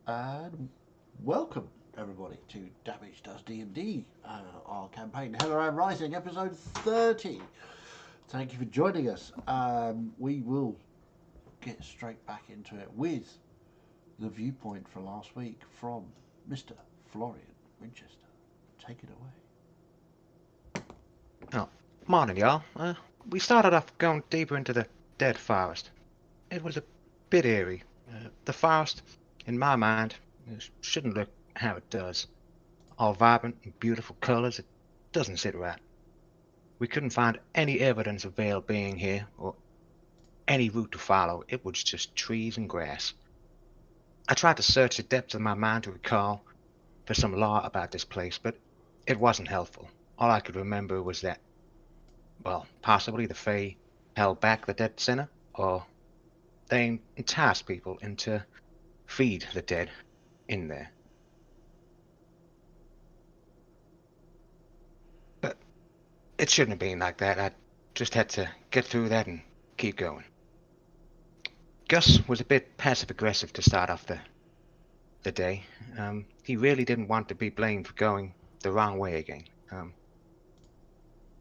and welcome everybody to Damage Does D&D, our campaign Helloran Rising, episode 30. Thank you for joining us. We will get straight back into it with the viewpoint for last week from Mr. Florian Winchester. Take it away. Oh, morning, y'all. We started off going deeper into the dead forest. It was a bit eerie. The forest, in my mind, shouldn't look how it does. All vibrant and beautiful colors, it doesn't sit right. We couldn't find any evidence of Vale being here, or any route to follow. It was just trees and grass. I tried to search the depths of my mind to recall for some law about this place, but it wasn't helpful. All I could remember was that, well, possibly the Fae held back the dead sinner, or they enticed people into feed the dead in there. But it shouldn't have been like that. I just had to get through that and keep going. Gus was a bit passive-aggressive to start off the day. He really didn't want to be blamed for going the wrong way again.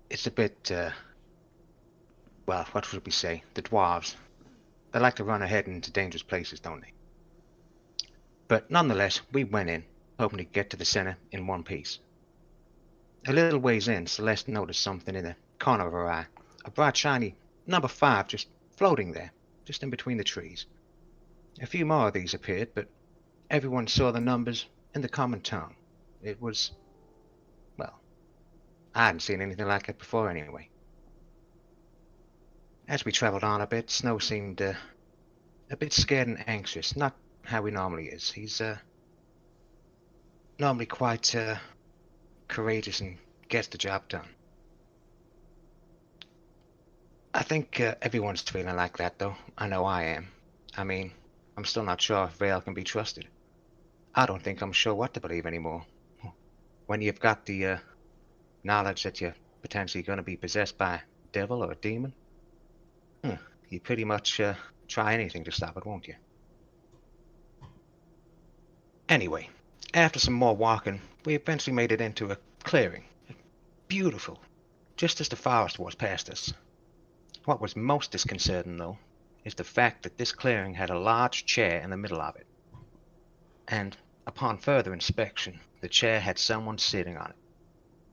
It's a bit, well, what should we say? The dwarves. They like to run ahead into dangerous places, don't they? But nonetheless, we went in, hoping to get to the center in one piece. A little ways in, Celeste noticed something in the corner of her eye. A bright, shiny number 5 just floating there, just in between the trees. A few more of these appeared, but everyone saw the numbers in the common tongue. It was, well, I hadn't seen anything like it before anyway. As we traveled on a bit, Snow seemed a bit scared and anxious, not how he normally is. He's normally quite courageous and gets the job done. I think everyone's feeling like that, though. I know I am. I mean, I'm still not sure if Vale can be trusted. I don't think I'm sure what to believe anymore. When you've got the knowledge that you're potentially going to be possessed by a devil or a demon, you pretty much try anything to stop it, won't you? Anyway, after some more walking, we eventually made it into a clearing. Beautiful, just as the forest was past us. What was most disconcerting, though, is the fact that this clearing had a large chair in the middle of it. And, upon further inspection, the chair had someone sitting on it.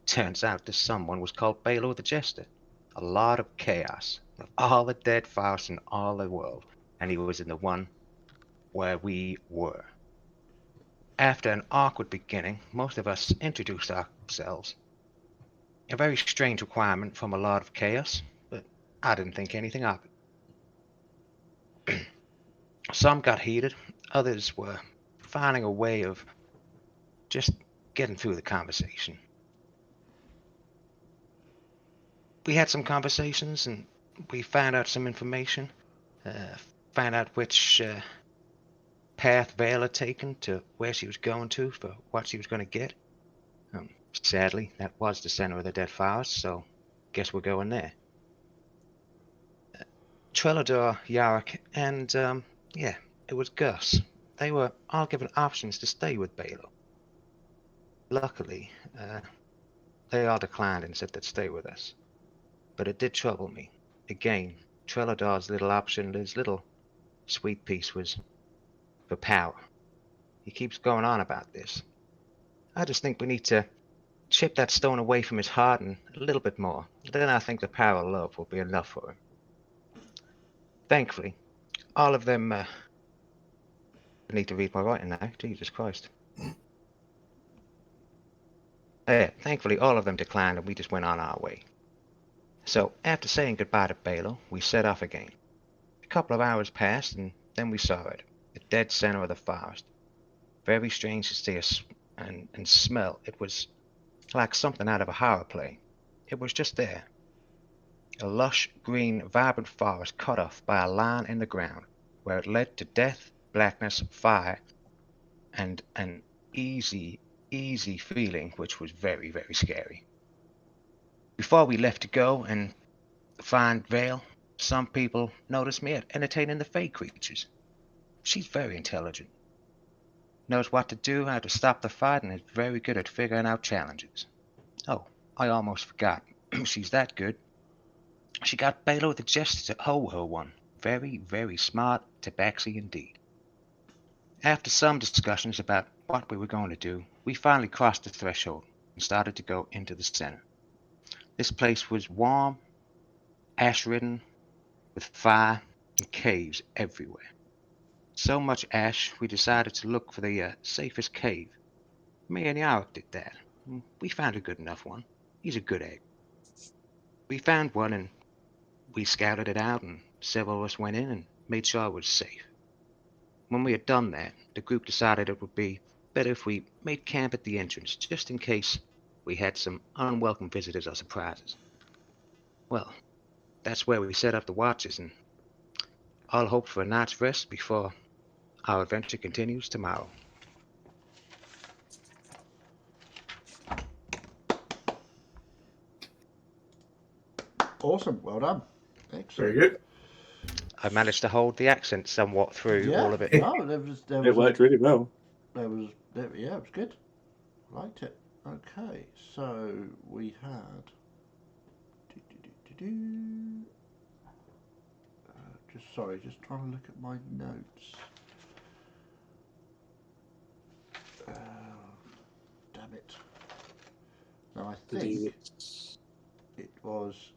Turns out this someone was called Balor the Jester, a lord of chaos, of all the dead forests in all the world, and he was in the one where we were. After an awkward beginning, most of us introduced ourselves. A very strange requirement from a lord of chaos, but I didn't think anything of it. Some got heated, others were finding a way of just getting through the conversation. We had some conversations and we found out some information, found out which path Vale had taken to where she was going to for what she was going to get. Sadly, that was the center of the dead forest, so guess we're going there. Trellador, Yarrick, and, yeah, it was Gus. They were all given options to stay with Balor. Luckily, they all declined and said they'd stay with us. But it did trouble me. Again, Trellador's little option, his little sweet piece was for power. He keeps going on about this. I just think we need to chip that stone away from his heart and a little bit more. Then I think the power of love will be enough for him. Thankfully, all of them, I need to read my writing now, Jesus Christ. Thankfully, all of them declined and we just went on our way. So, after saying goodbye to Balor, we set off again. A couple of hours passed and then we saw it, the dead center of the forest. Very strange to see and smell. It was like something out of a horror play. It was just there. A lush, green, vibrant forest cut off by a line in the ground, where it led to death, blackness, fire, and an easy feeling which was very, very scary. Before we left to go and find Vale, some people noticed me entertaining the fey creatures. She's very intelligent. knows what to do, how to stop the fight, and is very good at figuring out challenges. Oh, I almost forgot. She's that good. She got Balo the Jester to owe her one. Very, very smart tabaxi indeed. After some discussions about what we were going to do, we finally crossed the threshold and started to go into the center. This place was warm, ash-ridden, with fire and caves everywhere. So much ash, we decided to look for the safest cave. Me and Yarok did that. We found a good enough one. He's a good egg. We found one and we scouted it out, and several of us went in and made sure it was safe. When we had done that, the group decided it would be better if we made camp at the entrance, just in case we had some unwelcome visitors or surprises. Well, that's where we set up the watches, and I'll hope for a night's rest before our adventure continues tomorrow. Awesome. Well done. Excellent. Very good. I managed to hold the accent somewhat through all of it. No, there was It worked really well. yeah, it was good. Liked it. Okay, so we had. Just trying to look at my notes. Damn it. No, I think it was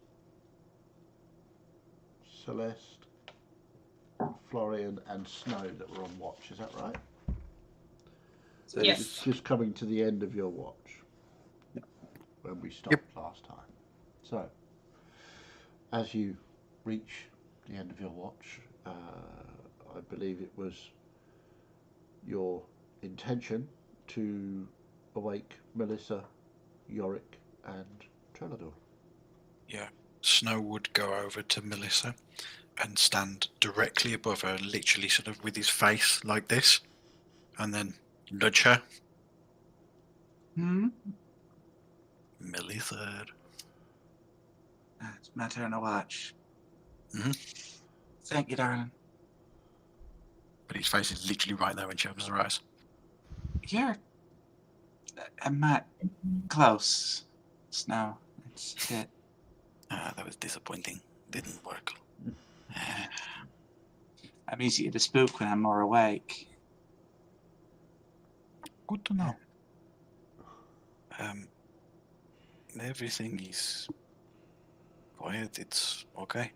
Celeste, Florian, and Snow that were on watch. Is that right? So Yes. It's just coming to the end of your watch when we stopped last time. So, as you reach the end of your watch, I believe it was your intention to awake Melissa, Yorick, and Trelador. Yeah. Snow would go over to Melissa and stand directly above her, literally sort of with his face like this, and then nudge her. Melissa. It's my turn to watch. Mhm. Thank you, darling. But his face is literally right there when she opens her eyes. You're close. Snow. It's it. That was disappointing. Didn't work. I'm easier to spook when I'm more awake. Good to know. Everything is quiet. It's okay.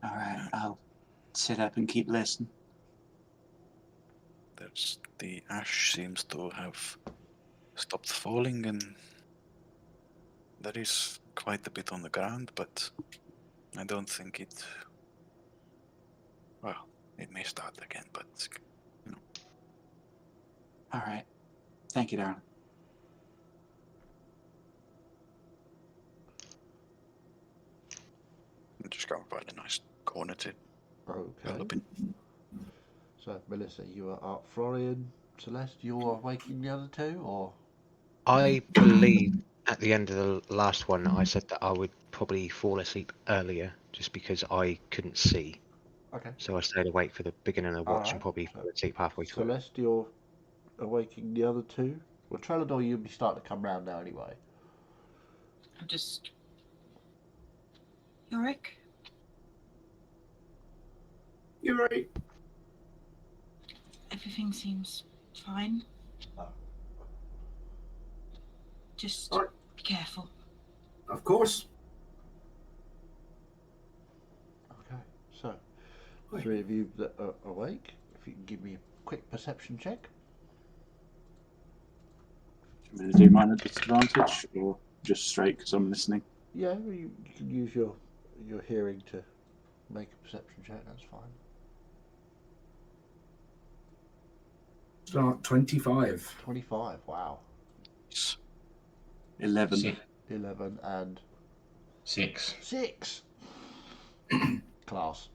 All right, I'll sit up and keep listening. There's the ash seems to have stopped falling, and there is quite a bit on the ground, but I don't think it. Well, it may start again, but you know. All right. Thank you, darling. I'm just going to find a nice corner to curl Okay. up in. So, Melissa, you are Florian, Celeste, you're awaking the other two, or? I believe at the end of the last one, I said that I would probably fall asleep earlier just because I couldn't see. Okay. So I stayed awake for the beginning of the watch and Alright, probably so fell asleep halfway through. Celeste, you're awaking the other two. Well, Trelador, you'll be starting to come round now anyway. I'm just. Yorick? You're right. Everything seems fine. Oh. Just Alright. be careful. Of course. Okay, so three of you that are awake, if you can give me a quick perception check. I'm going to do mine at disadvantage or just straight because I'm listening. Yeah, you can use your hearing to make a perception check. That's fine. Start 25. 25. Wow. 11. 11 and 6. 6. Class,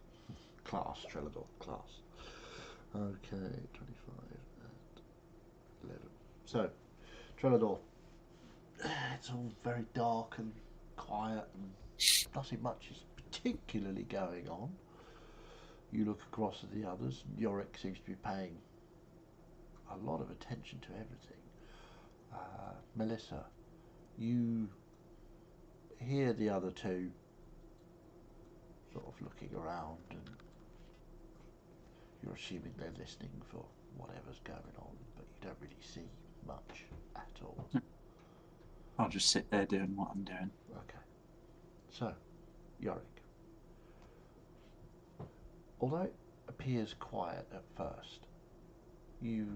Trelador, class. Okay, 25 and 11. So, Trelador, it's all very dark and quiet and nothing much is particularly going on. You look across at the others, and Yorick seems to be paying a lot of attention to everything. Melissa, you hear the other two sort of looking around, and you're assuming they're listening for whatever's going on, but you don't really see much at all. I'll just sit there doing what I'm doing. Okay. So, Yorick. Although it appears quiet at first, you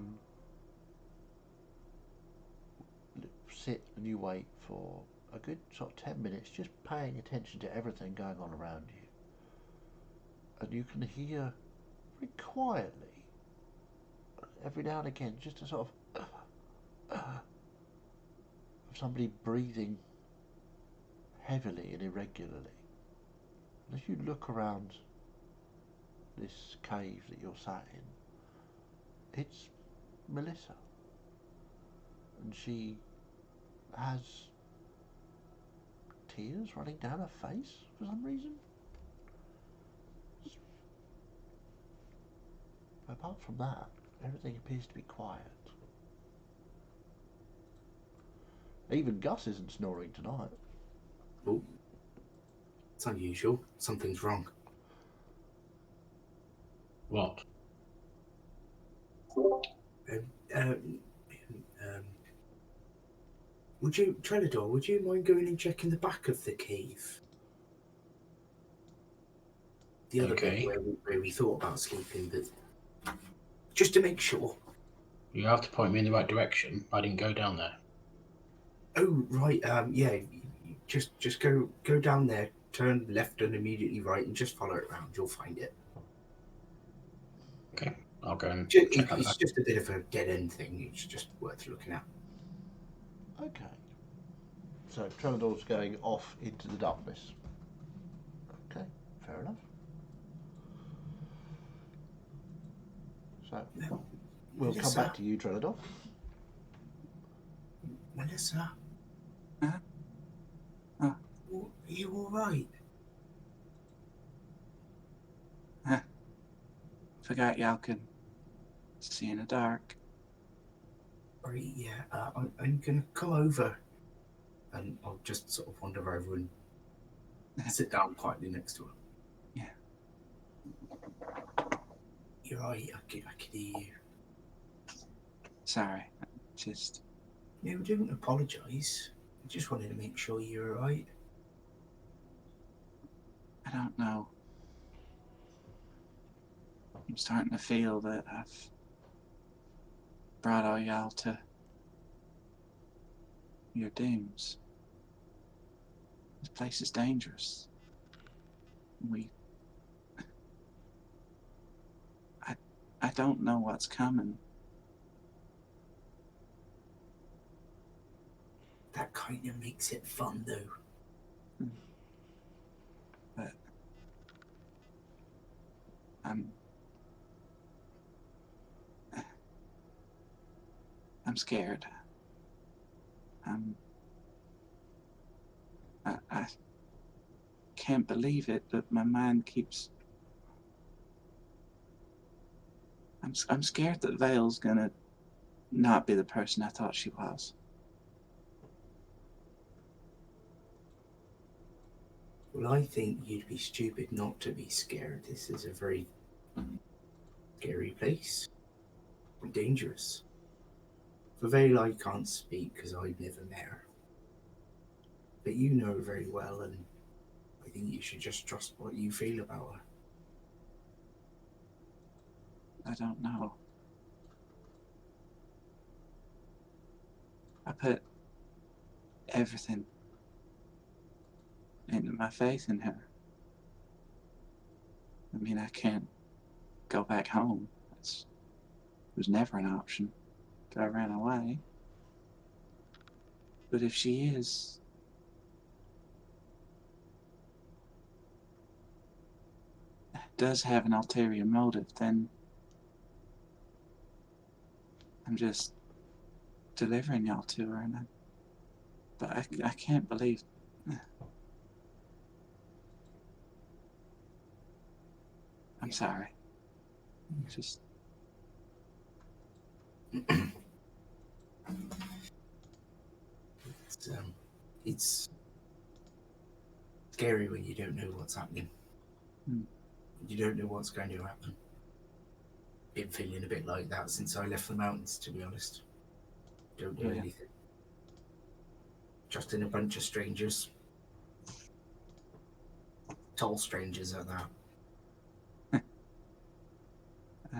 sit and you wait for a good sort of 10 minutes just paying attention to everything going on around you. And you can hear very quietly, every now and again, just a sort of somebody breathing heavily and irregularly. And as you look around this cave that you're sat in, it's Melissa. And she has tears running down her face for some reason. Apart from that, everything appears to be quiet. Even Gus isn't snoring tonight. Oh, it's unusual. Something's wrong. What? Would you, Trenador, would you mind going and checking the back of the cave? The other Okay. bit where we thought about sleeping, but just to make sure. You have to point me in the right direction. I didn't go down there. Oh, right. Yeah. Just go down there, turn left and immediately right, and just follow it around. You'll find it. Okay. I'll go and It's check out the back. just a bit of a dead end thing. It's just worth looking at. Okay. So Trenador's going off into the darkness. Okay, fair enough. So we'll come back to you, Trenador. Melissa? Huh? Oh. Are you all right? Forgot y'all can see in the dark. Right, yeah. I'm gonna come over, and I'll just sort of wander over and sit down quietly next to her. Yeah. You're right. I can hear you. Sorry. Just No, don't apologise. I just wanted to make sure you're all right. I don't know. I'm starting to feel that I've brought all y'all to your dooms. This place is dangerous. I don't know what's coming. That kind of makes it fun, though. But I'm scared. I can't believe it, but my mind keeps. I'm scared that Vale's gonna not be the person I thought she was. Well, I think you'd be stupid not to be scared. This is a very scary place. Dangerous. For Vale, I can't speak because I've never met her. But you know her very well, and I think you should just trust what you feel about her. I don't know. I put everything into my faith in her. I mean, I can't go back home. It was never an option. I ran away. But if she does have an ulterior motive, then I'm just delivering y'all to her, but I can't believe. I'm sorry. Just It's scary when you don't know what's happening. Hmm. You don't know what's going to happen. Been feeling a bit like that since I left the mountains, to be honest. Don't know Yeah. anything. Just in a bunch of strangers. Tall strangers at that. I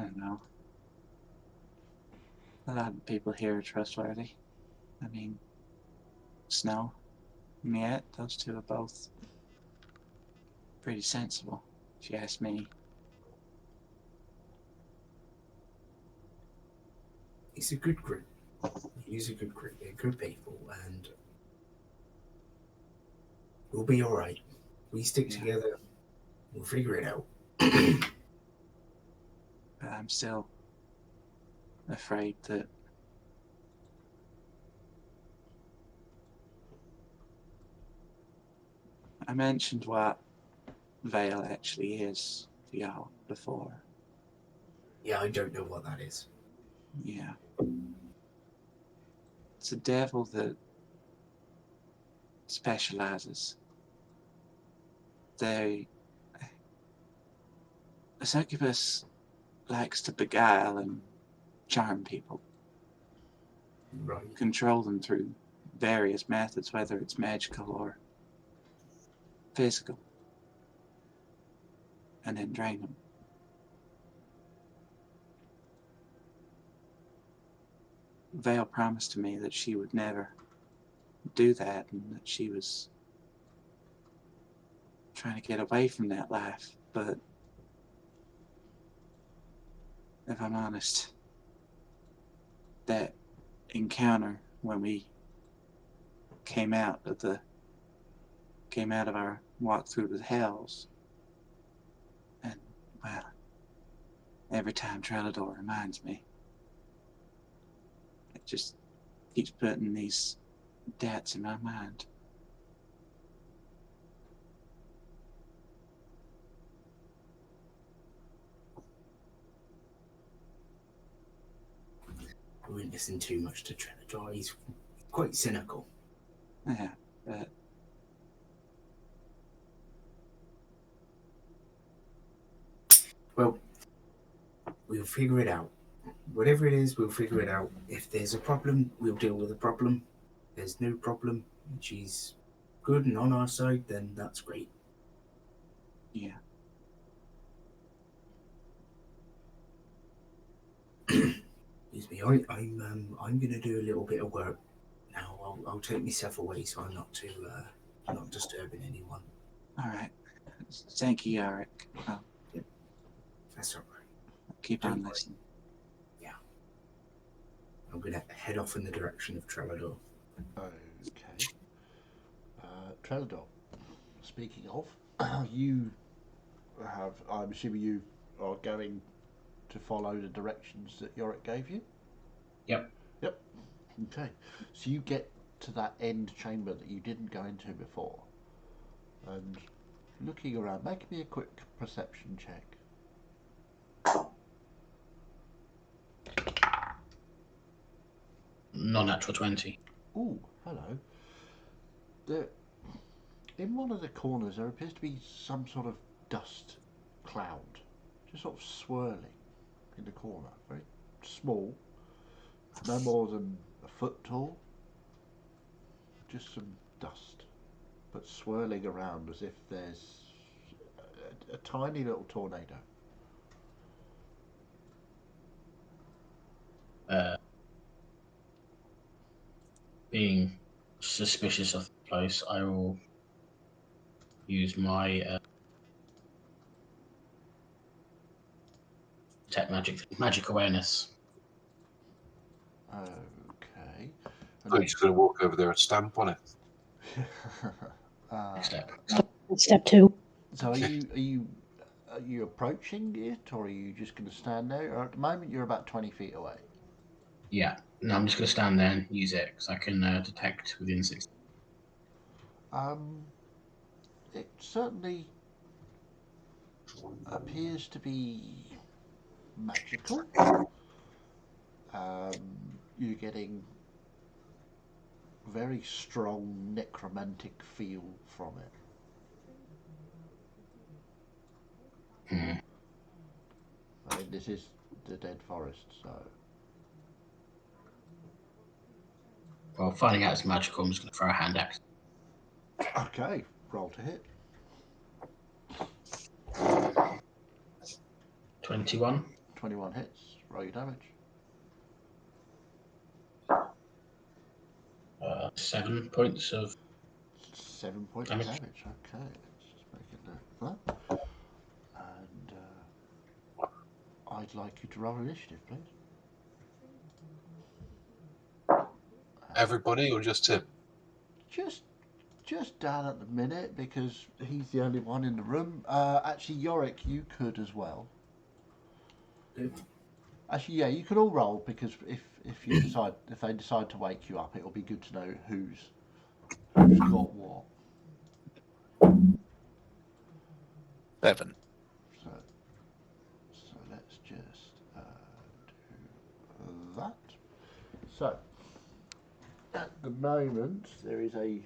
don't know. A lot of people here are trustworthy. I mean, Snow, Miette, those two are both pretty sensible, if you ask me. It's a good group. He's a good group. They're good people, and we'll be all right. We stick Yeah. together. We'll figure it out. But I'm still afraid that I mentioned what Veil actually is to y'all before. Yeah, I don't know what that is. Yeah. It's a devil that specializes. The succubus likes to beguile and charm people, Right. control them through various methods, whether it's magical or physical, and then drain them. Vale promised to me that she would never do that and that she was trying to get away from that life. But if I'm honest, that encounter when we came out of our walk through the hells, and well, every time Trellador reminds me, it just keeps putting these doubts in my mind. I wouldn't listen too much to Trellador. He's quite cynical. Yeah, but Well, we'll figure it out. Whatever it is, we'll figure it out. If there's a problem, we'll deal with the problem. If there's no problem, and she's good and on our side, then that's great. yeah, Excuse me. I'm gonna do a little bit of work now. I'll take myself away so I'm not too not disturbing anyone. all right. Thank you, Yarick. I'll That's all right. keep Don't on worry. listening. I'm gonna head off in the direction of Trellador. Okay. Trellador, speaking of, you have, I'm assuming you are going to follow the directions that Yorick gave you? Yep. Yep. Okay. So you get to that end chamber that you didn't go into before. And looking around, make me a quick perception check. Non-natural 20. Ooh, hello. There, in one of the corners, there appears to be some sort of dust cloud, just sort of swirling in the corner. Very small, no more than a foot tall. Just some dust, but swirling around as if there's a tiny little tornado. Being suspicious of the place, I will use my detect magic awareness. Okay. I'm just going to walk over there and stamp on it. Next step. Step 2. So are you approaching it, or are you just going to stand there? Or at the moment, you're about 20 feet away. Yeah. No, I'm just going to stand there and use it because I can detect within 6. It certainly appears to be magical, you're getting very strong necromantic feel from it. Hmm. I mean, this is the dead forest, so Well, finding out it's magical, I'm just going to throw a hand axe. okay. Roll to hit. 21. 21 hits. Roll your damage. 7 points of 7 points damage. of damage. Okay, let's just make a note of that. And I'd like you to roll initiative, please. Everybody or just him? Just Dan at the minute because he's the only one in the room. Actually, Yorick, you could as well. Actually, yeah, you could all roll because if they decide to wake you up, it'll be good to know who's got what. 7. So let's just do that. So at the moment there is a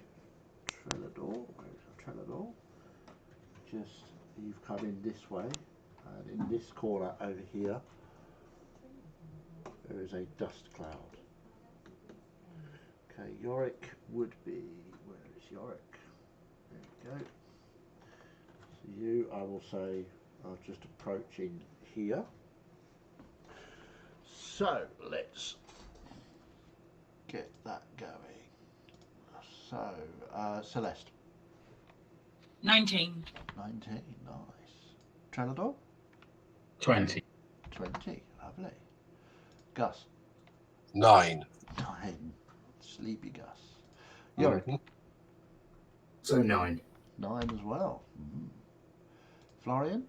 Trellador. Where's a Trellador? Just you've come in this way, and in this corner over here there is a dust cloud. Okay, Yorick would be. Where is Yorick? There we go. So you, I will say, are just approaching here. So let's get that going. So Celeste. 19. 19, nice. Trellador? 20. 20, lovely. Gus? 9. 9. Sleepy Gus. Yorick? So 9. 9 as well. Florian?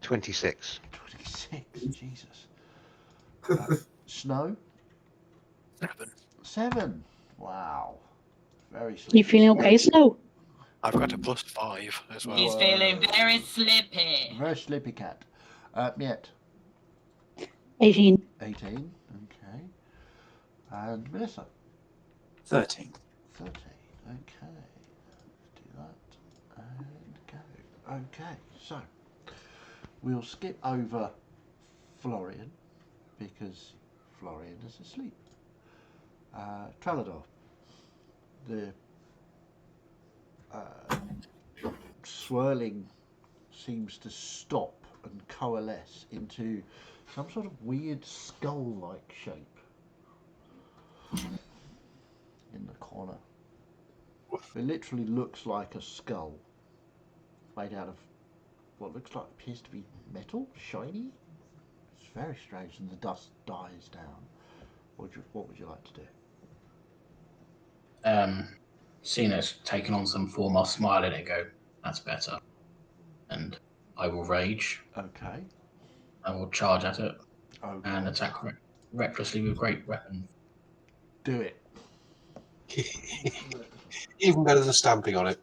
26. 26, Jesus. Snow? 7. 7. Wow. Very sleepy. You feeling okay, Snow? I've got a +5 as well. He's feeling very slippy. Very sleepy cat. Miet? 18. 18, okay. And Melissa? 13. 13, okay. Let's do that and go. Okay, so we'll skip over Florian because Florian is asleep. Trellador, the swirling seems to stop and coalesce into some sort of weird skull-like shape in the corner. It literally looks like a skull made out of what looks like appears to be metal, shiny. It's very strange, and the dust dies down. What would you like to do? Seeing it's taken on some form, I'll smile at it and go, that's better. And I will rage. Okay. I will charge at it Okay. and attack recklessly with great weapon. Do it. Even better than stamping on it.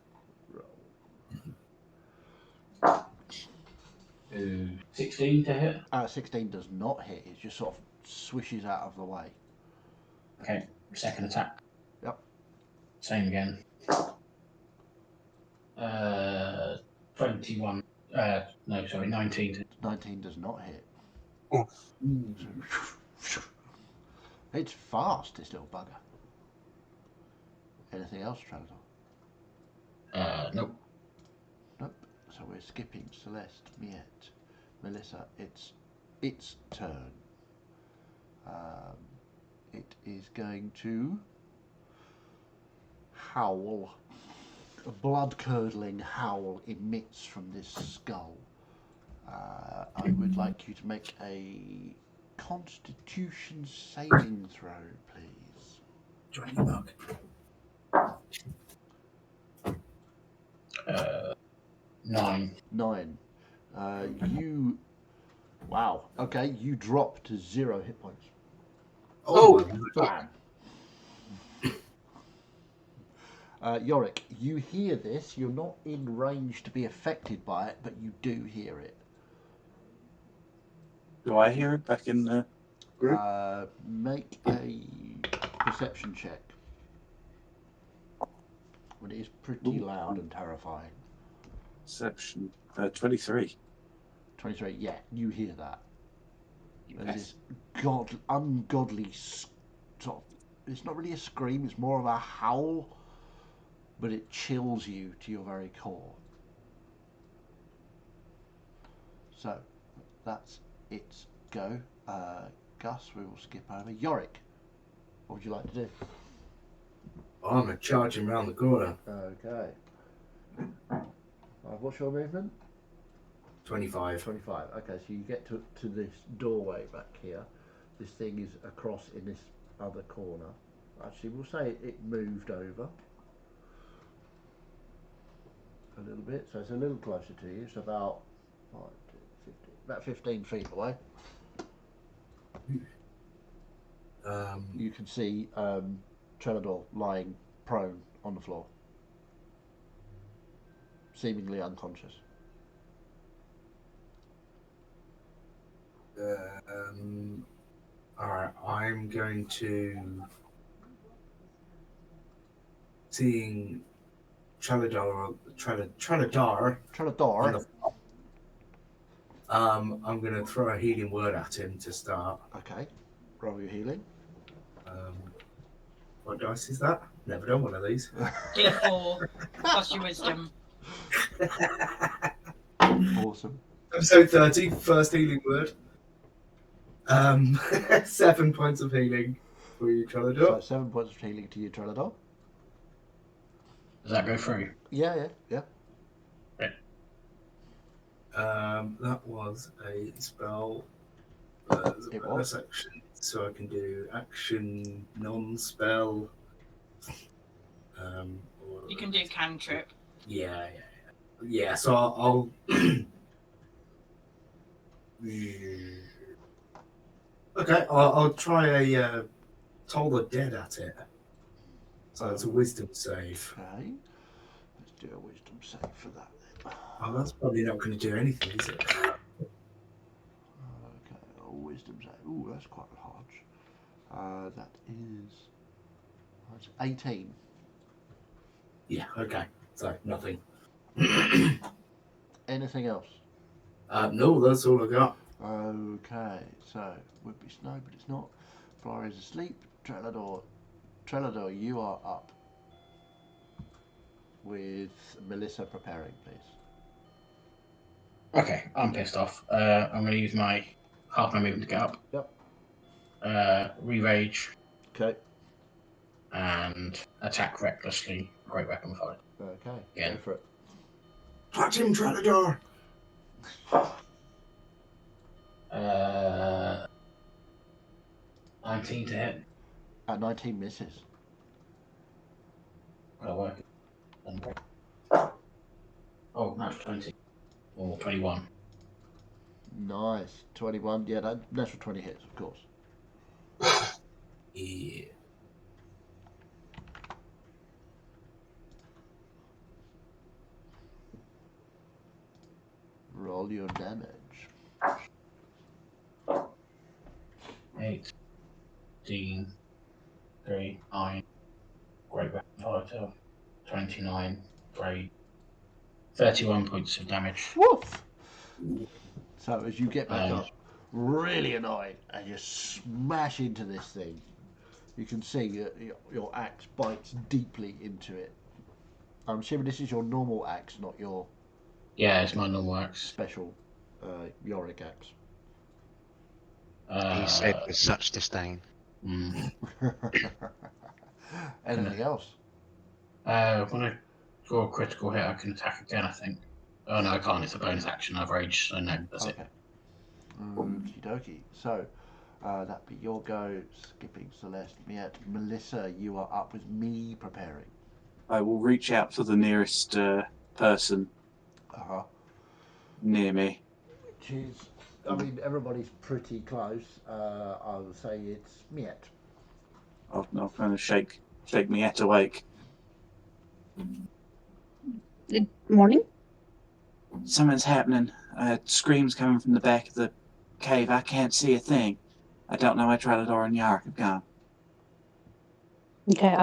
16 to hit. 16 does not hit. It just sort of swishes out of the way. Okay, second attack. Yep. Same again. 21. No, sorry, 19. 19 does not hit. Oh. It's fast, this little bugger. Anything else, Trellador? Nope. Nope. So we're skipping Celeste, Miet, Melissa. It's its turn. It is going to howl. A blood-curdling howl emits from this skull. I would like you to make a Constitution saving throw, please. Johnny Bug. 9. 9. You. Wow. Okay, you drop to 0 hit points. Oh! Bam. Yorick, you hear this. You're not in range to be affected by it, but you do hear it. Do I hear it back in the... Group. Make a perception check. But it is pretty loud and terrifying. Perception. 23. 23, yeah, you hear that. And Yes. this ungodly sort of, it's not really a scream, it's more of a howl, but it chills you to your very core. So, that's its go. Gus, we will skip over. Yorick, what would you like to do? I'm going to charge him round the corner. Okay. What's your movement? 25. 25. Okay, so you get to this doorway back here. This thing is across in this other corner. Actually, we'll say it moved over a little bit, so it's a little closer to you. It's about 15 feet away. You can see Trelador lying prone on the floor, seemingly unconscious. Alright, I'm going to... Seeing Trelador on the... I'm going to throw a healing word at him to start. Okay, roll your healing. What dice is that? Never done one of these. D4 plus your wisdom. Awesome. Episode 30, first healing word. 7 points of healing for you, Trelador. So 7 points of healing to you, Trelador. Does that go through? Yeah. That was a spell. It was. Action, so I can do action, non-spell. You can do cantrip. Yeah. So I'll okay. I'll try a Toll the Dead at it. So it's a wisdom save. Okay. Let's do a wisdom save for that then. Oh, that's probably not going to do anything, is it? Okay, a wisdom save. Ooh, that's quite large. That is... That's 18. Yeah, okay. So, nothing. Anything else? No, that's all I got. Okay, so would be Snow, but it's not. Flora is asleep. Trelador, you are up. With Melissa preparing, please. Okay, I'm pissed off. I'm going to use my half my movement to get up. Yep. Re-rage. Okay. And attack recklessly. Great weapon fight. Okay. Yeah. Go for it. Clutch him, Trelador! 19 to hit. 19 misses. That'll work. Oh, that's 20. Or 21. Nice. 21. Yeah, that natural 20 hits, of course. Yeah. Roll your damage. 8, 15, 3, 9. Great weapon fighter. 29, 3. 31 points of damage. Woof! So as you get back up, really annoyed, and you smash into this thing, you can see your axe bites deeply into it. I'm assuming this is your normal axe, not your... Yeah, it's my normal axe. Special Yorick axe. He said with such disdain. Anything else? When I draw a critical hit, I can attack again, I think. Oh, no, I can't. It's a bonus action. I've raged, so no, that's it. Okie dokie. So, that'd be your go. Skipping Celeste, Miette. Melissa, you are up with me preparing. I will reach out to the nearest person near me. Which is, I mean, everybody's pretty close. I would say it's Miette. I'm going to shake Miette awake. Good morning. Something's happening. Screams coming from the back of the cave. I can't see a thing. I don't know where Trellador and Yark have gone. Okay,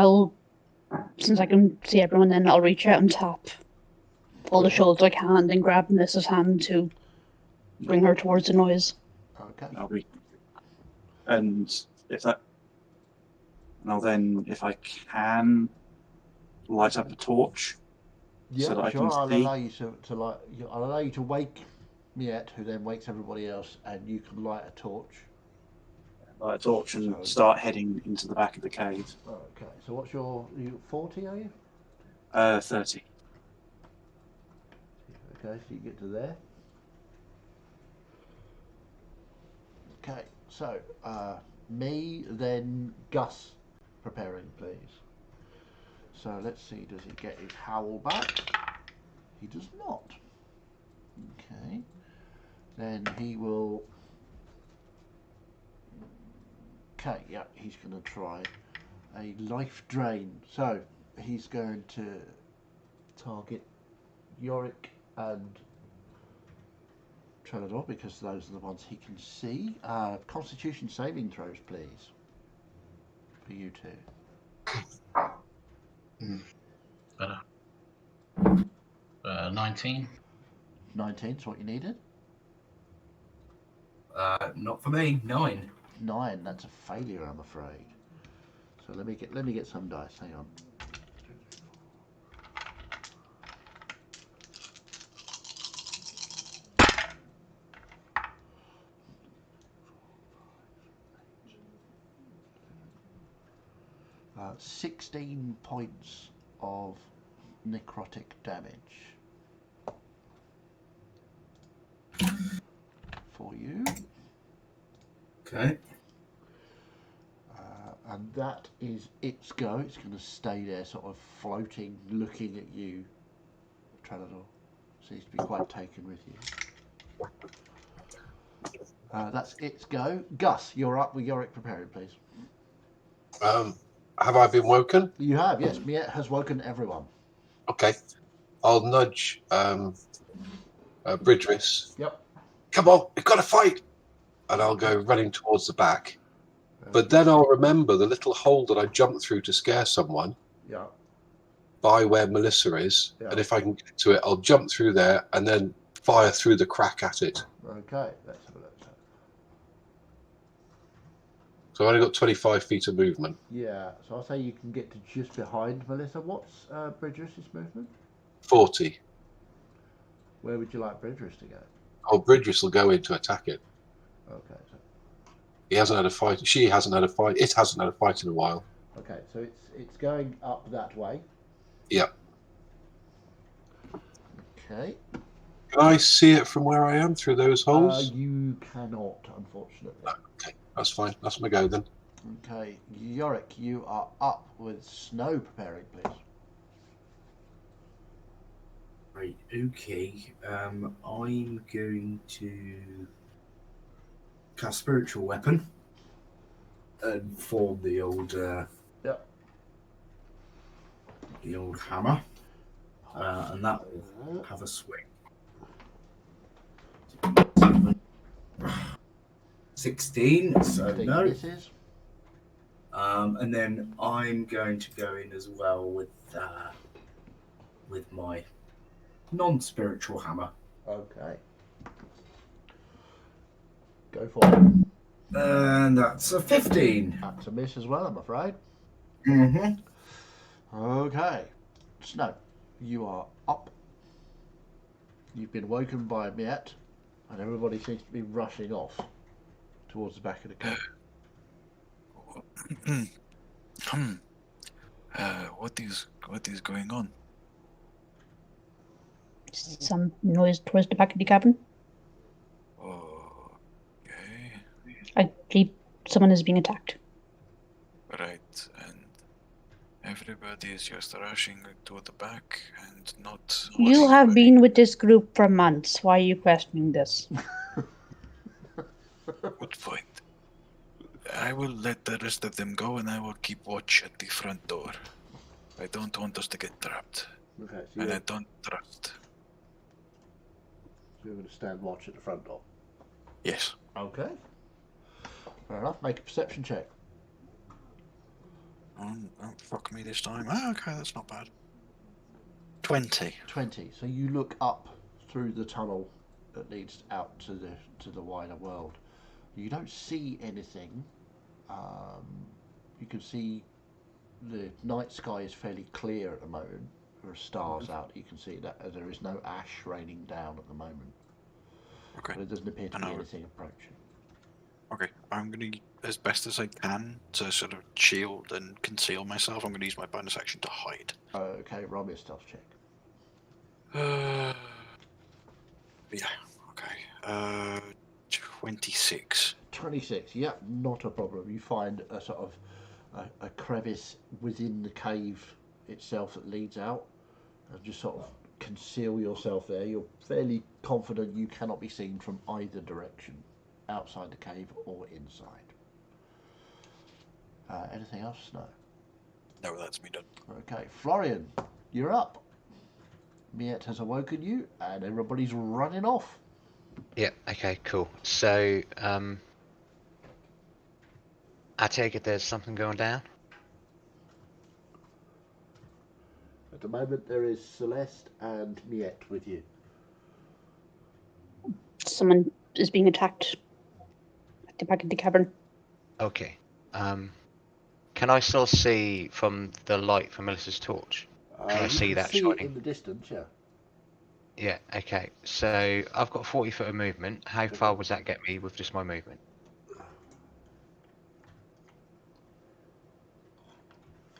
since I can see everyone, then I'll reach out and tap all the shoulders I can, and then grab Melissa's hand to bring her towards the noise. Okay. And I'll then, if I can, light up a torch. Yeah, so that sure. I can I'll see. allow you I'll allow you to wake Miette, who then wakes everybody else, and you can light a torch. Light a torch and start heading into the back of the cave. Okay. So what's you 40? Are you? 30. Okay, so you get to there. Okay, so me, then Gus preparing, please. So let's see, does he get his howl back? He does not. Okay. Then he will... Okay, yeah, he's going to try a life drain. So he's going to target Yorick and Trellador because those are the ones he can see. Constitution saving throws, please. For you two. Better. 19. 19 is what you needed. Not for me. 9. 9, that's a failure, I'm afraid. So let me get some dice. Hang on. Uh, 16 points of necrotic damage for you. Okay. And that is its go. It's going to stay there, sort of floating, looking at you. Trellador seems to be quite taken with you. That's its go. Gus, you're up with Yorick preparing, please. Have I been woken? You have, yes. Miette has woken everyone. Okay. I'll nudge Bridris. Yep. Come on, we've got to fight. And I'll go running towards the back. But then I'll remember the little hole that I jumped through to scare someone. Yeah. By where Melissa is. Yeah. And if I can get to it, I'll jump through there and then fire through the crack at it. Okay, let's have a look. So I've only got 25 feet of movement. Yeah, so I'll say you can get to just behind Melissa. What's Bridris' movement? 40. Where would you like Bridris to go? Oh, Bridris will go in to attack it. Okay, so He hasn't had a fight. She hasn't had a fight. It hasn't had a fight in a while. okay, so it's going up that way. Yep. Okay. Can I see it from where I am through those holes? You cannot, unfortunately. Okay, that's fine. That's my go then. Okay, Yorick, you are up with Snow preparing, please. Right, okay. I'm going to cast Spiritual Weapon and form the old Yep. the old hammer. And that will have a swing. 16, so no. Misses. And then I'm going to go in as well with my non-spiritual hammer. Okay. Go for it. And that's a 15. That's a miss as well, I'm afraid. Mm-hmm. Okay. Snow, you are up. You've been woken by Miette, and everybody seems to be rushing off towards the back of the cave. What is going on? Some noise towards the back of the cabin. Okay. I believe someone is being attacked. Right, and everybody is just rushing to the back and not... You have been with this group for months. Why are you questioning this? Good point. I will let the rest of them go and I will keep watch at the front door. I don't want us to get trapped. Okay, And I don't trust. So you're going to stand watch at the front door? Yes. Okay. Fair enough. Make a perception check. Don't fuck me this time. Oh, okay, that's not bad. 20. 20. So you look up through the tunnel that leads out to the wider world. You don't see anything. You can see the night sky is fairly clear at the moment. There are stars out. You can see that there is no ash raining down at the moment. Okay. But it doesn't appear to And be I would- anything approaching. Okay, I'm going to, as best as I can, to sort of shield and conceal myself, I'm going to use my bonus action to hide. Okay, roll me a stealth check. Yeah, okay. 26. 26. Yeah, not a problem. You find a sort of a crevice within the cave itself that leads out, and just sort of conceal yourself there. You're fairly confident you cannot be seen from either direction, outside the cave or inside. Anything else? No. No, that's me done. Okay, Florian, you're up. Miette has awoken you, and everybody's running off. Yeah, okay, cool. So, I take it there's something going down? At the moment, there is Celeste and Miette with you. Someone is being attacked at the back of the cavern. Okay. Can I still see from the light from Melissa's torch? Can I You see can that see it shining? in the distance, yeah. Yeah, okay. So, I've got 40 foot of movement. How Okay. far would that get me with just my movement?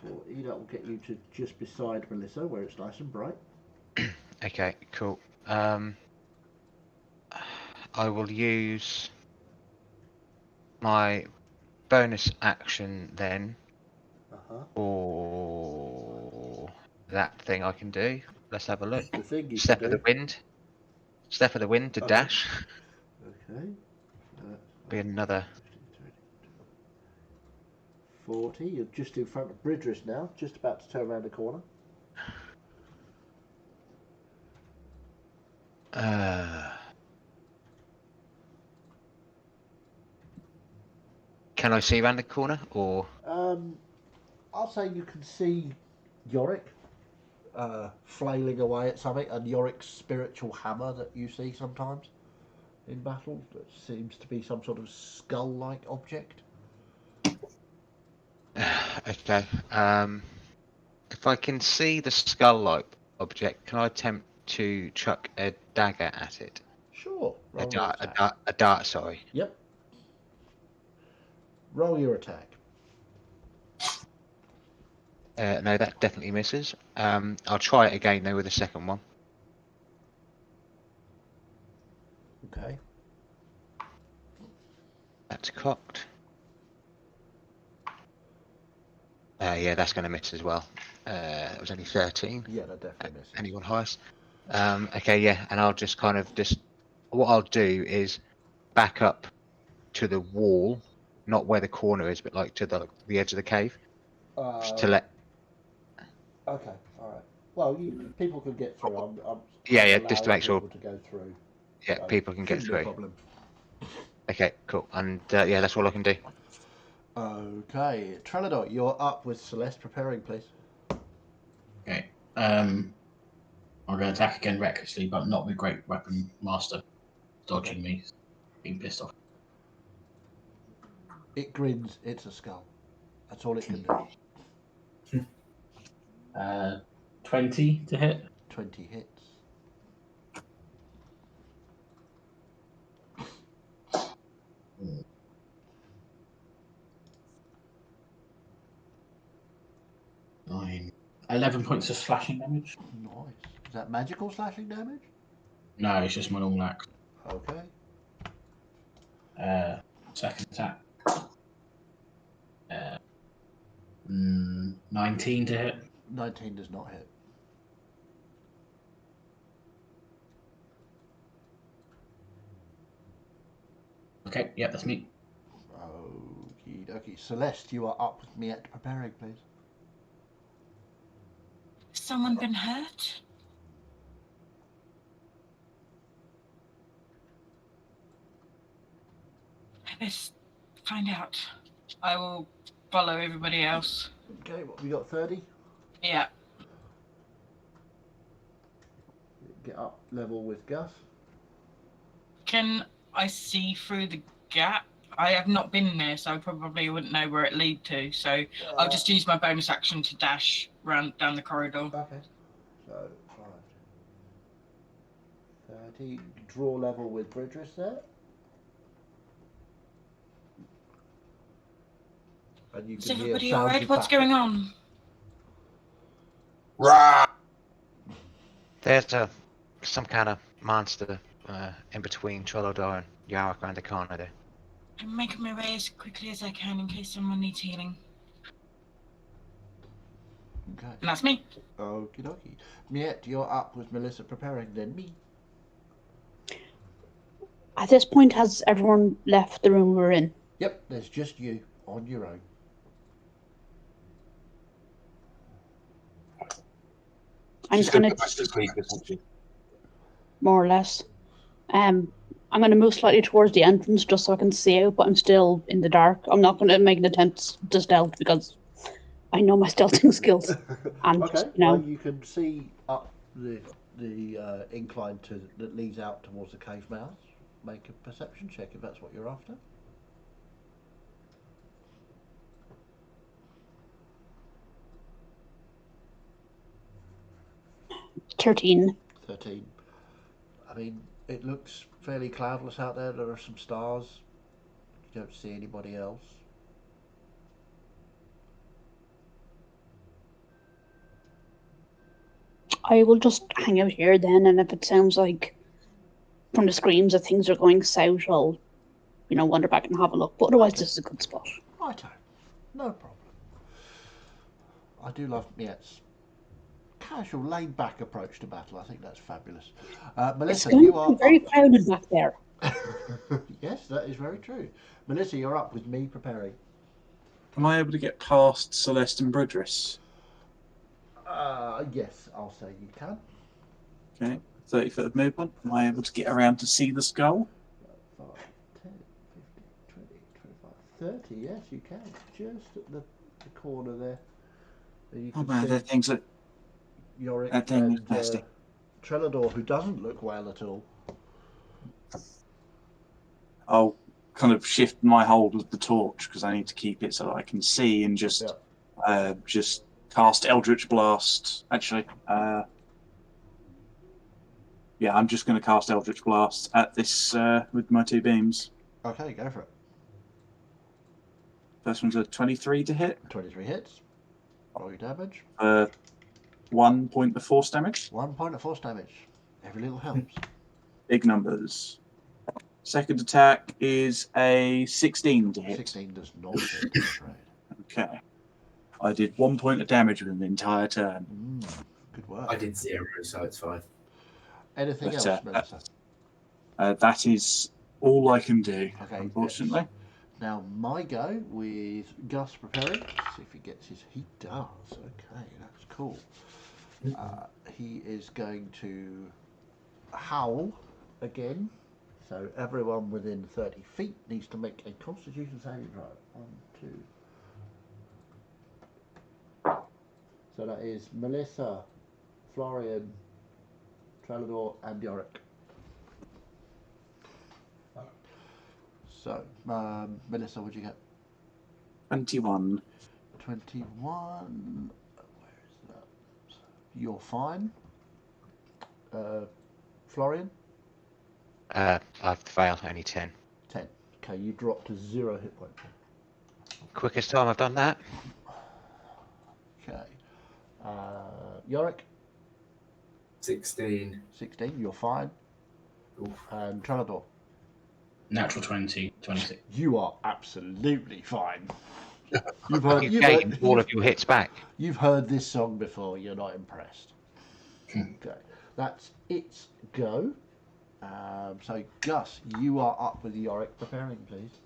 40, that will get you to just beside Melissa, where it's nice and bright. Okay, cool. I will use my bonus action then Uh-huh. for that thing I can do. Let's have a look. The thing you Step can of the do. wind. Step of the wind to Okay. dash. Okay. Be another. 40, you're just in front of Bridris now, just about to turn around the corner. Can I see around the corner or? I'll say you can see Yorick flailing away at something, and Yorick's spiritual hammer that you see sometimes in battle. That seems to be some sort of skull-like object. Okay. If I can see the skull-like object, can I attempt to chuck a dagger at it? Sure. A Roll your dart. attack. A dart. Sorry. Yep. Roll your attack. No, that definitely misses. I'll try it again though with the second one. Okay. That's cocked. Yeah, that's going to miss as well. It was only 13. Yeah, that definitely misses. Anyone highest? Okay, yeah, and I'll just kind of what I'll do is back up to the wall, not where the corner is, but like to the edge of the cave, to let. Okay, all right. Well, people can get through. I'm Yeah, just to allowing make sure. people to go through. Yeah, So people can get shouldn't be a through. problem. Okay, cool, and yeah, that's all I can do. Okay, Trelador, you're up with Celeste preparing, please. Okay. I'm going to attack again recklessly, but not with Great Weapon Master dodging me, being pissed off. It grins. It's a skull. That's all it can do. 20 to hit. 20 hits. Nine. 11 points of slashing damage. Nice. Is that magical slashing damage? No, it's just my normal axe. Okay. Second attack. 19 to hit. 19 does not hit. Okay, yeah, that's me. Okie dokie. Celeste, you are up with Miette preparing, please. Someone been hurt? I was find out. I will follow everybody else. Okay, what have we got? 30? Yeah. Get up level with Gus. Can I see through the gap? I have not been there, so I probably wouldn't know where it lead to. So I'll just use my bonus action to dash round down the corridor. Okay. So, 5, 30. Draw level with Bridris there. And you Is can hear everybody sounds alright? of What's battle. going on? Rah! There's some kind of monster in between Trelodor and Yarick around the corner there. I'm making my way as quickly as I can in case someone needs healing. Okay. And that's me. Okie dokie. Miette, you're up with Melissa preparing, then me. At this point, has everyone left the room we're in? Yep, there's just you on your own. I'm She's going kind to of go back to sleep, isn't she? more or less. I'm going to move slightly towards the entrance just so I can see out, but I'm still in the dark. I'm not going to make an attempt to stealth because I know my stealthing skills. And Okay, you know, well, you can see up the incline that leads out towards the cave mouth. Make a perception check if that's what you're after. 13. 13. I mean, it looks fairly cloudless out there. There are some stars. You don't see anybody else. I will just hang out here then, and if it sounds like from the screams that things are going south, I'll, wander back and have a look. But otherwise, this is a good spot. Righto. No problem. I do love Miette's casual, laid-back approach to battle. I think that's fabulous. Melissa, It's going you to are be very up. crowded back there. Yes, that is very true. Melissa, you're up with me preparing. Am I able to get past Celeste and Bridris? Yes, I'll say you can. Okay, 30 foot of movement. Am I able to get around to see the skull? 5, 10, 15, 20, 25, 30. Yes, you can. Just at the corner there. And you Oh can man, see that thing's a... Yorick that thing is and nasty. Trelodor, who doesn't look well at all. I'll kind of shift my hold of the torch because I need to keep it so that I can see and just cast Eldritch Blast. Actually, yeah, I'm just going to cast Eldritch Blast at this with my 2 beams. Okay, go for it. First one's a 23 to hit. 23 hits. Roll your damage. 1 point of force damage. 1 point of force damage. Every little helps. Big numbers. Second attack is a 16 to hit. 16 does not hit, I'm afraid. Okay. I did 1 point of damage within the entire turn. Good work. I did 0, so it's 5. Anything But, else, Melissa? That is all I can do, Okay, unfortunately. Now, my go with Gus preparing. See if he gets his... He does. Okay, that's cool. He is going to howl again. So everyone within 30 feet needs to make a Constitution saving throw. 1, 2. So that is Melissa, Florian, Trelodor, and Yorick. So, Melissa, what'd you get? 21. 21. Where is that? You're fine. Florian? I've failed, only 10. 10. Okay, you drop to 0 hit points. Quickest time I've done that. Okay. Yorick? 16. 16, you're fine. And Trelodor? Natural 20, 26. You are absolutely fine. You've gained all of your hits back. You've heard this song before, you're not impressed. Okay, that's its go. So, Gus, you are up with Yorick preparing, please.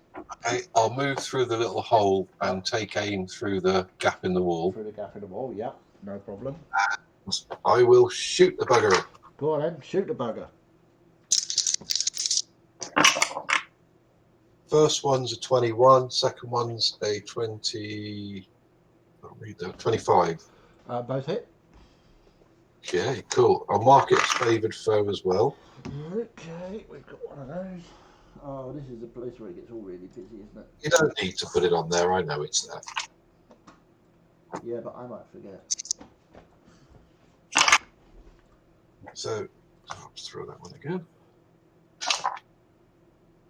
Okay, I'll move through the little hole and take aim through the gap in the wall. Through the gap in the wall, yeah, no problem. I will shoot the bugger. Go on then, shoot the bugger. First one's a 21. Second one's a 20. I'll read that. 25. Both hit. Okay, cool. I'll mark it as favoured foe as well. Okay, we've got one of those. Oh, this is the place where it gets all really busy, isn't it? You don't need to put it on there. I know it's there. Yeah, but I might forget. So I'll just throw that one again.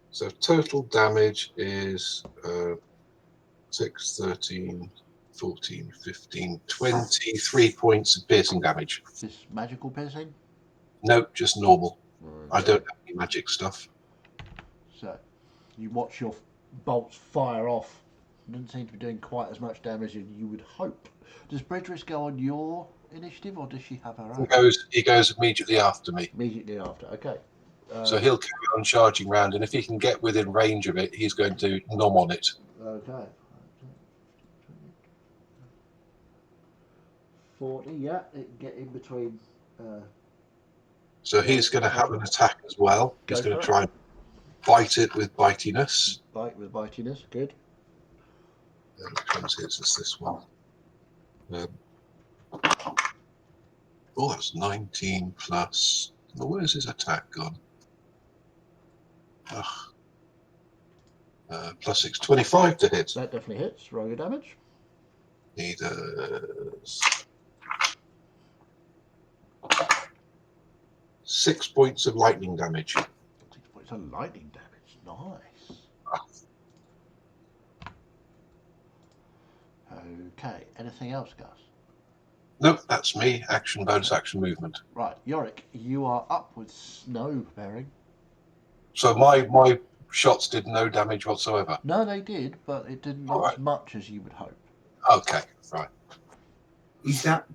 So total damage is 6, 13, 14, 15, 23 points of piercing damage. This magical piercing? Nope, just normal. Okay. I don't have any magic stuff. So, you watch your bolts fire off. Doesn't seem to be doing quite as much damage as you would hope. Does Bridris go on your initiative, or does she have her own? He goes immediately after me. Immediately after, okay. So he'll carry on charging round, and if he can get within range of it, he's going to nom on it. Okay. 40, yeah, it can get in between. So he's going to have an attack as well. He's Go going for to it. try and bite it with bitiness. Bite with bitiness, good. Which comes here, it's this one. Oh, that's 19 plus. Well, where's his attack gone? Plus 6, 25 to hit. That definitely hits. Roll your damage. He does 6 points of lightning damage. 6 points of lightning damage. Nice. Okay. Anything else, Gus? Nope, that's me. Action, bonus action, movement. Right, Yorick, you are up with snow bearing. So my shots did no damage whatsoever. No, they did, but it didn't not as much as you would hope. Okay, right. Is that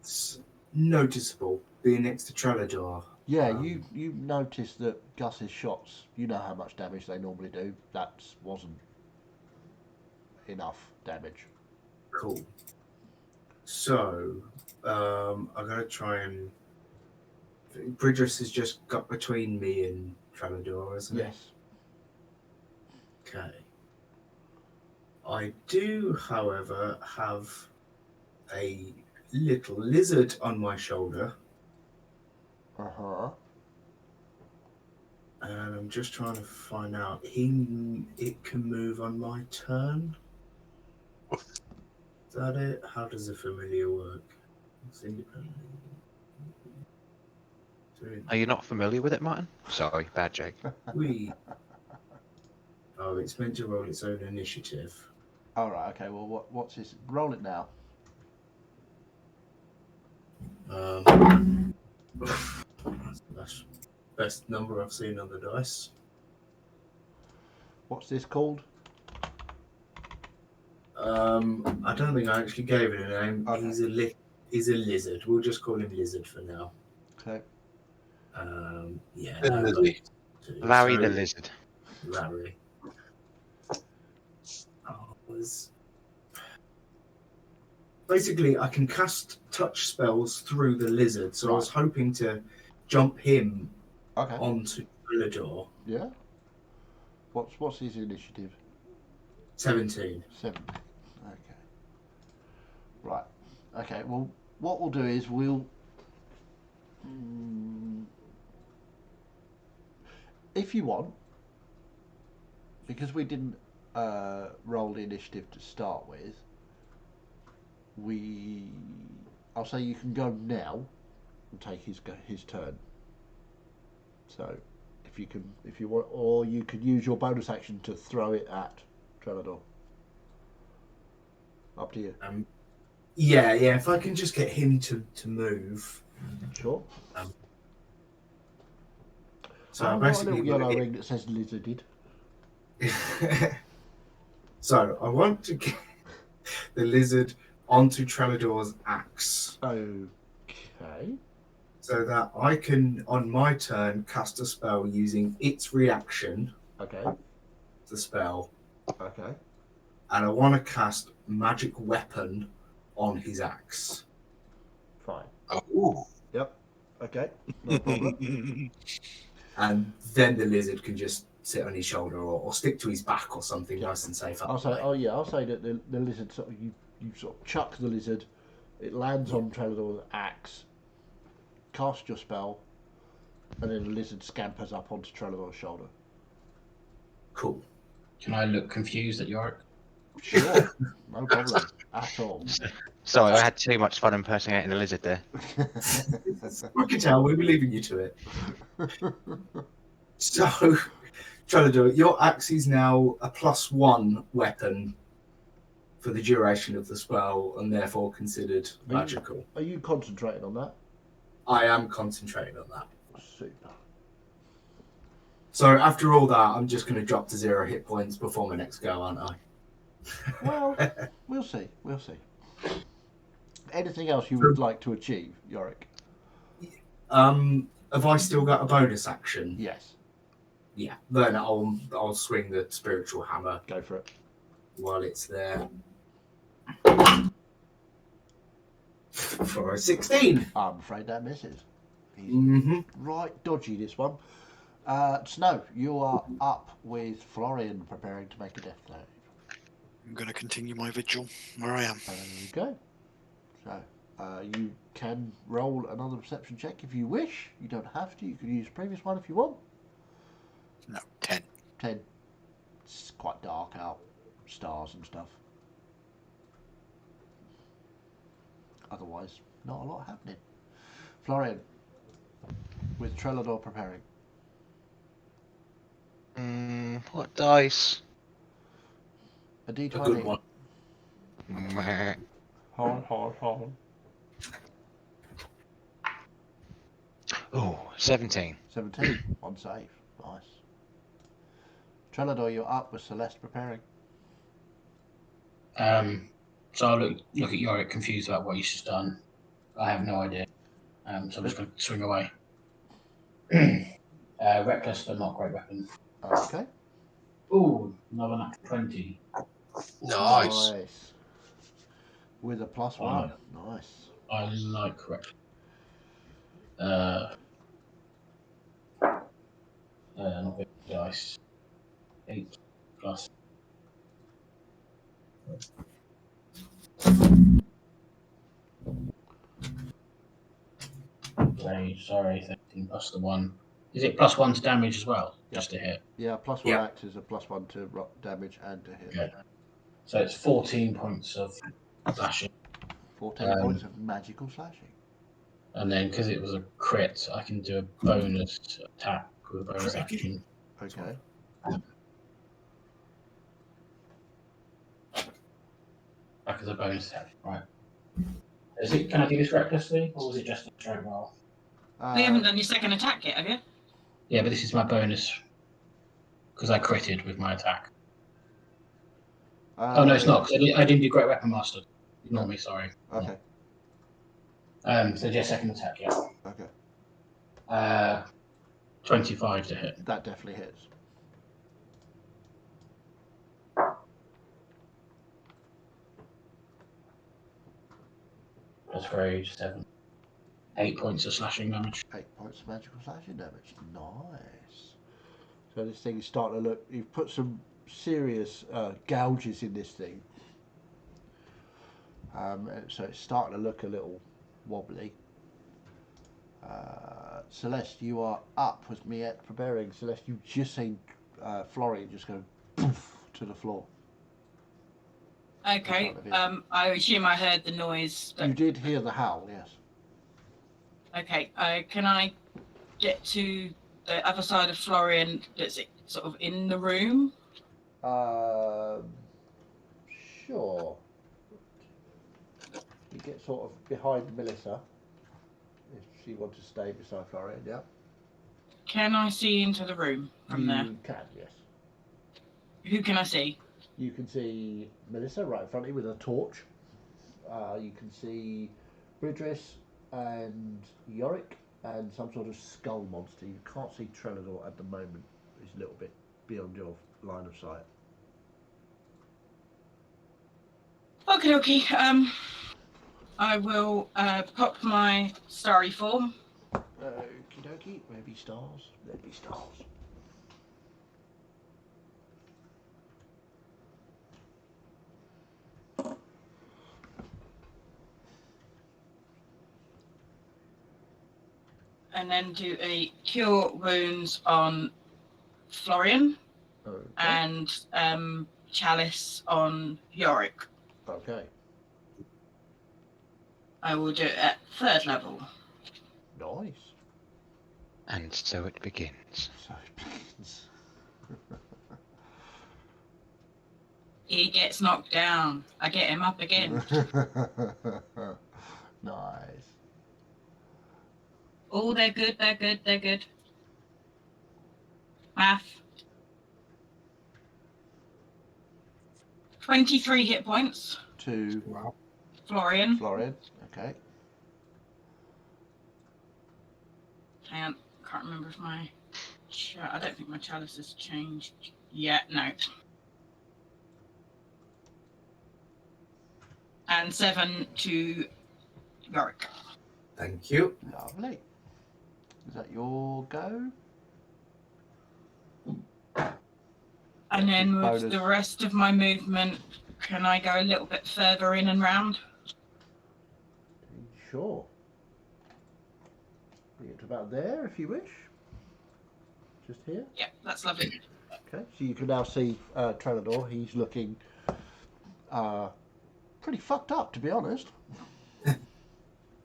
noticeable, being next to Trellador? Yeah, you noticed that Gus's shots, you know how much damage they normally do. That wasn't enough damage. Cool. So, I'm going to try and... Bridris has just got between me and Trellador, isn't it? Yes. Okay. I do, however, have a little lizard on my shoulder. Uh-huh. And I'm just trying to find out. It can move on my turn. Is that it? How does a familiar work? It's independent. Are you not familiar with it, Martin? Sorry, bad joke. Oh, it's meant to roll its own initiative. All right. Okay. Well, what's his? Roll it now. That's the best number I've seen on the dice. What's this called? I don't think I actually gave it a name. Okay. He's a lizard. We'll just call him Lizard for now. Okay. Yeah. Larry the lizard. Larry. Basically, I can cast touch spells through the lizard, so I was hoping to jump him onto Trellador. Yeah. What's his initiative? 17. 17. Okay. Right. Okay. Well, what we'll do is we'll. If you want, because we didn't roll the initiative to start with, I'll say you can go now and take his turn. So, if you want, or you could use your bonus action to throw it at Trellador. Up to you. Yeah. If I can just get him to move. Sure. So I've basically, got a little yellow ring that says lizarded. So I want to get the lizard onto Trellador's axe. Okay. So that I can, on my turn, cast a spell using its reaction. Okay. The spell. Okay. And I want to cast magic weapon on his axe. Fine. Oh. Yep. Okay. No problem. And then the lizard can just sit on his shoulder or stick to his back or something nice and safe. I'll say that the lizard sort of you sort of chuck the lizard, it lands on Trelador's axe, cast your spell, and then the lizard scampers up onto Trelador's shoulder. Cool. Can I look confused at Yorick? Sure, no problem at all. Sorry, I had too much fun impersonating the lizard there. I can tell, we were leaving you to it. So, Trelador, your axe is now a +1 weapon for the duration of the spell and therefore considered magical. Are you concentrating on that? I am concentrating on that. Super. So after all that, I'm just going to drop to 0 hit points before my next go, aren't I? Well, we'll see. We'll see. Anything else you would like to achieve, Yorick? Have I still got a bonus action? Yes. Yeah. Then I'll swing the spiritual hammer. Go for it. While it's there. For a 16. I'm afraid that misses. He's right dodgy, this one. Snow, you are up with Florian preparing to make a death save. I'm going to continue my vigil where I am. There you go. So, you can roll another perception check if you wish. You don't have to. You can use the previous one if you want. No, 10. 10. It's quite dark out. Stars and stuff. Otherwise, not a lot happening. Florian, with Trelador preparing. What dice? A D20. A good one. Meh. Hold. Oh, 17. 17. On save. Nice. Trelador, you're up with Celeste preparing. So I'll look at Yorick confused about what he's just done. I have no idea. So I'm just going to swing away. Reckless, but not great weapon. Okay. Ooh, another nat 20. Nice. With a +1. Nice. I like reckless. Not big dice. 8 plus. Sorry, 13 plus the 1. Is it +1 to damage as well? Yep. Just to hit? Yeah, +1 acts as a +1 to damage and to hit. Okay. So it's 14 points of slashing. 14 points of magical slashing. And then, because it was a crit, I can do a bonus attack with a bonus action. Okay. Back as a bonus attack, right. Can I do this recklessly, or was it just a straight roll? You haven't done your second attack yet, have you? Yeah, but this is my bonus, because I critted with my attack. Oh, no, it's not, because I didn't do Great Weapon Master. Ignore me, sorry. Okay. So just second attack, yeah. Okay. 25 to hit. That definitely hits. That's rage, 7. 8 points of slashing damage. 8 points of magical slashing damage. Nice. So this thing is starting to look... You've put some serious gouges in this thing. So it's starting to look a little wobbly. Celeste, you are up with Miette preparing. Celeste, you've just seen Florian just go poof to the floor. Okay. I assume I heard the noise. You did hear the howl, yes. Okay. Can I get to the other side of Florian that's sort of in the room? Sure. You get sort of behind Melissa. If she wants to stay beside Florian, yeah. Can I see into the room from there? You can, yes. Who can I see? You can see Melissa right in front of you with a torch. You can see Bridris and Yorick and some sort of skull monster. You can't see Trelador at the moment. It's a little bit beyond your line of sight. Okay. I will pop my starry form. Okie dokie. Maybe stars. Maybe stars. and then do a cure wounds on Florian Okay. and chalice on Yorick. Okay. I will do it at 3rd level. Nice. And so it begins. So it begins. He gets knocked down. I get him up again. Nice. Oh, they're good, they're good, they're good. Math. 23 hit points. To Wow. Florian. Florian. Okay. Hang on, can't remember if my... I don't think my chalice has changed yet, no. And 7 to Yorick. Thank you. Lovely. Is that your go? And then with Bonus. the rest of my movement, can I go a little bit further in and round? Sure. Bring it to about there if you wish. Just here. Yeah, that's lovely. Okay. So you can now see Trellador. He's looking pretty fucked up, to be honest.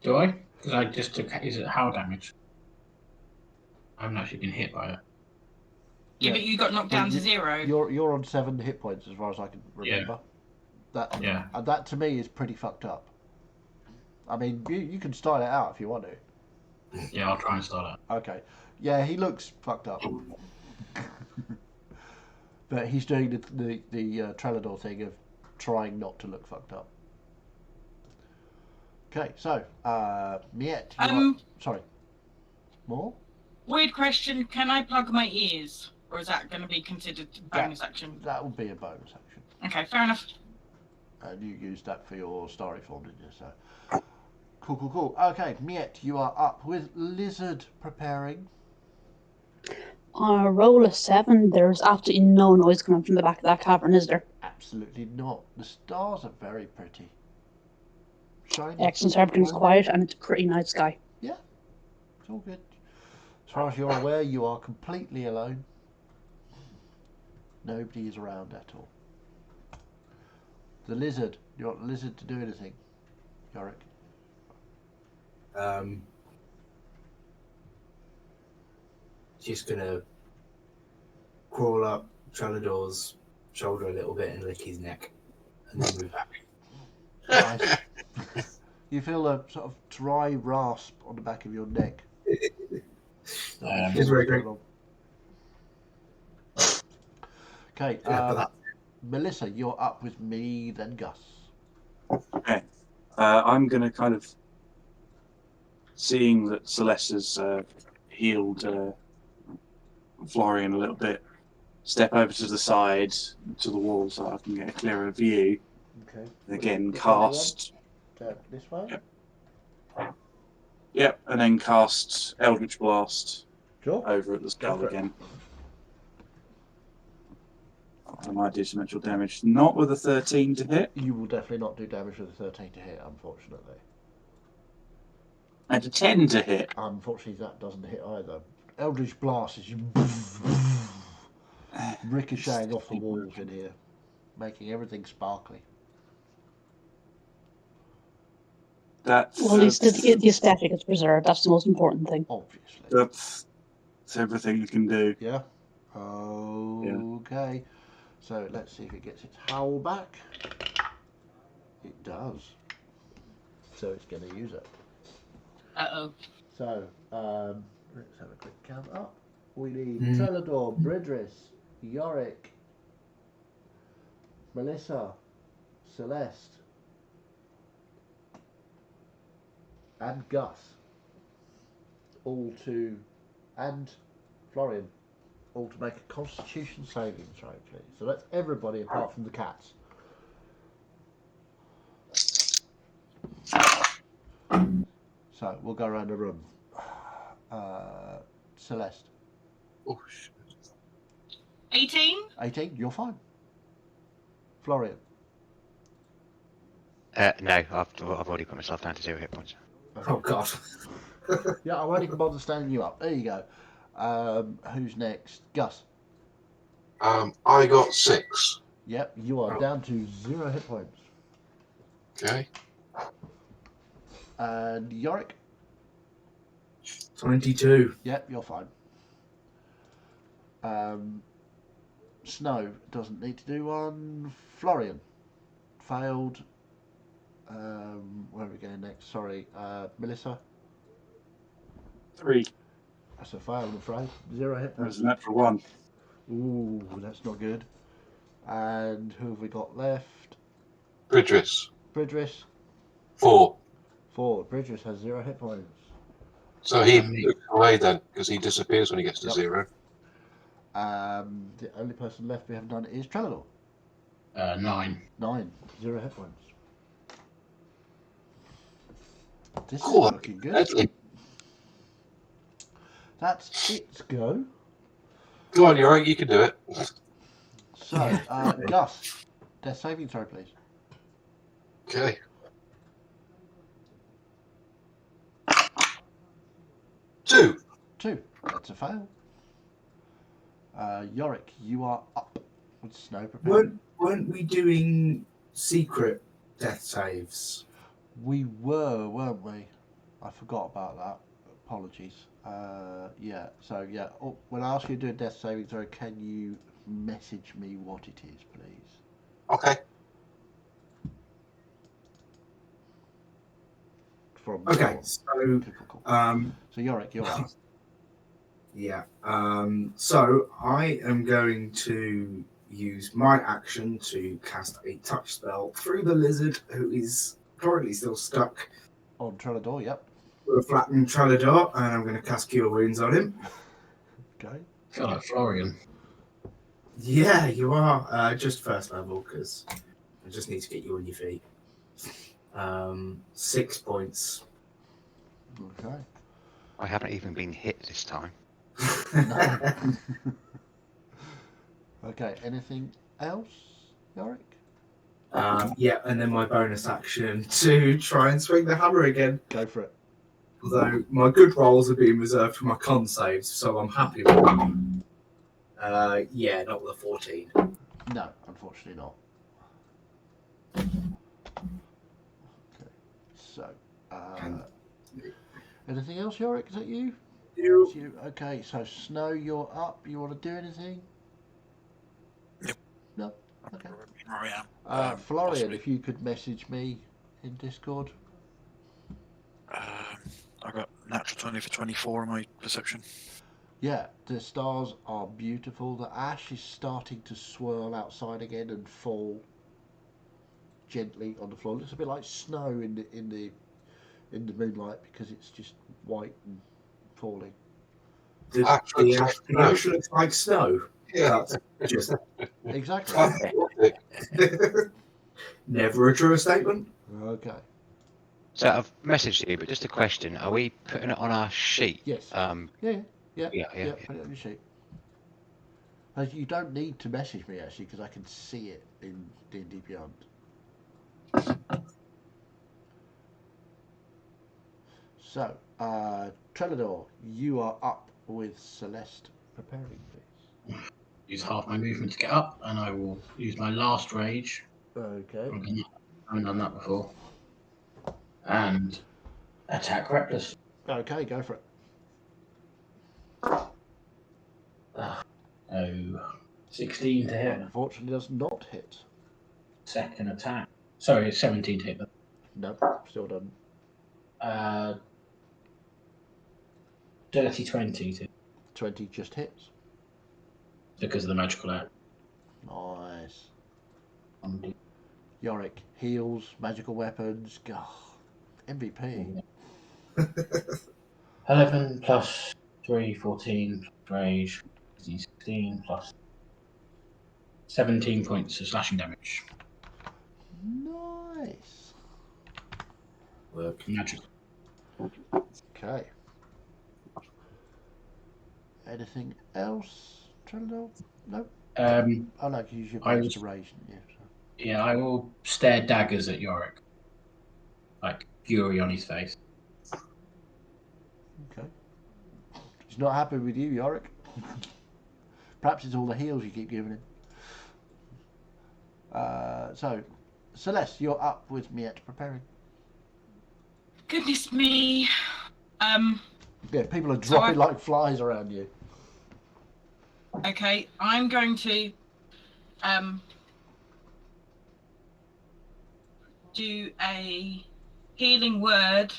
Do I? Because I just took. Is it how damage? I haven't actually been hit by it. Yeah, but you got knocked down to you- 0. You're on 7 hit points as far as I can remember. Yeah. And that to me is pretty fucked up. I mean, you can style it out if you want to. Yeah, I'll try and start it. Okay. Yeah, he looks fucked up. But he's doing the Trellador thing of trying not to look fucked up. Okay, so Miette. Sorry. More? Weird question, can I plug my ears? Or is that going to be considered bonus action? That will be a bonus action. Okay, fair enough. And you used that for your starry form, didn't you? So cool. Okay, Miette, you are up with Lizard preparing. Roll a 7. There's absolutely no noise coming from the back of that cavern, is there? Absolutely not. The stars are very pretty. Shiny. Excellent. So everything's quiet and it's a pretty night sky. Yeah, it's all good. As far as you're aware, you are completely alone. Nobody is around at all. The lizard. You want the lizard to do anything, Yorick? Just gonna crawl up Trellador's shoulder a little bit and lick his neck, and then move back. Nice. You feel a sort of dry rasp on the back of your neck. It's very great. Okay, Melissa, you're up with me, then Gus. Okay. I'm going to kind of, seeing that Celeste has healed Florian a little bit, step over to the side, to the wall, so I can get a clearer view. Okay. And again, Which cast. This way? Yep, and then cast Eldritch Blast Sure. over at the skull Go for it. again. I might do some actual damage. Not with a 13 to hit. You will definitely not do damage with a 13 to hit, unfortunately. And a 10 to hit. Unfortunately, that doesn't hit either. Eldritch Blast is you ricocheting off the walls in here, making everything sparkly. That's, Well, at least the aesthetic is preserved. That's the most important thing. Obviously. that's everything you can do. Yeah. Okay. So let's see if it gets its howl back. It does. So it's going to use it. Uh-oh. So let's have a quick count up. We need Trellador, Bridris, Yorick, Melissa, Celeste, and Gus. And Florian. All to make a Constitution saving throw, please. So that's everybody apart from the cats. So we'll go around the room. Celeste. Oh, shit. 18? 18, you're fine. Florian. No, I've already put myself down to 0 hit points. Oh God. Yeah, I won't even bother standing you up. There you go. Who's next? Gus. I got 6. Yep, you are down to 0 hit points. Okay. And Yorick. 22. Yep, you're fine. Snow doesn't need to do one. Florian failed. Where are we going next? Sorry, Melissa. 3. That's a fail, I'm afraid. 0 hit There's points. a natural 1. Ooh, that's not good. And who have we got left? Bridris. Bridris. 4. 4. Bridris has 0 hit points. So he moves away then, because he disappears when he gets to Yep. 0. The only person left we haven't done is Trellador. 9. 9. 0 hit points. This Cool. is looking good. Deadly. That's its go. Go on, Yorick, you can do it. So, Gus, death saving throw, please. Okay. 2. 2. That's a fail. Yorick, you are up with snow prepared. Weren't we doing secret death saves? We were, weren't we? I forgot about that. Apologies. Yeah. So yeah. Oh, when I ask you to do a death saving throw, can you message me what it is, please? Okay. From Okay, your so typical. um, So Yorick, you're up. yeah. So I am going to use my action to cast a touch spell through the lizard who is currently still stuck On Trellador, yep. with a flattened Trellador, and I'm going to cast Cure Wounds on him. Okay. I feel like Florian. Yeah, you are. Just first level, because I just need to get you on your feet. 6 points. Okay. I haven't even been hit this time. Okay. Anything else, Yorick? Yeah, and then my bonus action to try and swing the hammer again. Go for it. Although my good rolls are being reserved for my con saves, so I'm happy with them. Yeah, not with a 14. No, unfortunately not. Okay. So, anything else, Yorick? Is that you? It's you. Okay. So, Snow, you're up. You want to do anything? Yep. No. Okay. Where I am. Florian, Possibly. if you could message me in Discord. I got natural 20 for 24 on my perception. Yeah, the stars are beautiful. The ash is starting to swirl outside again and fall gently on the floor. It looks a bit like snow in the moonlight because it's just white and falling. The ash looks like snow. Yeah. That's just Exactly. never a truer statement. Okay. So I've messaged you, but just a question: are we putting it on our sheet? Yes. Yeah. Yeah. Yeah. Put it on your sheet. You don't need to message me actually because I can see it in D&D Beyond. So, Trellador, you are up with Celeste preparing, please. Use half my movement to get up, and I will use my last rage. Okay. I haven't done that before. And attack reckless. Okay, go for it. Oh, 16 to hit. Unfortunately, does not hit. Second attack. Sorry, 17 to hit. Nope, still doesn't. Dirty 20 to 20 just hits. because of the magical act. Nice. Yorick, heals, magical weapons. MVP. 11 plus 3, 14 plus rage, 16 plus 17 points of slashing damage. Nice. Work. Magic. Okay. Anything else, Trello? Nope. I like to use your I bonus was- to rage, didn't you? So. Yeah, I will stare daggers at Yorick. Like fury on his face. He's not happy with you, Yorick. Perhaps it's all the heals you keep giving him. So, Celeste, you're up with Miette preparing. Goodness me. Yeah, people are dropping like flies around you. Okay, I'm going to do a healing word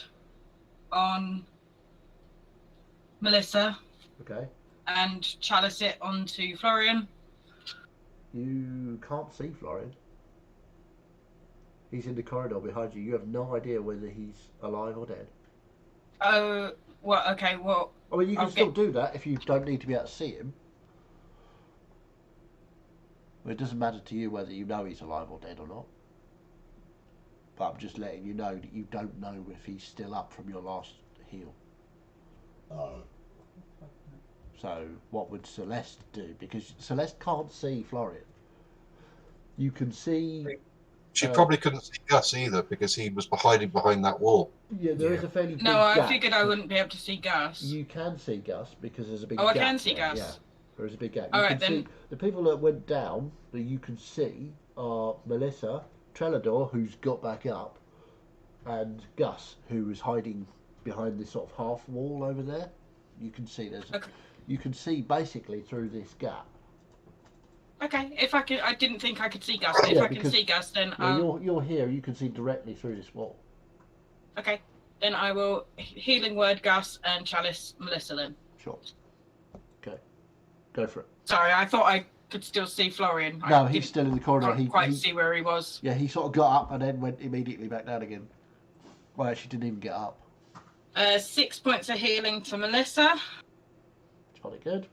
on Melissa. Okay. And chalice it onto Florian. You can't see Florian. He's in the corridor behind you. You have no idea whether he's alive or dead. Oh, well, okay, well... I mean, you can still do that if you don't need to be able to see him. Well, it doesn't matter to you whether you know he's alive or dead or not. But I'm just letting you know that you don't know if he's still up from your last heal. So what would Celeste do? Because Celeste can't see Florian. You can see... She probably couldn't see Gus either because he was hiding behind that wall. Yeah, there is a fairly big No, I gap. figured I wouldn't be able to see Gus. You can see Gus because there's a big gap. gap. I can see there. Gus. Yeah, there is a big gap. All You right, can then. see the people that went down that you can see are Melissa, Trelador, who's got back up, and Gus, who was hiding behind this sort of half wall over there. You can see you can see basically through this gap. Okay, if I could, I didn't think I could see Gus. But if I can see Gus, then you're here. You can see directly through this wall. Okay, then I will healing word Gus and chalice Melissa then. Sure. Okay, go for it. Sorry, I thought I could still see Florian. No, he's still in the corridor. Can't quite see where he was. Yeah, he sort of got up and then went immediately back down again. Well, actually, didn't even get up. 6 points of healing to Melissa. Jolly good.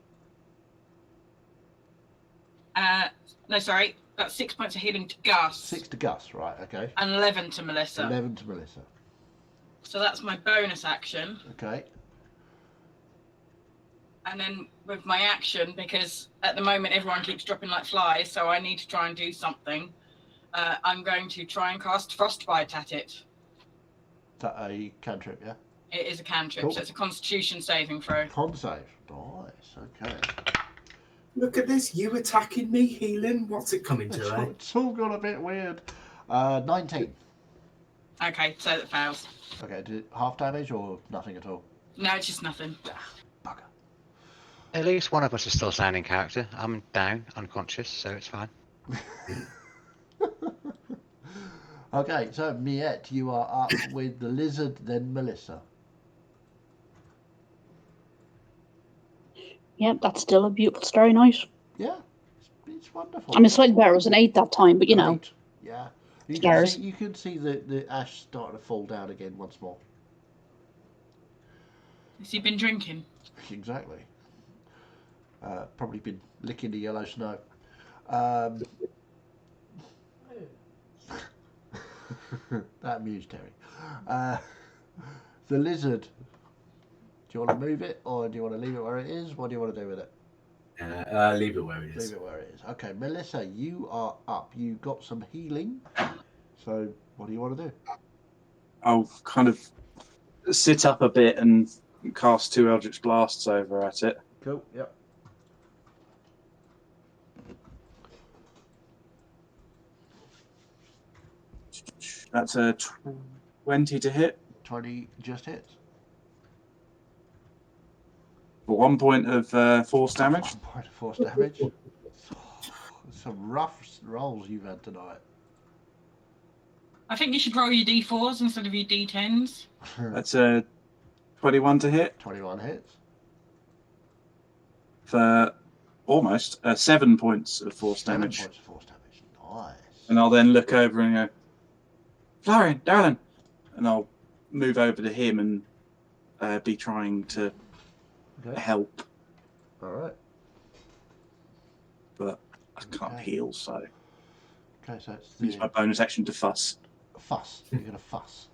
No, sorry. That's 6 points of healing to Gus. 6 to Gus, right, okay. And 11 to Melissa. 11 to Melissa. So that's my bonus action. Okay. And then with my action, because at the moment everyone keeps dropping like flies, so I need to try and do something. I'm going to try and cast Frostbite at it. Is that a cantrip, yeah? It is a cantrip, Cool. so it's a Constitution saving throw. Con save. Nice, okay. Look at this, you attacking me, healing. What's it coming to, eh? It's all got a bit weird. 19. Okay, so that fails. Okay, did it half damage or nothing at all? No, it's just nothing. Bugger. At least one of us is still sounding character. I'm down, unconscious, so it's fine. Okay, so Miette, you are up with the lizard, then Melissa. Yeah, that's still a beautiful starry night. Yeah, it's wonderful. I mean, slightly better. It was an 8 that time, but you know. Eight. Yeah. Stars. You can see the ash starting to fall down again once more. Has he been drinking? Exactly. Probably been licking the yellow snow. That amused Terry. The lizard. Do you want to move it or do you want to leave it where it is? What do you want to do with it? Leave it where it is. Leave it where it is. Okay, Melissa, you are up. You got some healing. So, what do you want to do? I'll kind of sit up a bit and cast 2 Eldritch Blasts over at it. Cool, yep. That's a 20 to hit. 20 just hits. For 1 point of force damage. 1 point of force damage. Some rough rolls you've had tonight. I think you should roll your d4s instead of your d10s. That's a 21 to hit. 21 hits. For almost 7 points of force 7 damage. points of force damage. Nice. And I'll then look over and go, Florian, darling. And I'll move over to him and be trying to help. All right. But I can't heal, so Okay, so it's use my bonus action to fuss. Fuss. You're going to fuss.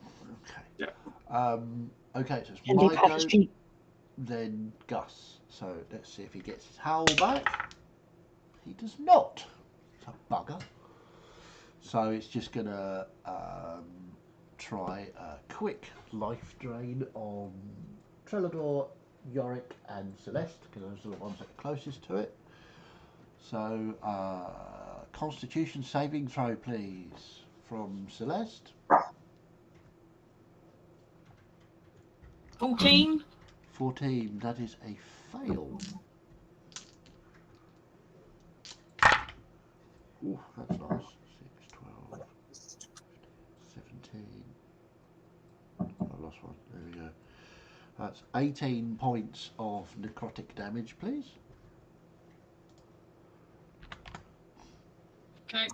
Okay. Yeah. Okay, so it's And my he patches go, cheek. then Gus. So let's see if he gets his howl back. He does not. It's a bugger. So it's just going to try a quick life drain on Trelador Yorick and Celeste, because those are the ones that are closest to it. So, Constitution saving throw, please, from Celeste. 14. 14, that is a fail. Ooh, that's nice. 6, 12, 17. I lost one. There we go. That's 18 points of necrotic damage, please. Okay.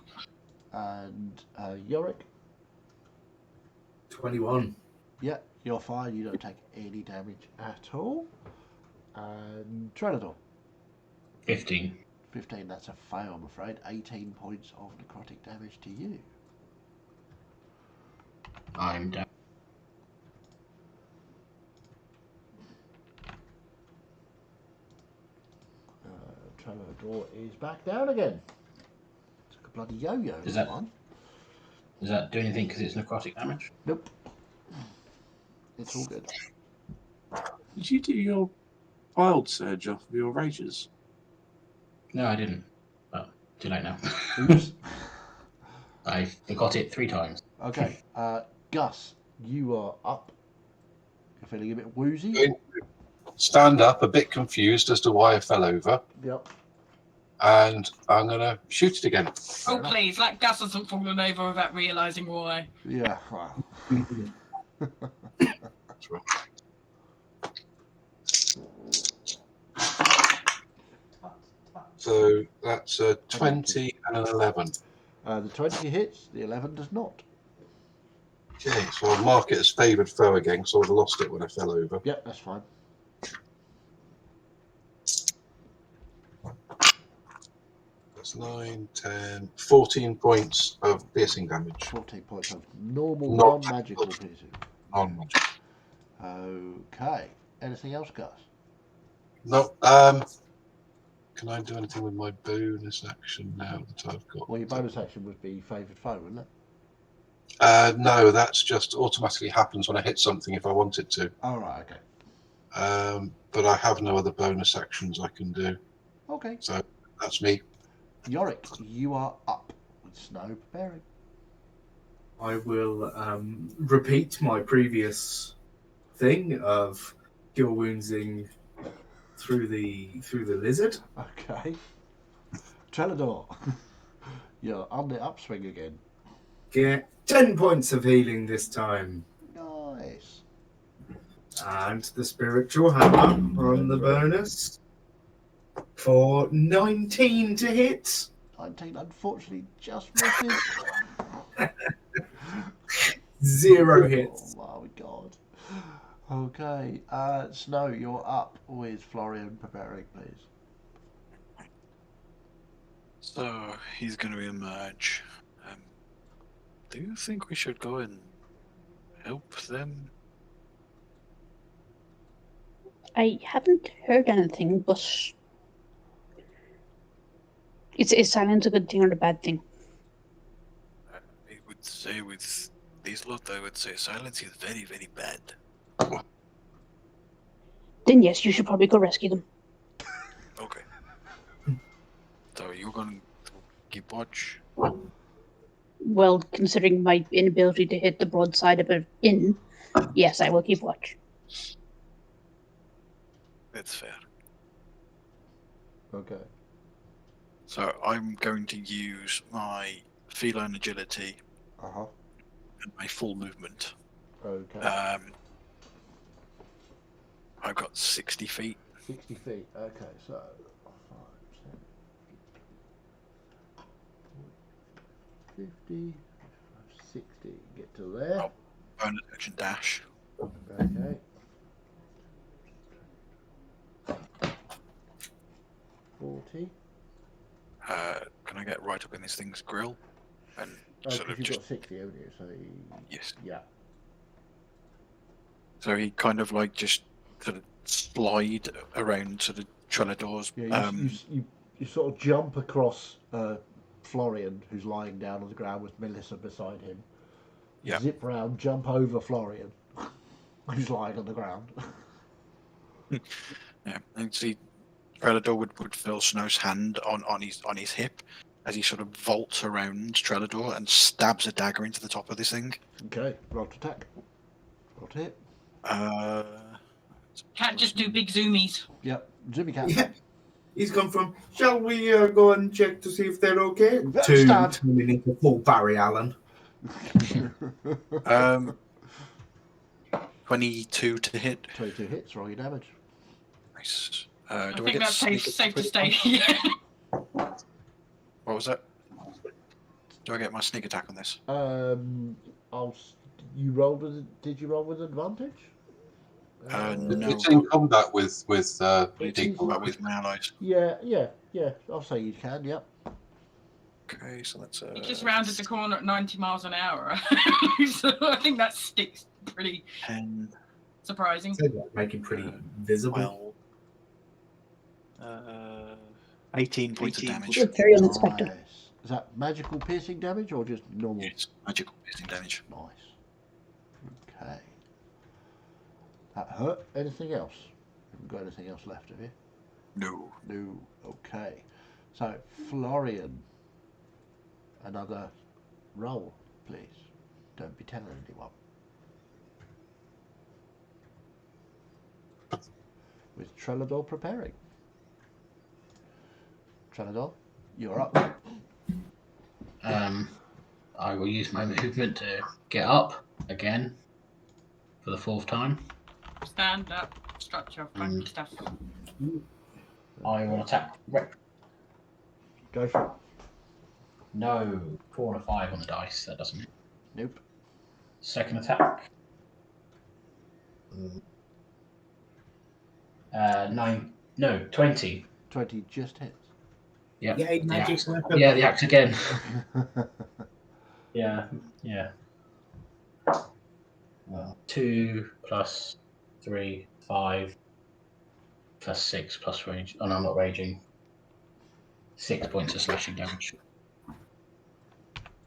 And Yorick. 21. Yeah, you're fine. You don't take any damage at all. And Trenador. 15. 15, that's a fail, I'm afraid. 18 points of necrotic damage to you. I'm down. Trenador is back down again. Took a bloody yo-yo Is this that- one. Does that do anything because it's necrotic damage? Nope. It's all good. Did you do your wild surge off of your rages? No, I didn't. Oh, too late now. Oops. I forgot it 3 times. Okay, Gus, you are up. You're feeling a bit woozy. Going to stand up, a bit confused as to why I fell over, Yep. and I'm going to shoot it again. Oh, enough. please, like Gus hasn't fallen over without realising why. Yeah. Wow. That's right. So that's a 20 and an 11. The 20 hits. The 11 does not. Okay, so I'll mark it as favoured foe again, so I've lost it when I fell over. Yep, that's fine. That's 9, 10, 14 points of piercing damage. 14 points of normal, Not non-magical piercing. Non-magic. Okay. Anything else, Gus? No. Can I do anything with my bonus action now that I've got? Well, your bonus action would be favoured foe, wouldn't it? No, that's just automatically happens when I hit something if I wanted to. Oh, right, okay. But I have no other bonus actions I can do. Okay. So that's me. Yorick, you are up with Snow preparing. I will repeat my previous thing of cure woundsing through the lizard. Okay. Trenador, you're on the upswing again. Get 10 points of healing this time. Nice. And the spiritual hammer on the bonus for 19 to hit. 19, unfortunately, just misses. 0 hits. Oh my god. Okay, Snow, you're up with Florian preparing, please. So he's going to emerge. Do you think we should go and help them? I haven't heard anything, but is silence a good thing or a bad thing? I would say with these lot, I would say silence is very, very bad. Then yes, you should probably go rescue them. Okay. So you're going to keep watch? Well, considering my inability to hit the broadside of an inn, yes, I will keep watch. That's fair. Okay. So I'm going to use my feline agility Uh-huh. and my full movement. Okay. I've got 60 feet. 60 feet. Okay, so 5, 10, 50, 60. Get to there. Oh. Bonus action dash. Okay. 40. Can I get right up in this thing's grill? And Oh, sort because of you've just got 60, haven't you? So, yes. yeah. So he kind of like just sort of slide around to the Trenador's. Yeah, you sort of jump across Florian, who's lying down on the ground with Melissa beside him. Yeah. Zip round, jump over Florian, who's lying on the ground. Yeah, and see, Trellador would feel Snow's hand on his hip as he sort of vaults around Trellador and stabs a dagger into the top of this thing. Okay, roll to attack. Roll to hit. Can't just do big zoomies. Yep, Jimmy cat. Yeah. He's gone from, shall we go and check to see if they're okay? To Stab. turning into full Barry Allen. 22 to hit. 22 hits, roll your damage. Nice. I Do I think get that's safe sneak to attack? stay. What was that? Do I get my sneak attack on this? You rolled with? Did you roll with advantage? No. It's in combat with Combat with my allies. Yeah. I'll say you can. Yep. Okay, so that's He just rounded the corner at 90 miles an hour. So I think that sticks pretty 10, surprising. Make him pretty visible. 12, 18 points of damage. Very unexpected. Nice. Is that magical piercing damage or just normal? It's magical piercing damage. Nice. Okay. That hurt. Anything else? Haven't got anything else left, have you? No. No. Okay. So Florian, another roll, please. Don't be telling anyone. With Trellador preparing. Trellador, you're up. I will use my movement to get up again for the 4th time. Stand up, structure, funky stuff. I will attack. Go for it. No, 4 and a 5 on the dice. That doesn't. Nope. Second attack. 20. 20 just hits. Yep. Yay, magic sniper. Yeah, the axe again. Yeah. 2 plus 3, 5 plus 6 plus rage. Oh no, I'm not raging. 6 points of slashing damage.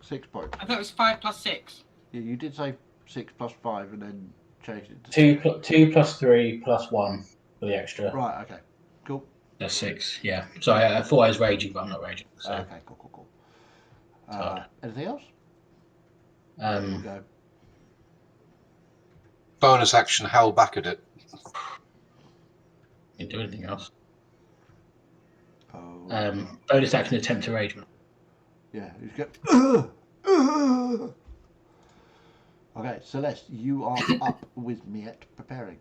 6 points. I thought it was 5 plus 6. Yeah, you did say 6 plus 5 and then changed it to 2 plus 3 plus 1 for the extra. Right, okay. Cool. That's 6, yeah. So I thought I was raging, but I'm not raging. So. Okay, cool. Anything else? Go. Bonus action, held back at it. Didn't do anything else. Oh. Bonus action, attempt to rage. Yeah, you go. Okay, Celeste, you are up with Miette preparing.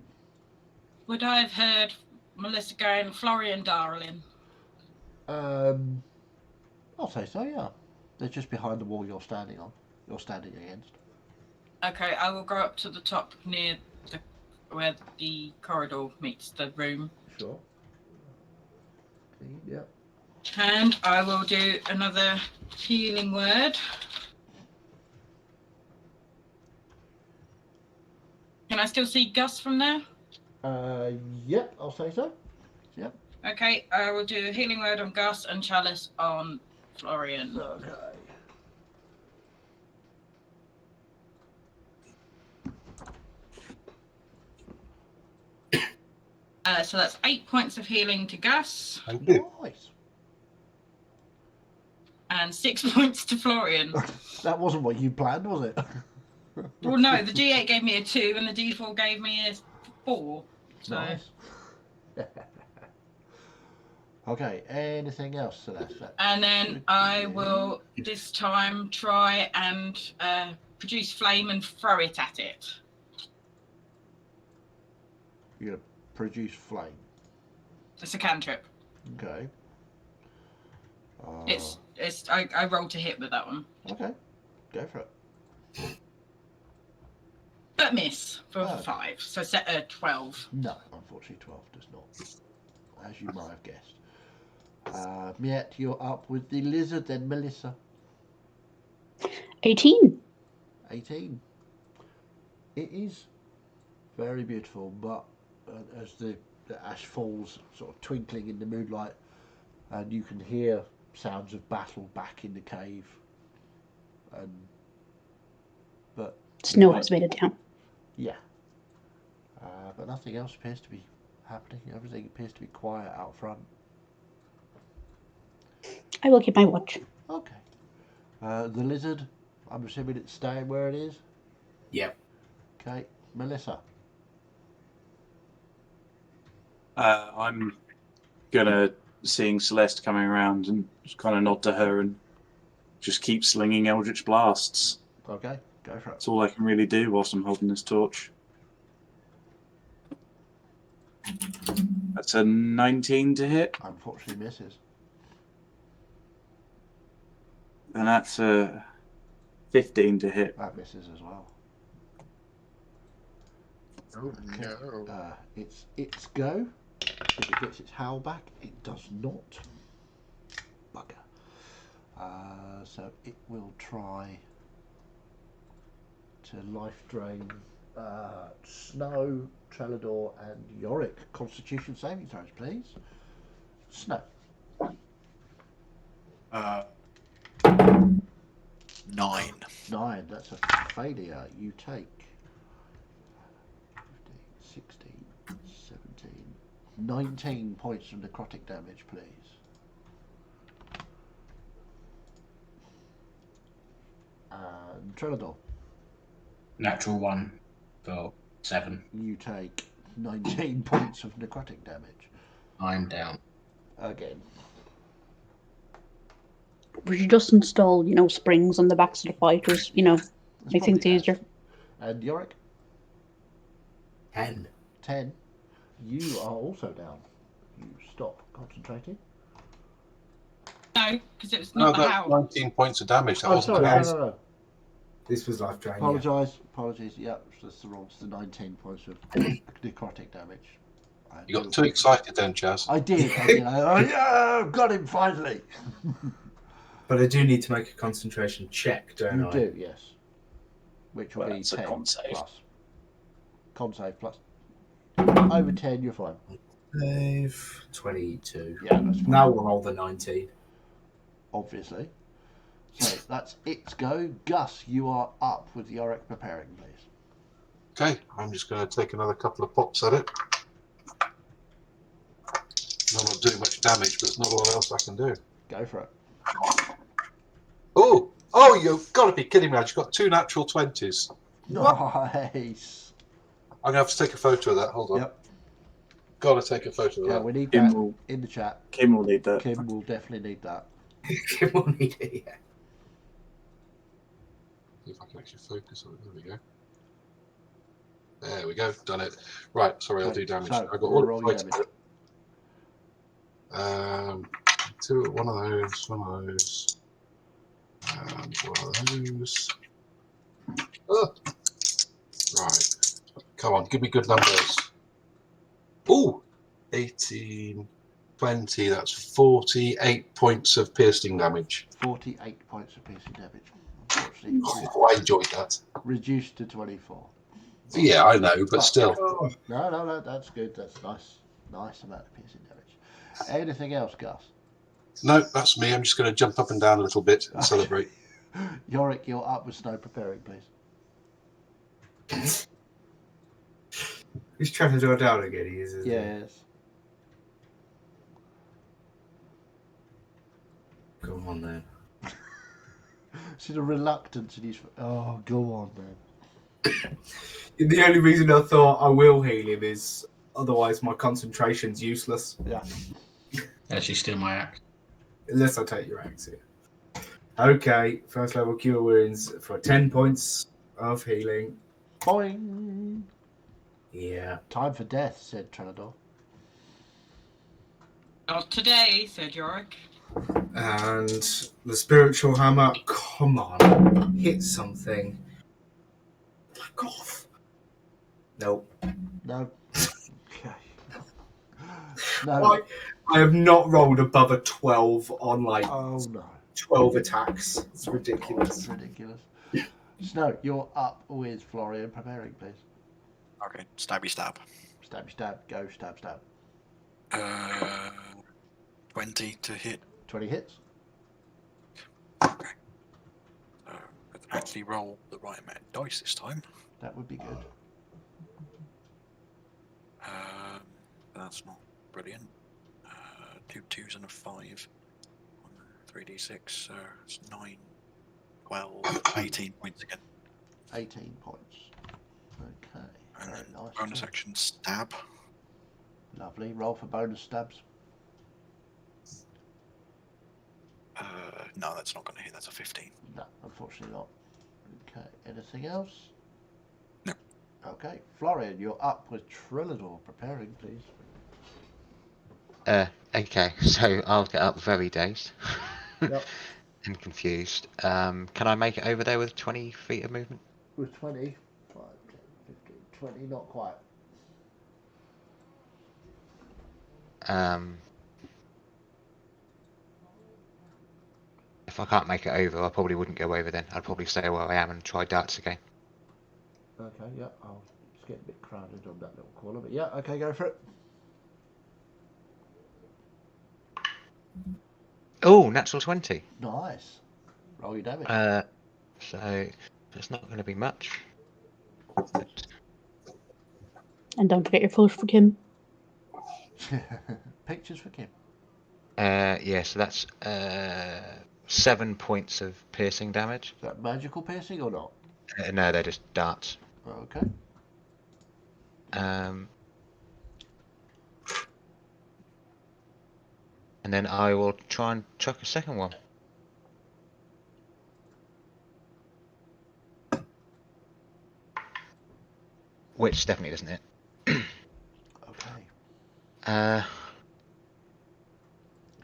Would I have heard Melissa going, Florian, darling? I'll say so, yeah. They're just behind the wall you're standing on. You're standing against. Okay, I will go up to the top near where the corridor meets the room. Sure. Yep. And I will do another healing word. Can I still see Gus from there? Yep, I'll say so. Yep. Okay, I will do a healing word on Gus and Chalice on Florian. Okay. So that's 8 points of healing to Gus Thank you. Nice. and 6 points to Florian. That wasn't what you planned, was it? Well, no, the D8 gave me a 2 and the D4 gave me a 4. So. Nice. Okay, anything else, Celeste? And then I will this time try and produce flame and throw it at it. You're going to produce flame. It's a cantrip. Okay. I rolled to hit with that one. Okay, go for it. But miss for Oh. 5. So set 12. No, unfortunately 12 does not. As you might have guessed. Miette, you're up with the lizard then, Melissa. 18. 18. It is very beautiful, but as the ash falls, sort of twinkling in the moonlight, and you can hear sounds of battle back in the cave. Snow has made it down. Yeah. But nothing else appears to be happening? Everything appears to be quiet out front. I will keep my watch. Okay. The lizard, I'm assuming it's staying where it is? Yep. Okay. Melissa. I'm gonna seeing Celeste coming around and just kind of nod to her and just keep slinging Eldritch Blasts. Okay, go for it. That's all I can really do whilst I'm holding this torch. That's a 19 to hit, Unfortunately misses. and that's a 15 to hit. That misses as well. Oh Okay. no. It's go. If it gets its howl back, it does not. Bugger. So it will try to life drain Snow, Trellador, and Yorick. Constitution saving throws, please. Snow. 9. 9. That's a failure. You take 15, 16, 17, 19 points of necrotic damage, please. And Trellador. Natural 1 for 7. You take 19 points of necrotic damage. I'm down. Again. We should just install, springs on the backs of the fighters, That's make things probably easier. best. And Yorick. 10. 10. You are also down. You stop concentrating. No, because it was No, not the that's howl. 19 points of damage. That Oh, wasn't sorry. a No, house. no. This was life drain. Apologies. Yep, that's the wrong. It's the 19 points of necrotic damage. You got too excited then, Chaz. I did. Oh, yeah, got him finally. But I do need to make a concentration check, don't You I? do, yes. Which will Well, be that's a 10 con save. plus. Con save plus. Over 10, you're fine. Save 22. Yeah, that's fine. Now we'll roll the 19. Obviously. So that's its go. Gus, you are up with Yorick preparing, please. Okay, I'm just going to take another couple of pops at it. I'm not doing much damage, but there's not a lot else I can do. Go for it. Oh, you've got to be kidding me. I just got 2 natural 20s. Nice. I'm going to have to take a photo of that. Hold on. Yep. Got to take a photo of Yeah, that. we need Kim that will, in the chat. Kim will need that. Kim will definitely need that. Kim will need it, yeah. See if I can actually focus on it. There we go. There we go. Done it. Right. Sorry, I'll Okay, do damage. so I got we'll all roll your excited. One of those. And one of those. Oh. Right. Come on, give me good numbers. Ooh, 18, 20. That's 48 points of piercing damage. 48 points of piercing damage. Unfortunately, Oh, I enjoyed that. reduced to 24. Yeah, I know, but still. No, that's good. That's nice amount of piercing damage. Anything else, Gus? No, that's me. I'm just going to jump up and down a little bit and celebrate. Yorick, you're up with Snow preparing, please. He's trying to do it down again, he is, isn't he? Yes. Come on, then. See the reluctance in his... Oh, go on, then. The only reason I thought I will heal him is otherwise my concentration's useless. Yeah. Actually, steal my axe. Unless I take your axe here. Okay, first level cure wounds for 10 points of healing. Boing! Yeah. Time for death, said Trellador. Not today, said Yorick. And the spiritual hammer, come on, hit something. Fuck off. Nope. No. Okay. No. I have not rolled above a 12 on Oh, no. 12 attacks. It's Oh, ridiculous. it's ridiculous. Snow, you're up with Florian preparing, please. Okay, stabby stab. Stab, go, stab. 20 to hit. 20 hits. Okay. Let's actually roll the right amount of dice this time. That would be good. that's not brilliant. 2 2s and a 5 on 3d6, so it's 9, 12, 18 points again. 18 points. Okay. And Very then nice. bonus action stab. Lovely. Roll for bonus stabs. No, that's not going to hit. That's a 15. No, unfortunately not. Okay. Anything else? No. Okay. Florian, you're up with Trillador. Preparing, please. Okay, so I'll get up very dazed Yep. and confused. Can I make it over there with 20 feet of movement? With 20. 5, 10, 15, 20. Not quite. If I can't make it over, I probably wouldn't go over then. I'd probably stay where I am and try darts again. Okay, yeah. I'll just get a bit crowded on that little corner. But yeah, okay, go for it. Oh, natural 20. Nice. Roll your damage. So it's not going to be much. But And don't forget your photo for Kim. Pictures for Kim. yeah, so that's 7 points of piercing damage. Is that magical piercing or not? No, they're just darts. Okay. And then I will try and chuck a second one. Which definitely doesn't hit. Okay.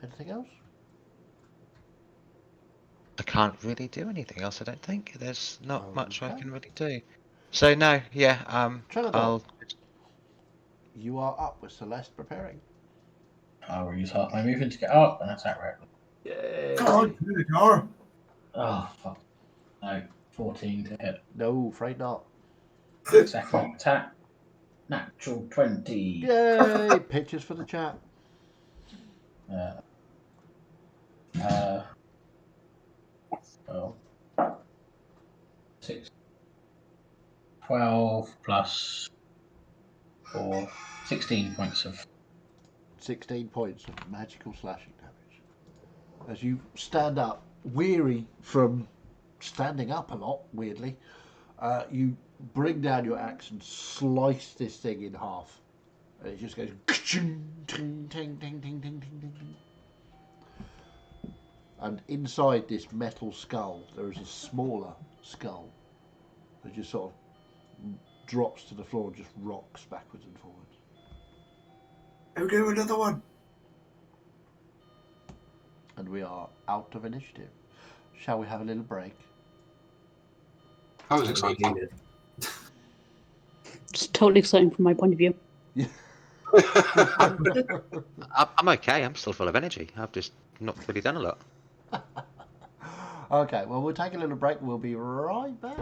Anything else? I can't really do anything else, I don't think. There's not much I Okay. can really do. So no, yeah, Trillador. I'll... You are up with Celeste preparing. I will use half my movement to get up and attack Raglan. Yay! Come on, through the door. Oh, fuck. No, 14 to hit. No, afraid not. Second attack. Natural 20. Yay! Pictures for the chat. 6. 12 plus 4. 16 points of 16 points of magical slashing damage. As you stand up, weary from standing up a lot, weirdly, you bring down your axe and slice this thing in half. And it just goes ting, ting, ting, ting, ting, ting, ting. And inside this metal skull, there is a smaller skull that just sort of drops to the floor and just rocks backwards and forwards. I'll do another one. And we are out of initiative. Shall we have a little break? That was exciting. It's totally exciting from my point of view. I'm okay, I'm still full of energy. I've just not really done a lot. Okay, well, we'll take a little break. We'll be right back.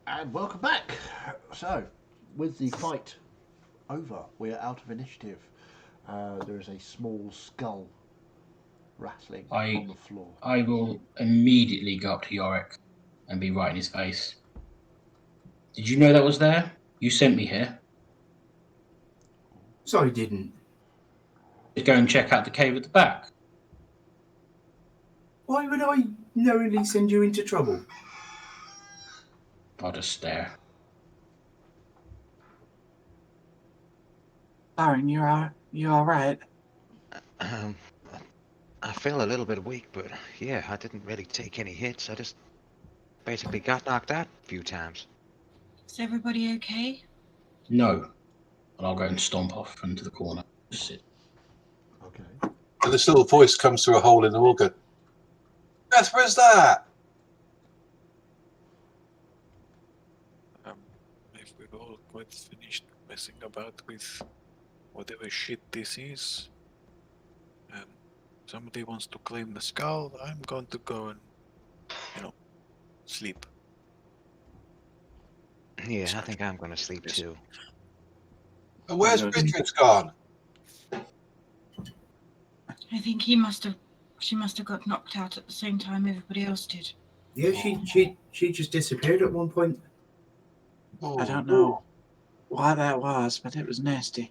And welcome back. So, with the fight over, we are out of initiative. There is a small skull rattling on the floor. I will immediately go up to Yorick and be right in his face. Did you know that was there? You sent me here. So I didn't. To go and check out the cave at the back. Why would I knowingly send you into trouble? I'll just stare. Aaron, you all right? Um, I feel a little bit weak, but yeah, I didn't really take any hits. I just basically got knocked out a few times. Is everybody okay? No. And I'll go and stomp off into the corner. Just sit. Okay. And this little voice comes through a hole in the wall. Go, Beth, where's that? If we've all quite finished messing about with whatever shit this is, somebody wants to claim the skull, I'm going to go and, sleep. Yeah, I think I'm gonna sleep too. And where's Bridget's gone? I think she must have got knocked out at the same time everybody else did. Yeah, she just disappeared at one point. Oh, I don't know why that was, but it was nasty.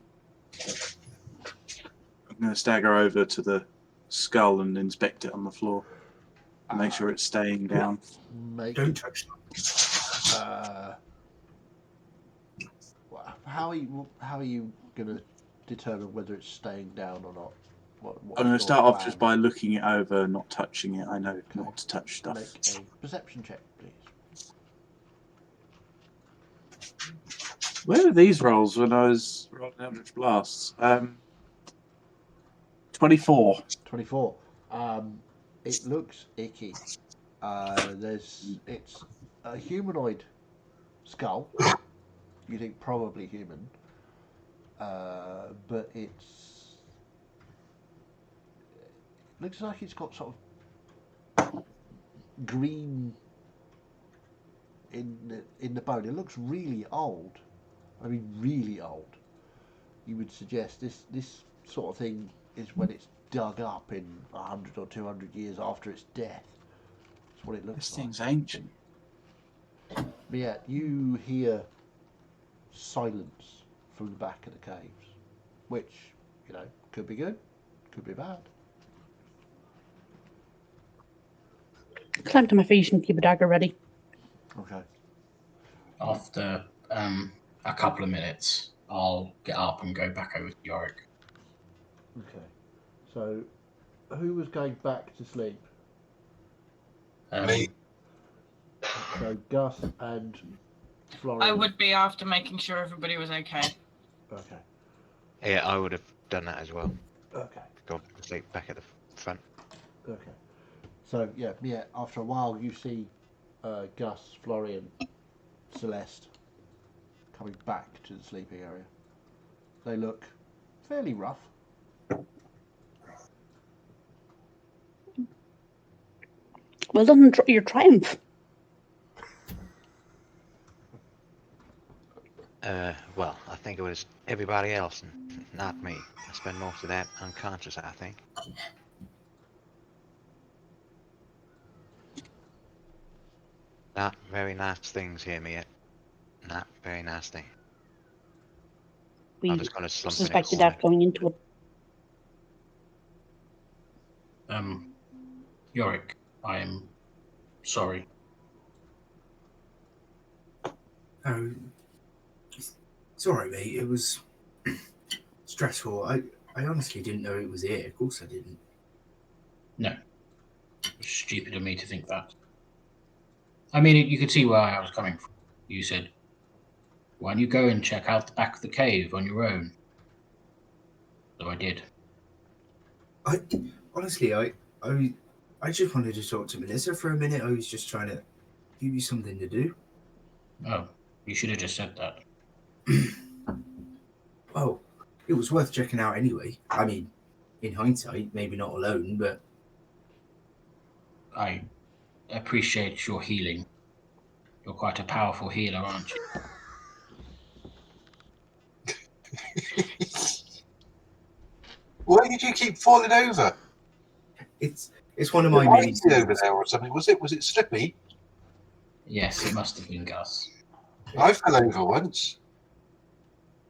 I'm going to stagger over to the skull and inspect it on the floor. Make sure it's staying down. Don't touch that. How are you going to determine whether it's staying down or not? I'm going to start off just by looking it over, not touching it. I know not to touch stuff. Make a perception check, please. Where were these rolls when I was rolling Eldritch Blasts? 24. 24. It looks icky. It's a humanoid skull. You think probably human, but it looks like it's got sort of green in the bone. It looks really old. I mean, really old. You would suggest this sort of thing is when it's dug up in 100 or 200 years after its death. That's what it looks This like. thing's ancient. But yeah, you hear silence from the back of the caves, which, could be good, could be bad. Climb to my feet and keep a dagger ready. Okay. After a couple of minutes, I'll get up and go back over to Yorick. Okay. So, who was going back to sleep? Me. So, Gus and Florian. I would be after making sure everybody was okay. Okay. Yeah, I would have done that as well. Okay. Go to sleep back at the front. Okay. So, yeah, after a while you see Gus, Florian, Celeste coming back to the sleeping area. They look fairly rough. Well done, your triumph. Well, I think it was everybody else, and not me. I spent most of that unconscious, I think. Not very nice things here, Mia. Not very nice thing. We I'm just gonna slump in a suspected corner. that going into it. Yorick, I am sorry. Oh, it's all right, mate. It was stressful. I honestly didn't know it was here. Of course I didn't. No. It was stupid of me to think that. I mean, you could see where I was coming from. You said, why don't you go and check out the back of the cave on your own? So I did. Honestly, I just wanted to talk to Melissa for a minute. I was just trying to give you something to do. Oh, you should have just said that. Well, it was worth checking out anyway. I mean, in hindsight, maybe not alone, but I appreciate your healing. You're quite a powerful healer, aren't you? Why did you keep falling over? It's one of my Was mini it over there or something? Was it slippy? Yes, it must have been Gus. I fell over once.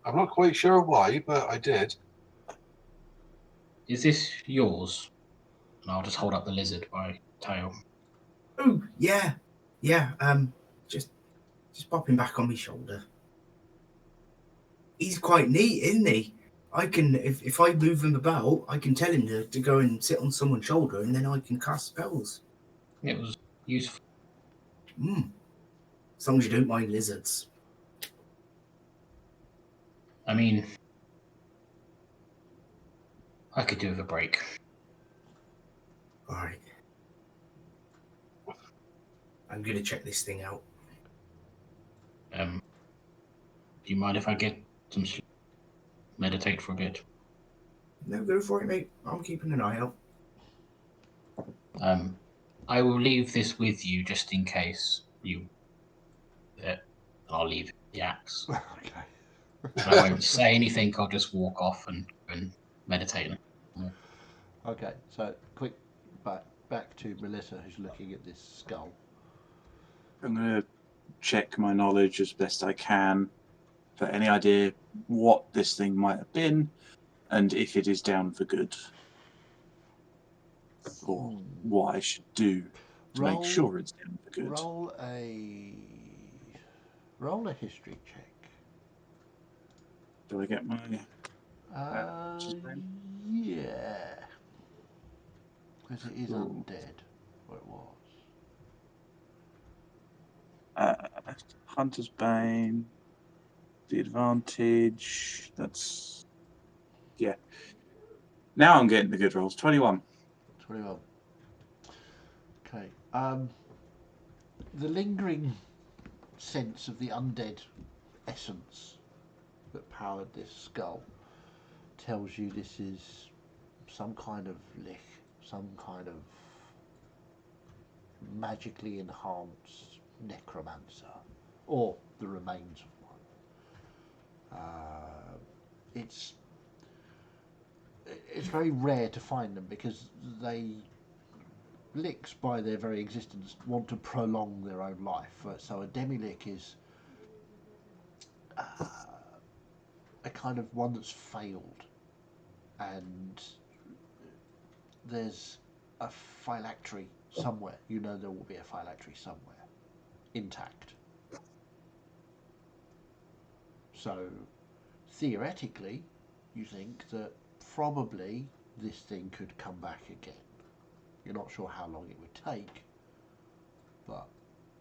I'm not quite sure why, but I did. Is this yours? And I'll just hold up the lizard by tail. Oh, yeah. Yeah, just pop him back on my shoulder. He's quite neat, isn't he? I can, if I move him about, I can tell him to go and sit on someone's shoulder, and then I can cast spells. It was useful. As long as you don't mind lizards. I mean, I could do with a break. All right. I'm going to check this thing out. Do you mind if I get some sleep? Meditate for a bit? No, go for it, mate. I'm keeping an eye out. I will leave this with you just in case you... I'll leave the axe. Okay. I won't say anything, I'll just walk off and meditate. Okay, so quick back to Melissa, who's looking at this skull. I'm going to check my knowledge as best I can for any idea what this thing might have been and if it is down for good. Or what I should do to make sure it's down for good. Roll a history check. Do I get my... Yeah. Because it is undead. Or it was. Hunter's Bane. The advantage. That's... Yeah. Now I'm getting the good rolls. 21. 21. Okay. The lingering sense of the undead essence that powered this skull tells you this is some kind of lich, some kind of magically enhanced necromancer, or the remains of one. It's very rare to find them because licks by their very existence want to prolong their own life. So a demi-lich is a kind of one that's failed, and there's a phylactery somewhere. You know there will be a phylactery somewhere, intact. So theoretically, you think that probably this thing could come back again. You're not sure how long it would take, but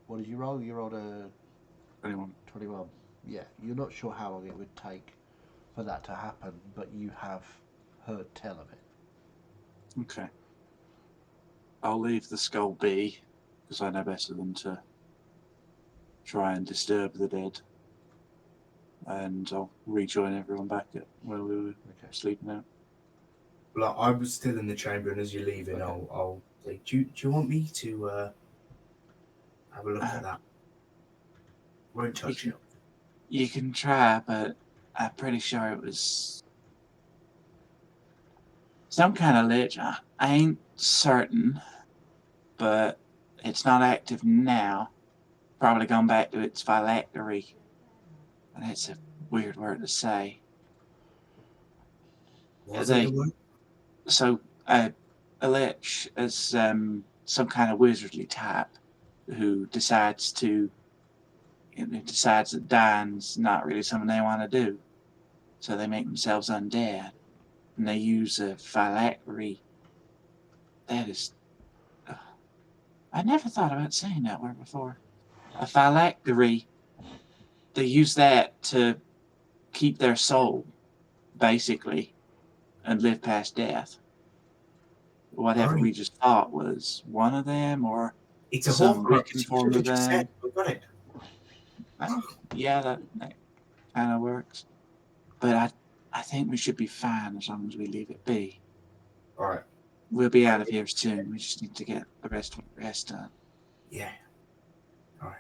what did you roll? You rolled a 21. 21. Yeah, you're not sure how long it would take for that to happen, but you have heard tell of it. Okay. I'll leave the skull be, because I know better than to try and disturb the dead. And I'll rejoin everyone back at where we were sleeping out. Well, I was still in the chamber, and as you're leaving, I'll say, do you want me to have a look at that? Won't touch it. You can try, but I'm pretty sure it was some kind of lich. I ain't certain, but it's not active now. Probably gone back to its phylactery. And it's a weird word to say. So, a lich is some kind of wizardly type who decides that dying's not really something they want to do. So they make themselves undead. And they use a phylactery. That is... I never thought about saying that word before. A phylactery. They use that to keep their soul, basically, and live past death. Whatever we just thought was one of them, or it's a some Horcrux. weakened form of them. We got it. Yeah, that kind of works. But I think we should be fine as long as we leave it be. All right. We'll be out of here soon. We just need to get the rest of the rest done. Yeah. All right.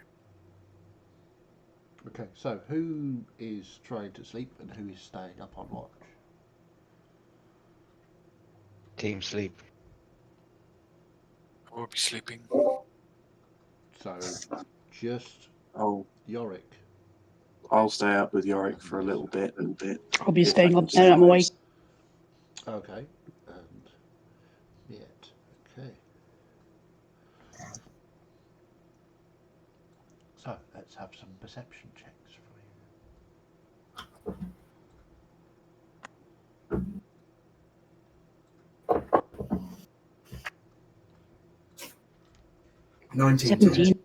Okay, so who is trying to sleep and who is staying up on watch? Team sleep. I will be sleeping. So, just Oh, Yorick. I'll stay up with Yorick for a little bit. I'll be If staying I up can now. I'm awake. Okay, and yet. Okay. So, let's have some perception checks for you. 19. 17.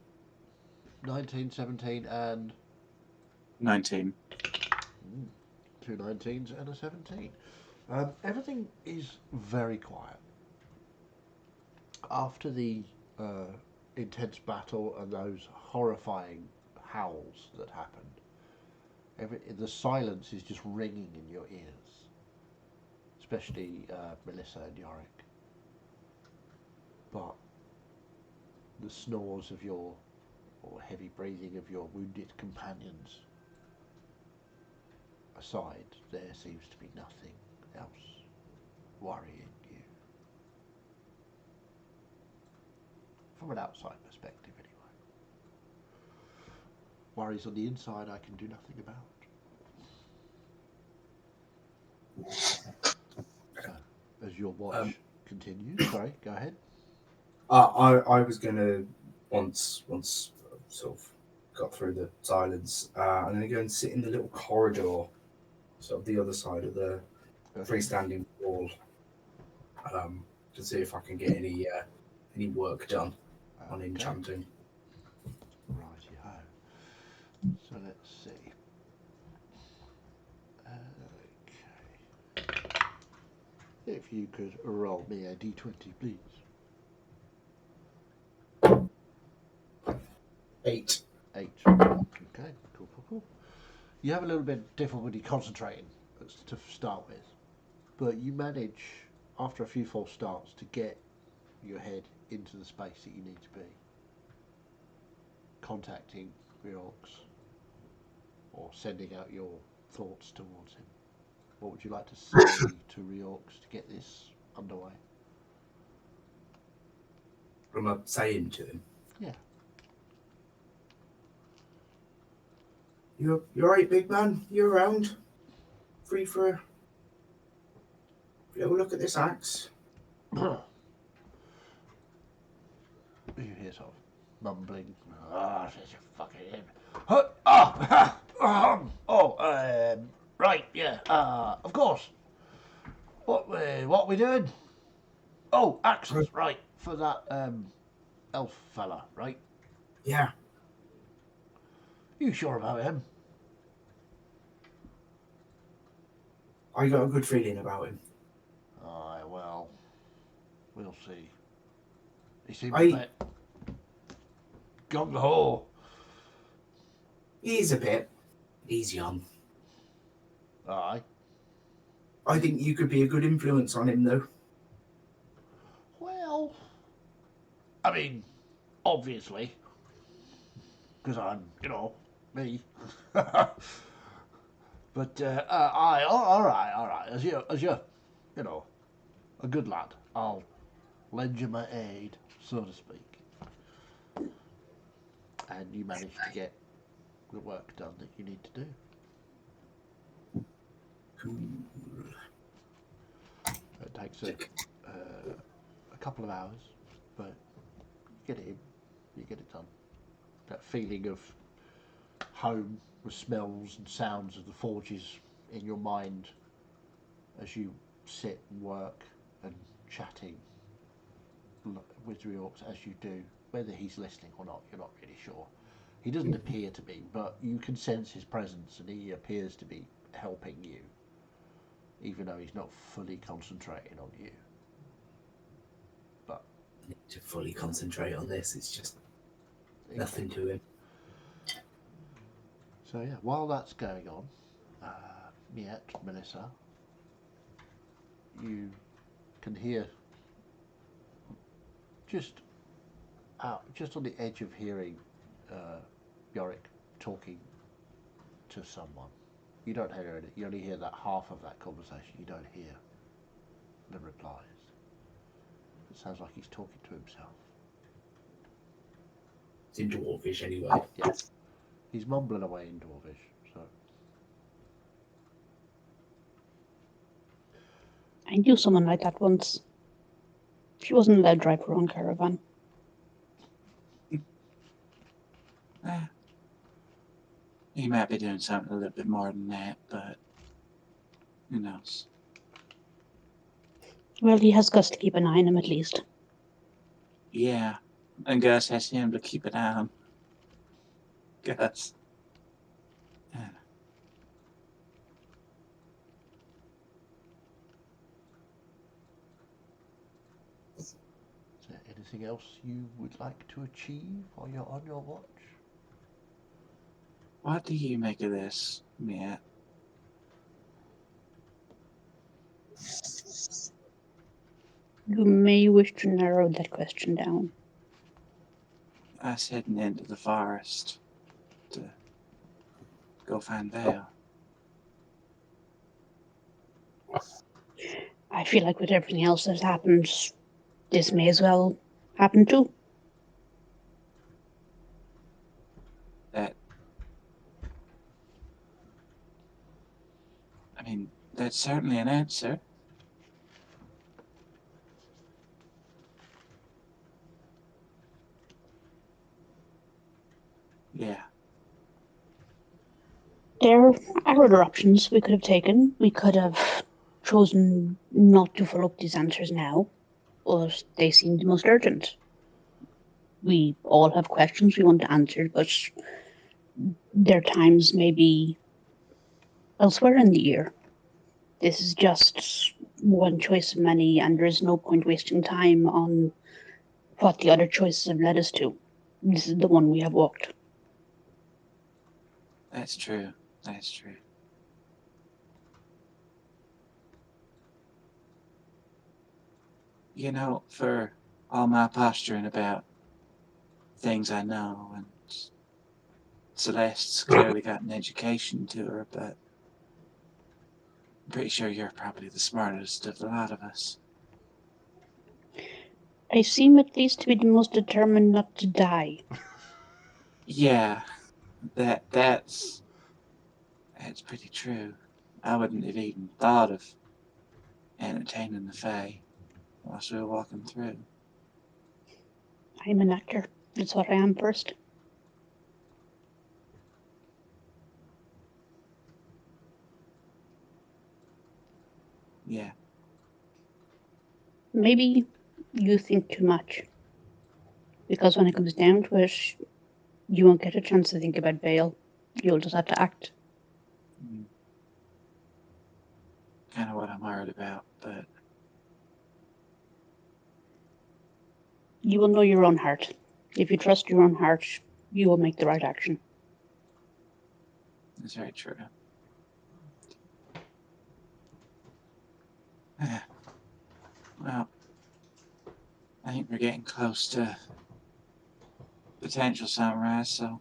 19, 17, and 19. two 19s and a 17. Everything is very quiet. After the intense battle and those horrifying howls that happened, the silence is just ringing in your ears, especially Melissa and Yorick. But the snores of your, or heavy breathing of your wounded companions aside, there seems to be nothing else worrying you. From an outside perspective, anyway. Worries on the inside I can do nothing about. So, as your watch continues, sorry, go ahead. I was gonna once sort of got through the silence. I'm gonna go and sit in the little corridor, sort of the other side of the freestanding wall, to see if I can get any work done on enchanting. Righty ho. So let's see. Okay. If you could roll me a d20, please. 8. 8. Okay, cool. You have a little bit of difficulty concentrating to start with, but you manage, after a few false starts, to get your head into the space that you need to be. Contacting Riox or sending out your thoughts towards him. What would you like to say to Riox to get this underway? What am I saying to him? Yeah. You're right, big man. You're around. Free for a little look at this axe. You hear sort of mumbling. Ah, such a fucking him. Right, yeah. Of course. What are we doing? Oh, axes, right, for that elf fella, right? Yeah. You sure about him? I got a good feeling about him. Aye, well, we'll see. He seems a bit gung-ho. He is a bit. He's young. Aye. I think you could be a good influence on him, though. Well, I mean, obviously, because I'm, me. But aye, all right. As you're, a good lad, I'll lend you my aid, so to speak. And you manage to get the work done that you need to do. Cool. It takes a couple of hours, but you get it in, you get it done. That feeling of home with smells and sounds of the forges in your mind as you sit and work and chatting with Riox as you do. Whether he's listening or not, you're not really sure. He doesn't appear to be, but you can sense his presence and he appears to be helping you, even though he's not fully concentrating on you. But I need to fully concentrate on this. It's just nothing to him. So yeah, while that's going on, Miette, Melissa, you can hear just on the edge of hearing Yorick talking to someone. You don't hear it. You only hear that half of that conversation. You don't hear the replies. It sounds like he's talking to himself. It's in Dwarvish anyway. Yeah. He's mumbling away in Dwarvish, so. I knew someone like that once. She wasn't allowed to drive her own caravan. He might be doing something a little bit more than that, but who knows? Well, he has Gus to keep an eye on him at least. Yeah, and Gus has him to keep an eye on. Gus. Is there anything else you would like to achieve while you're on your watch? What do you make of this, Matt? You may wish to narrow that question down. Us heading into the forest to go find Vale. I feel like with everything else that's happened, this may as well happen too. That's certainly an answer. Yeah. There are other options we could have taken. We could have chosen not to follow up these answers now, but they seemed the most urgent. We all have questions we want answered, but their times may be elsewhere in the year. This is just one choice of many, and there is no point wasting time on what the other choices have led us to. This is the one we have walked. That's true. That's true. You know, for all my posturing about things I know, and Celeste's clearly got an education to her, but I'm pretty sure you're probably the smartest of the lot of us. I seem at least to be the most determined not to die. Yeah, that's pretty true. I wouldn't have even thought of entertaining the Fae whilst we were walking through. I'm an actor. That's what I am first. Yeah. Maybe you think too much. Because when it comes down to it, you won't get a chance to think about Vale. You'll just have to act. Kind of what I'm worried about, but You will know your own heart. If you trust your own heart, you will make the right action. it's very true. Well, I think we're getting close to potential sunrise, so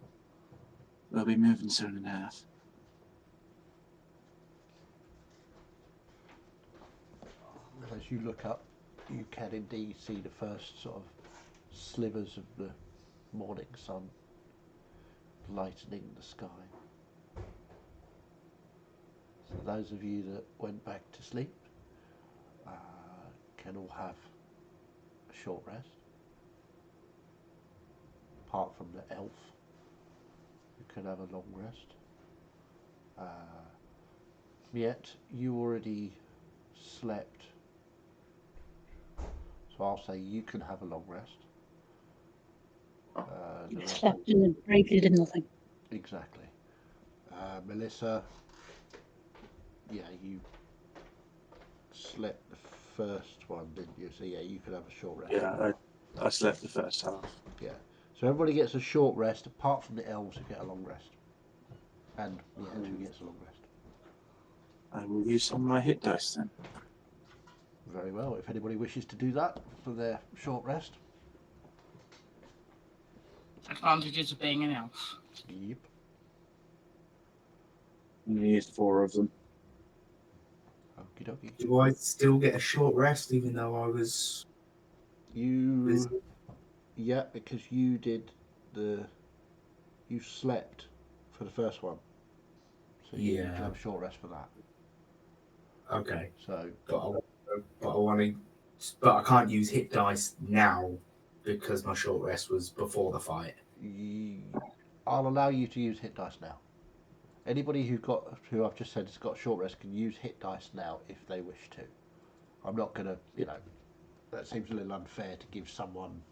we'll be moving soon enough. As you look up, you can indeed see the first sort of slivers of the morning sun lightening the sky. So those of you that went back to sleep can all have a short rest, apart from the elf, who can have a long rest. Yet you already slept, so I'll say you can have a long rest. You slept and bravely did nothing. Exactly. Melissa, yeah, you slept the first one, didn't you? So yeah, you could have a short rest. Yeah, I slept the first half. Yeah. So everybody gets a short rest, apart from the elves who get a long rest, and the ant who gets a long rest. I will use some of my hit dice then. Very well. If anybody wishes to do that for their short rest. Advantages of being an elf. Yep. Only used 4 of them. Okie dokie. Do I still get a short rest even though I was busy? Yeah, because you slept for the first one, so you can have a short rest for that. Okay. So, But I can't use hit dice now because my short rest was before the fight. I'll allow you to use hit dice now. Anybody who I've just said has got short rest can use hit dice now if they wish to. I'm not gonna, that seems a little unfair to give someone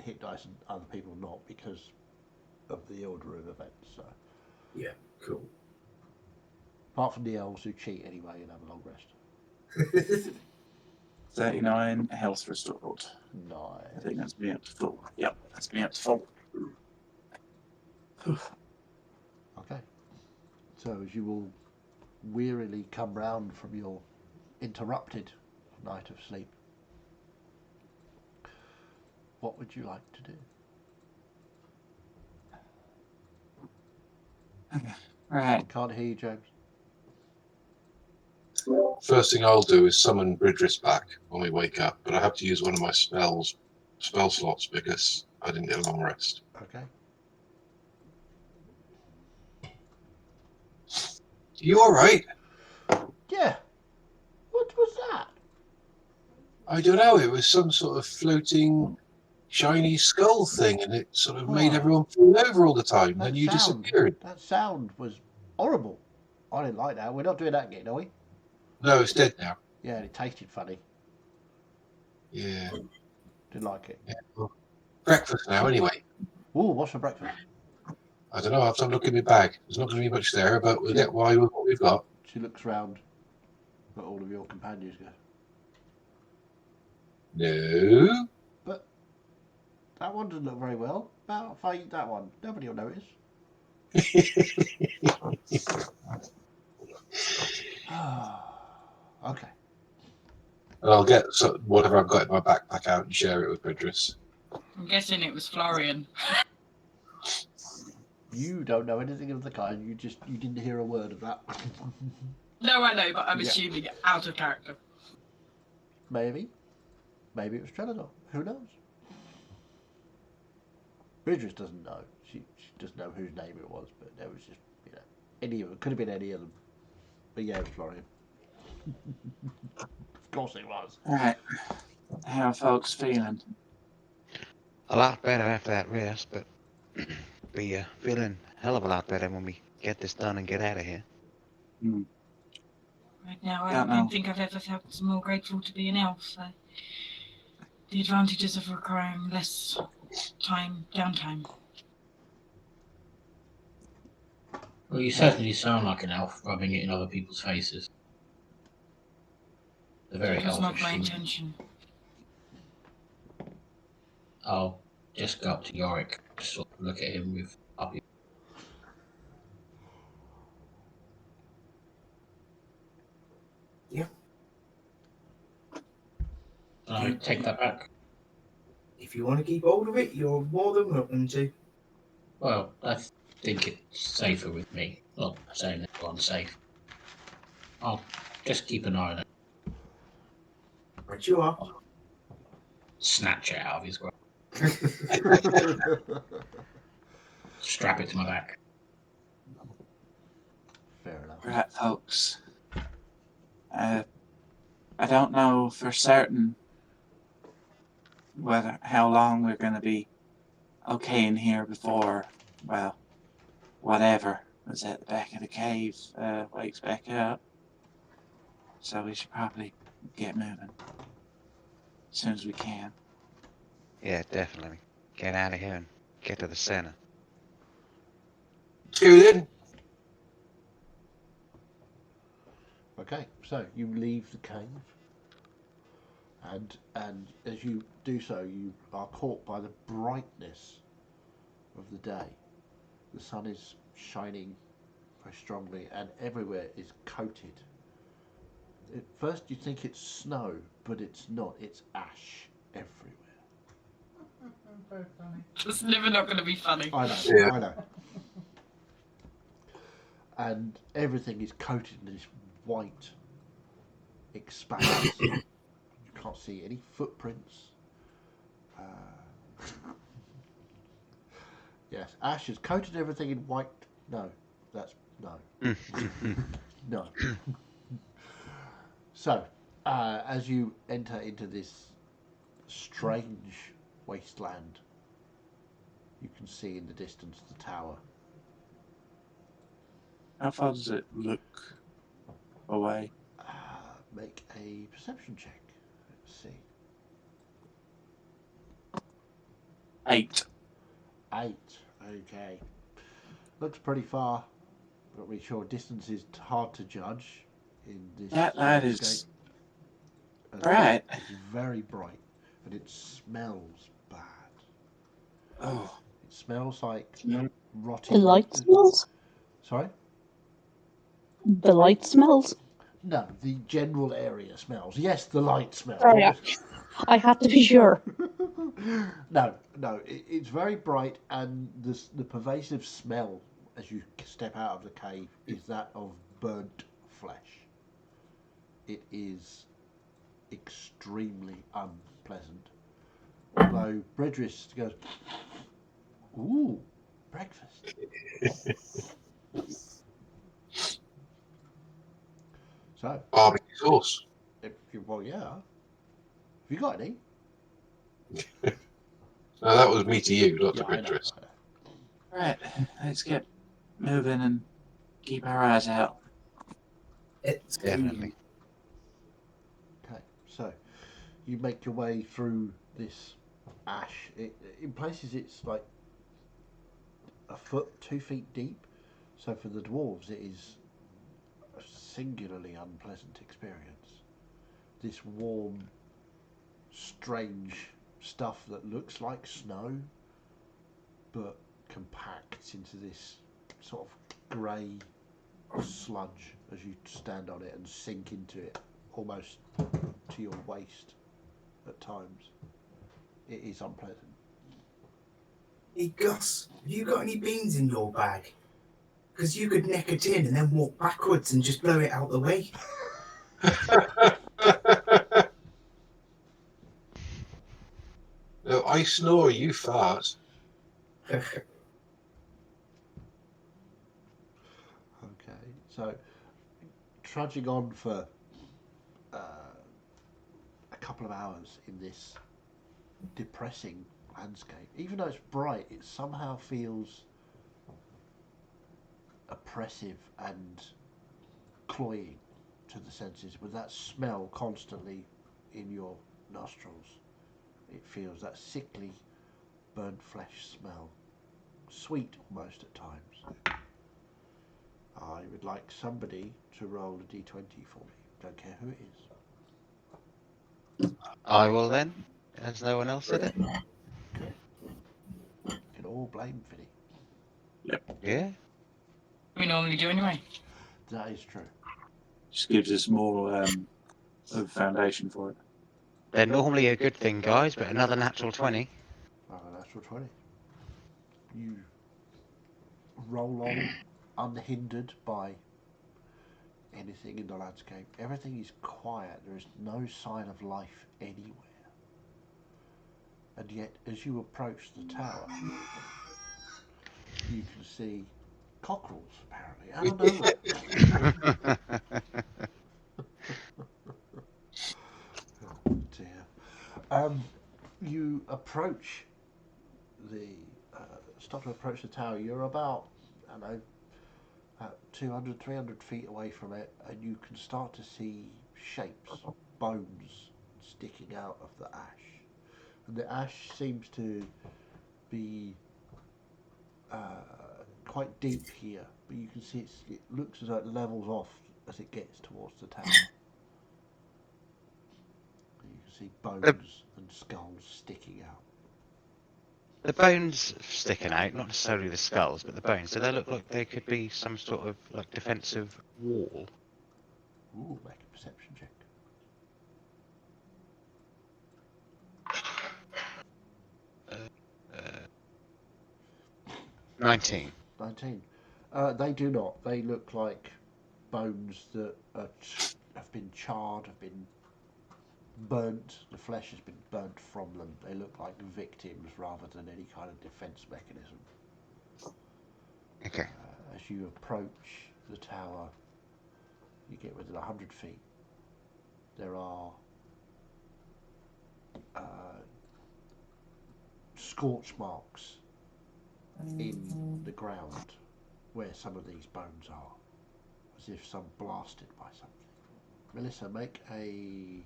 hit dice and other people not because of the order of events. So, Yeah, cool. apart from the elves who cheat anyway and have a long rest. 39 health restored. Nice. I think that's me up to full. Yep, that's me up to full. Okay. So as you will wearily come round from your interrupted night of sleep, what would you like to do? Right. Can't hear you, James. First thing I'll do is summon Bridris back when we wake up, but I have to use one of my spell slots because I didn't get a long rest. Okay. You all right? Yeah. What was that? I don't know. It was some sort of floating, shiny skull thing, and it sort of made everyone fall over all the time. Then you disappeared. That sound was horrible. I didn't like that. We're not doing that again, are we? No, it's dead now. Yeah, and it tasted funny. Yeah. Didn't like it. Yeah, well, breakfast now, anyway. Ooh, what's for breakfast? I don't know. I'll have to look in my bag. There's not going to be much there, but we'll get by with what we've got. She looks round at all of your companions. Go. No. But that one doesn't look very well. About if I eat that one, nobody will notice. Okay. And I'll get whatever I've got in my backpack out and share it with Bridris. I'm guessing it was Florian. You don't know anything of the kind. You didn't hear a word of that. No, I know, but I'm assuming out of character. Maybe it was Trenador. Who knows? Bridris doesn't know. She doesn't know whose name it was, but there was just any of it. Could have been any of them. But yeah, it was Florian. Of course it was. Alright. How are folks feeling? A lot better after that rest, but be feeling a hell of a lot better when we get this done and get out of here. Right now, I don't think I've ever felt more grateful to be an elf. So the advantages of requiring less downtime. Well, you certainly sound like an elf, rubbing it in other people's faces. They're very That was not elfish. my intention. I'll just go up to Yorick, just sort of look at him with puppy. Yeah. I take that back. If you want to keep hold of it, you're more than welcome to. Well, I think it's safer with me. Not saying that I'm safe. I'll just keep an eye on it. Right you are. Snatch it out of his grasp. Strap it to my back. Fair enough. Right, folks. I don't know for certain how long we're going to be okay in here before, well, whatever was at the back of the cave wakes back up. So we should probably get moving as soon as we can. Yeah, definitely. Get out of here and get to the center. Let's go then. Okay, so you leave the cave, and as you do so, you are caught by the brightness of the day. The sun is shining very strongly, and everywhere is coated. At first, you think it's snow, but it's not. It's ash everywhere. Very funny. It's never not going to be funny. I know. Yeah. I know. and everything is coated in this white expanse. You can't see any footprints. Yes, Ash has coated everything in white. No, that's no. No. So, as you enter into this strange wasteland, you can see in the distance the tower. How far does it look away? Make a perception check. Let's see. 8. 8. Okay. Looks pretty far. Not really sure. Distance is hard to judge in this. That is landscape. bright. It's very bright, and it smells bad. Oh, It smells like no. rotting. The light smells? Sorry? The light smells? No, the general area smells. Yes, the light smells. Sorry, I had to be sure. No, it's very bright, and the pervasive smell as you step out of the cave is that of burnt flesh. It is extremely unpleasant. Although Bredris goes, "Ooh, breakfast." So, Barbecue sauce. well, yeah. Have you got any? No, that was me to you, not to I know. Beatrice. Right, let's get moving and keep our eyes out. It's Definitely. Okay, so you make your way through this ash. In places, it's like a foot, 2 feet deep. So for the dwarves, it is a singularly unpleasant experience. This warm, strange stuff that looks like snow, but compacts into this sort of grey sludge as you stand on it and sink into it almost to your waist at times. It is unpleasant. Hey Gus, have you got any beans in your bag? Because you could neck a tin and then walk backwards and just blow it out the way. No, I snore, you fart. Okay, so trudging on for a couple of hours in this depressing landscape, even though it's bright, it somehow feels oppressive and cloying to the senses with that smell constantly in your nostrils. It feels that sickly, burnt flesh smell, sweet almost at times. I would like somebody to roll a d20 for me. Don't care who it is. I will then, as no one else did it. You can all blame Vinny. Yeah. We normally do anyway. That is true. Just gives us more of a foundation for it. They're normally a good thing, guys, but another natural 20. Natural 20. You roll on unhindered by anything in the landscape. Everything is quiet. There is no sign of life anywhere. And yet, as you approach the tower, you can see cockerels, apparently, out of nowhere. Oh dear. You approach start to approach the tower. You're about, I don't know, 200, 300 feet away from it, and you can start to see shapes, bones sticking out of the ash. And the ash seems to be quite deep here, but you can see it looks as though it levels off as it gets towards the tower. And you can see bones and skulls sticking out. The bones sticking out, not necessarily the skulls, but the bones. Do they look like they could be some sort of like defensive wall? Ooh, make a perception check. 19. 19. They do not. They look like bones that have been charred, have been burnt. The flesh has been burnt from them. They look like victims rather than any kind of defence mechanism. Okay. As you approach the tower, you get within 100 feet. There are scorch marks in the ground where some of these bones are, as if some blasted by something. Melissa, make a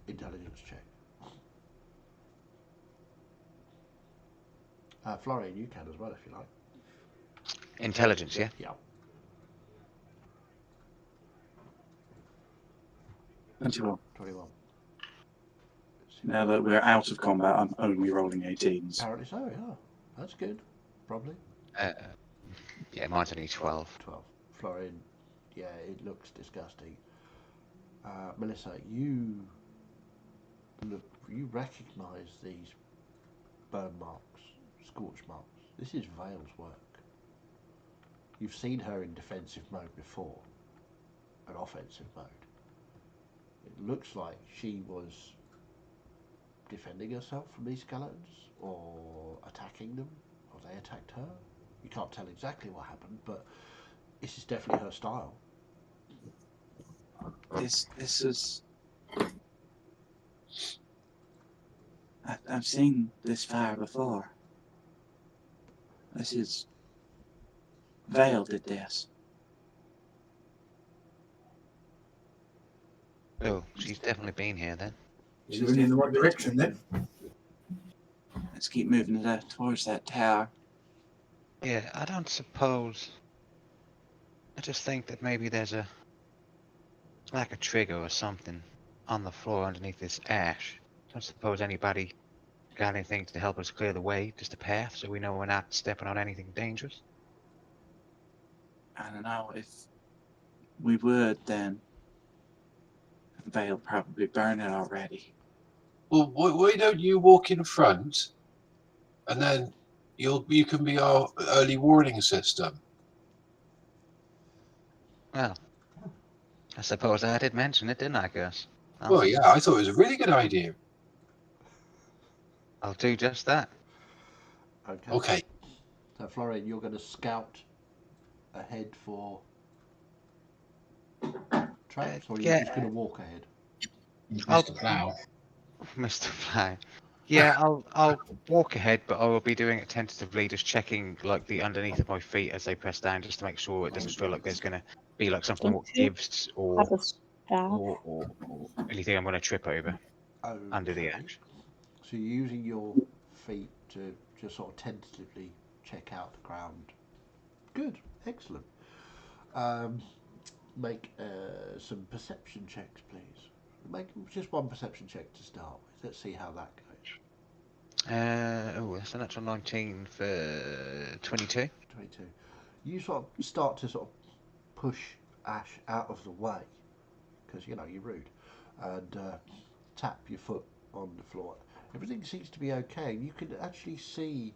intelligence check. Florian, you can as well if you like. Intelligence, yeah? Yeah. 21. 21. Now that we're out of combat, I'm only rolling 18s. Apparently so, yeah. That's good. Probably. Yeah, mine's only 12. 12. Florian, yeah, it looks disgusting. Melissa, you recognise these burn marks, scorch marks. This is Vale's work. You've seen her in defensive mode before, an offensive mode. It looks like she was defending herself from these skeletons, or attacking them, or they attacked her. You can't tell exactly what happened, but this is definitely her style. This is... I've seen this fire before. This is... Vale did this. Oh, she's definitely been here then. You're running in the right direction then. Let's keep moving towards that tower. Yeah, I don't suppose... I just think that maybe there's like a trigger or something on the floor underneath this ash. I don't suppose anybody got anything to help us clear the way, just a path, so we know we're not stepping on anything dangerous? I don't know, if we would, then Vale probably burn it already. Well, why don't you walk in front, and then you can be our early warning system. Well, I suppose I did mention it, didn't I, Gus? Well, yeah, I thought it was a really good idea. I'll do just that. Okay. So, Florian, you're going to scout ahead for traps, or are you yeah. just going to walk ahead? Mr. Plough. Mr. Fly. Yeah, I'll walk ahead, but I will be doing it tentatively, just checking like the underneath of my feet as they press down, just to make sure it doesn't feel like there's gonna be like something what gives or anything I'm gonna trip over under the ash. So you're using your feet to just sort of tentatively check out the ground. Good, excellent. Make some perception checks, please. Make just one perception check to start with. Let's see how that goes. Oh, that's a natural 19 for 22. 22. You sort of start to sort of push Ash out of the way, because you're rude, and tap your foot on the floor. Everything seems to be okay. You can actually see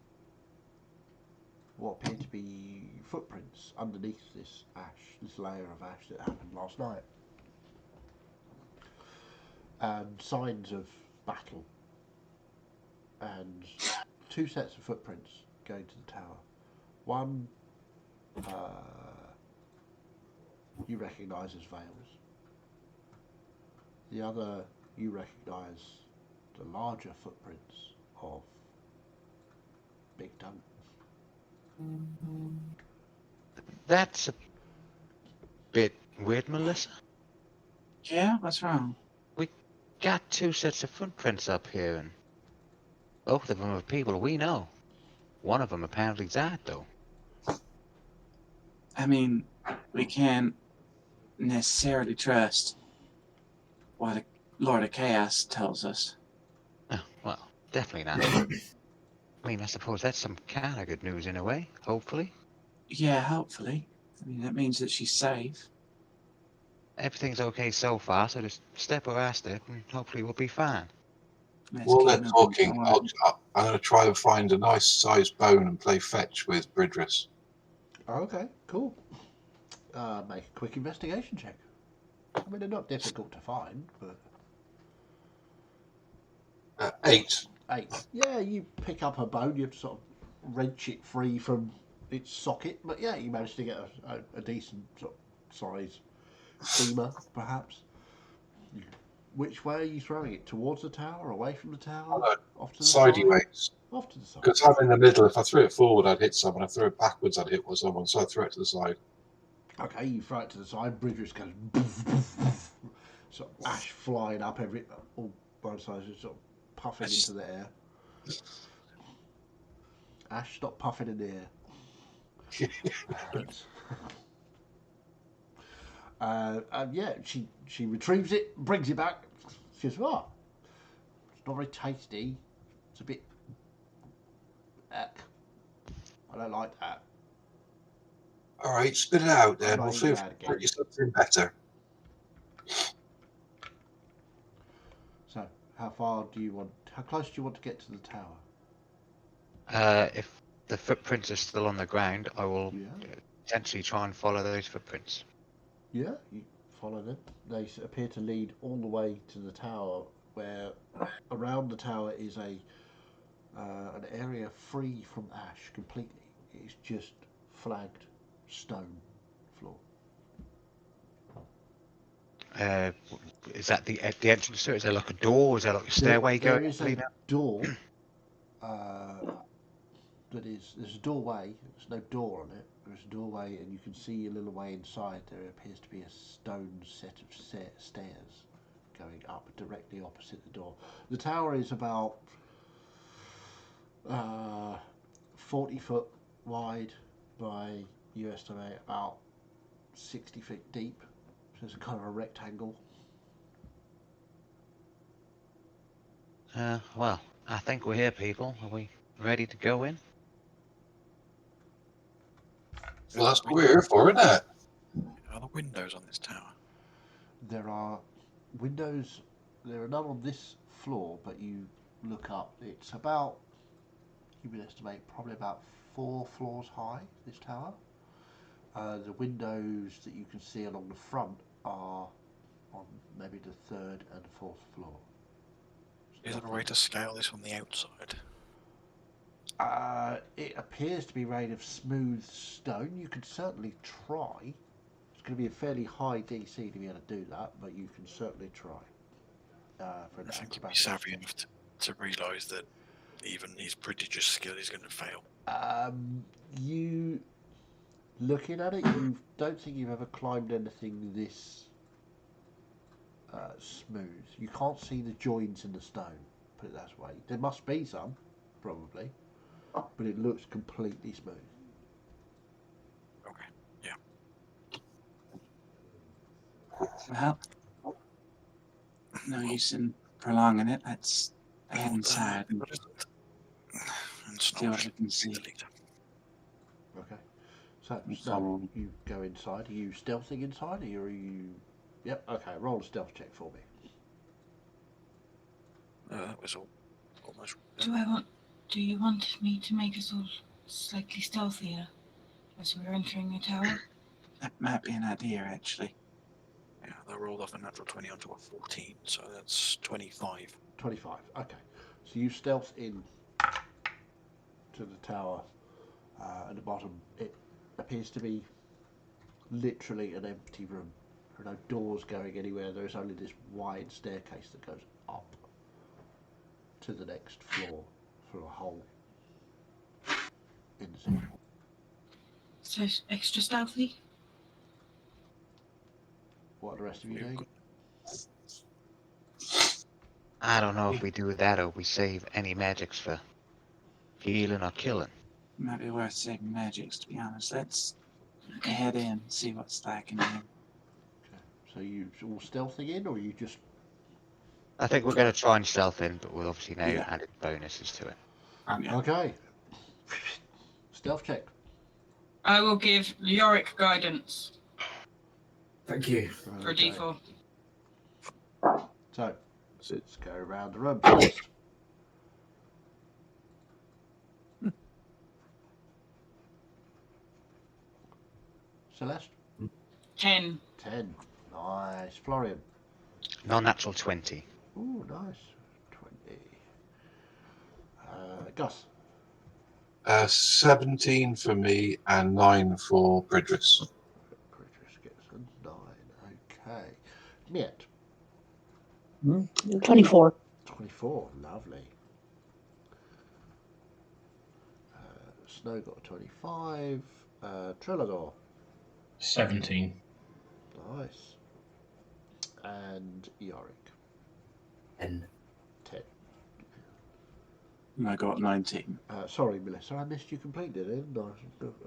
what appear to be footprints underneath this ash, this layer of ash that happened last night, and signs of battle, and two sets of footprints going to the tower. One you recognise as Vale's. The other you recognise the larger footprints of Big Duncan. That's a bit weird, Melissa. Yeah, what's wrong? We got two sets of footprints up here, and both of them are people we know. One of them apparently died, though. I mean, we can't necessarily trust what Lord of Chaos tells us. Oh, well, definitely not. I mean, I suppose that's some kind of good news in a way, hopefully. Yeah, hopefully. I mean, that means that she's safe. Everything's okay so far, so just step by step, and hopefully we'll be fine. Let's While keep they're moving talking, forward. I'm going to try and find a nice sized bone and play fetch with Bridris. Okay, cool. Make a quick investigation check. I mean, they're not difficult to find, but 8. 8. Yeah, you pick up a bone, you have to sort of wrench it free from its socket, but yeah, you manage to get a decent sort of size femur, perhaps. Which way are you throwing it? Towards the tower, away from the tower, off to the side? Sideways. Off to the side. Because I'm in the middle. If I threw it forward, I'd hit someone. If I threw it backwards, I'd hit someone. So I threw it to the side. Okay, you throw it to the side. Bridges goes sort of ash flying up all both sides, just sort of puffing into the air. Ash, stop puffing in the air. Yeah, she retrieves it, brings it back. She says, "Oh, it's not very tasty. It's a bit. I don't like that." All right, spit it out I'm then. not We'll eating see if that we again. get you something better. So, how close do you want to get to the tower? If the footprints are still on the ground, I will Yeah. potentially try and follow those footprints. Yeah, you follow them. They appear to lead all the way to the tower, where around the tower is an area free from ash completely. It's just flagged stone floor. Is that the entrance to it? Is there like a door? Is there like a stairway There going? is a door. There's a doorway. There's no door on it. There's a doorway, and you can see a little way inside. There appears to be a stone set of stairs going up directly opposite the door. The tower is about 40 foot wide by, you estimate, about 60 feet deep. So it's a kind of a rectangle. Well, I think we're here, people. Are we ready to go in? Well, that's what we're here for, isn't it? Are there windows on this tower? There are windows. There are none on this floor, but you look up. It's about, you would estimate, probably about 4 floors high, this tower. The windows that you can see along the front are on maybe the 3rd and 4th floor. Is there a way to scale this on the outside? It appears to be made of smooth stone. You could certainly try. It's going to be a fairly high DC to be able to do that, but you can certainly try. For an I think you'd be acrobatics savvy check. enough to realise that even his prodigious skill is going to fail. You looking at it, you don't think you've ever climbed anything this smooth. You can't see the joints in the stone. Put it that way. There must be some, probably, but it looks completely smooth. Okay, yeah. Well, no use in prolonging it. Let's head inside and see what we can see. Okay. So, I'm Snow, following. you go inside. Are you stealthing inside, or are you... Yep, okay, roll a stealth check for me. That was almost... Do you want me to make us all slightly stealthier as we're entering the tower? That might be an idea, actually. Yeah, they rolled off a natural 20 onto a 14, so that's 25. 25, okay. So you stealth in to the tower at the bottom. It appears to be literally an empty room. There are no doors going anywhere. There is only this wide staircase that goes up to the next floor through a hole in the ceiling. So extra stealthy? What are the rest of you doing? I don't know if we do that or we save any magics for healing or killing. Might be worth saving magics, to be honest. Let's head in, see what's like in here. Okay. So you all stealthing in, or you just... I think we're going to try and stealth in, but we'll obviously now Yeah. add bonuses to it. Yeah. Okay. Stealth check. I will give Yorick guidance Thank you. for a D4. So, let's go around the room first. Celeste? 10. 10. Nice. Florian? Non-natural 20. Ooh, nice. 20. Gus? 17 for me and 9 for Bridris. Bridris gets a 9. Okay. Miet? 24. 24. Lovely. Snow got a 25. Trelador? 17. Nice. And Yorick? 10. 10. I got 19. Sorry, Melissa, I missed you completely, didn't I?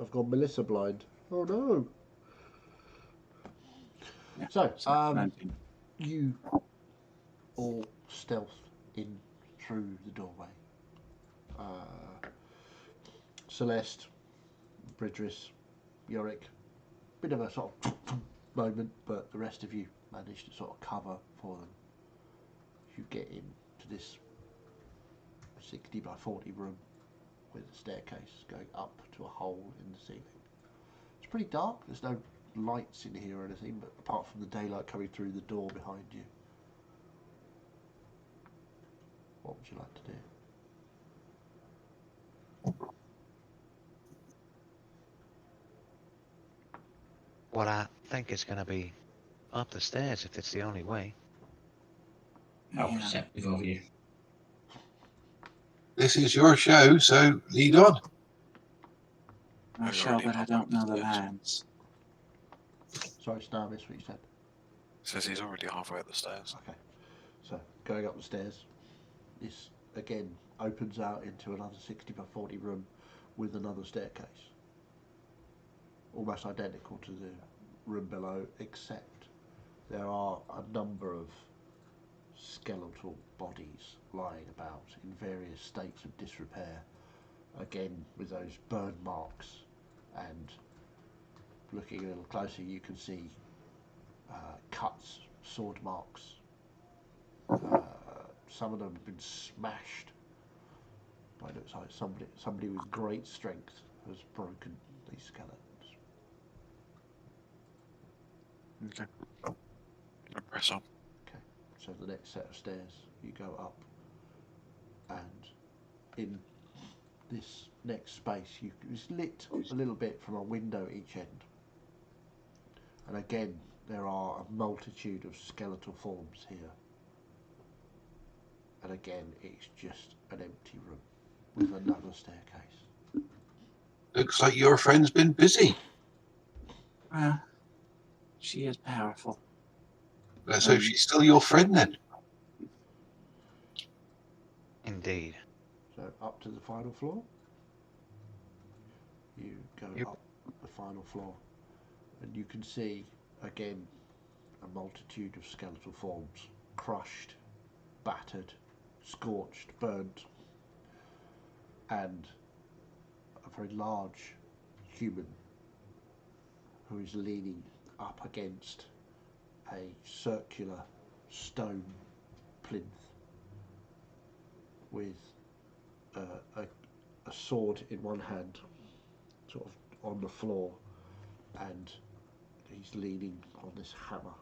I've gone Melissa blind. Oh no. Yeah, So, 19. you all stealth in through the doorway. Celeste, Bridris, Yorick, bit of a sort of moment, but the rest of you manage to sort of cover for them. You get into this 60 by 40 room with a staircase going up to a hole in the ceiling. It's pretty dark, there's no lights in here or anything, but apart from the daylight coming through the door behind you. What would you like to do? Well, I think it's going to be up the stairs if it's the only way. How receptive of you. This is your show, so lead on. I'm sure, but I don't know the lines. Sorry, Star, missed what you said. Says he's already halfway up the stairs. Okay, so going up the stairs, this again opens out into another 60 by 40 room with another staircase. Almost identical to the room below, except there are a number of skeletal bodies lying about in various states of disrepair. Again, with those burn marks, and looking a little closer, you can see cuts, sword marks. Some of them have been smashed. But it looks like somebody with great strength has broken these skeletons. Okay. I'll press on. Okay, so the next set of stairs, you go up, and in this next space, it's lit a little bit from a window at each end. And again, there are a multitude of skeletal forms here. And again, it's just an empty room with another staircase. Looks like your friend's been busy. Well, she is powerful. Let's hope she's still your friend then. Indeed. So up to the final floor. You go up the final floor, and you can see again a multitude of skeletal forms, crushed, battered, scorched, burnt, and a very large human who is leaning up against a circular stone plinth with a sword in one hand, sort of on the floor, and he's leaning on this hammer.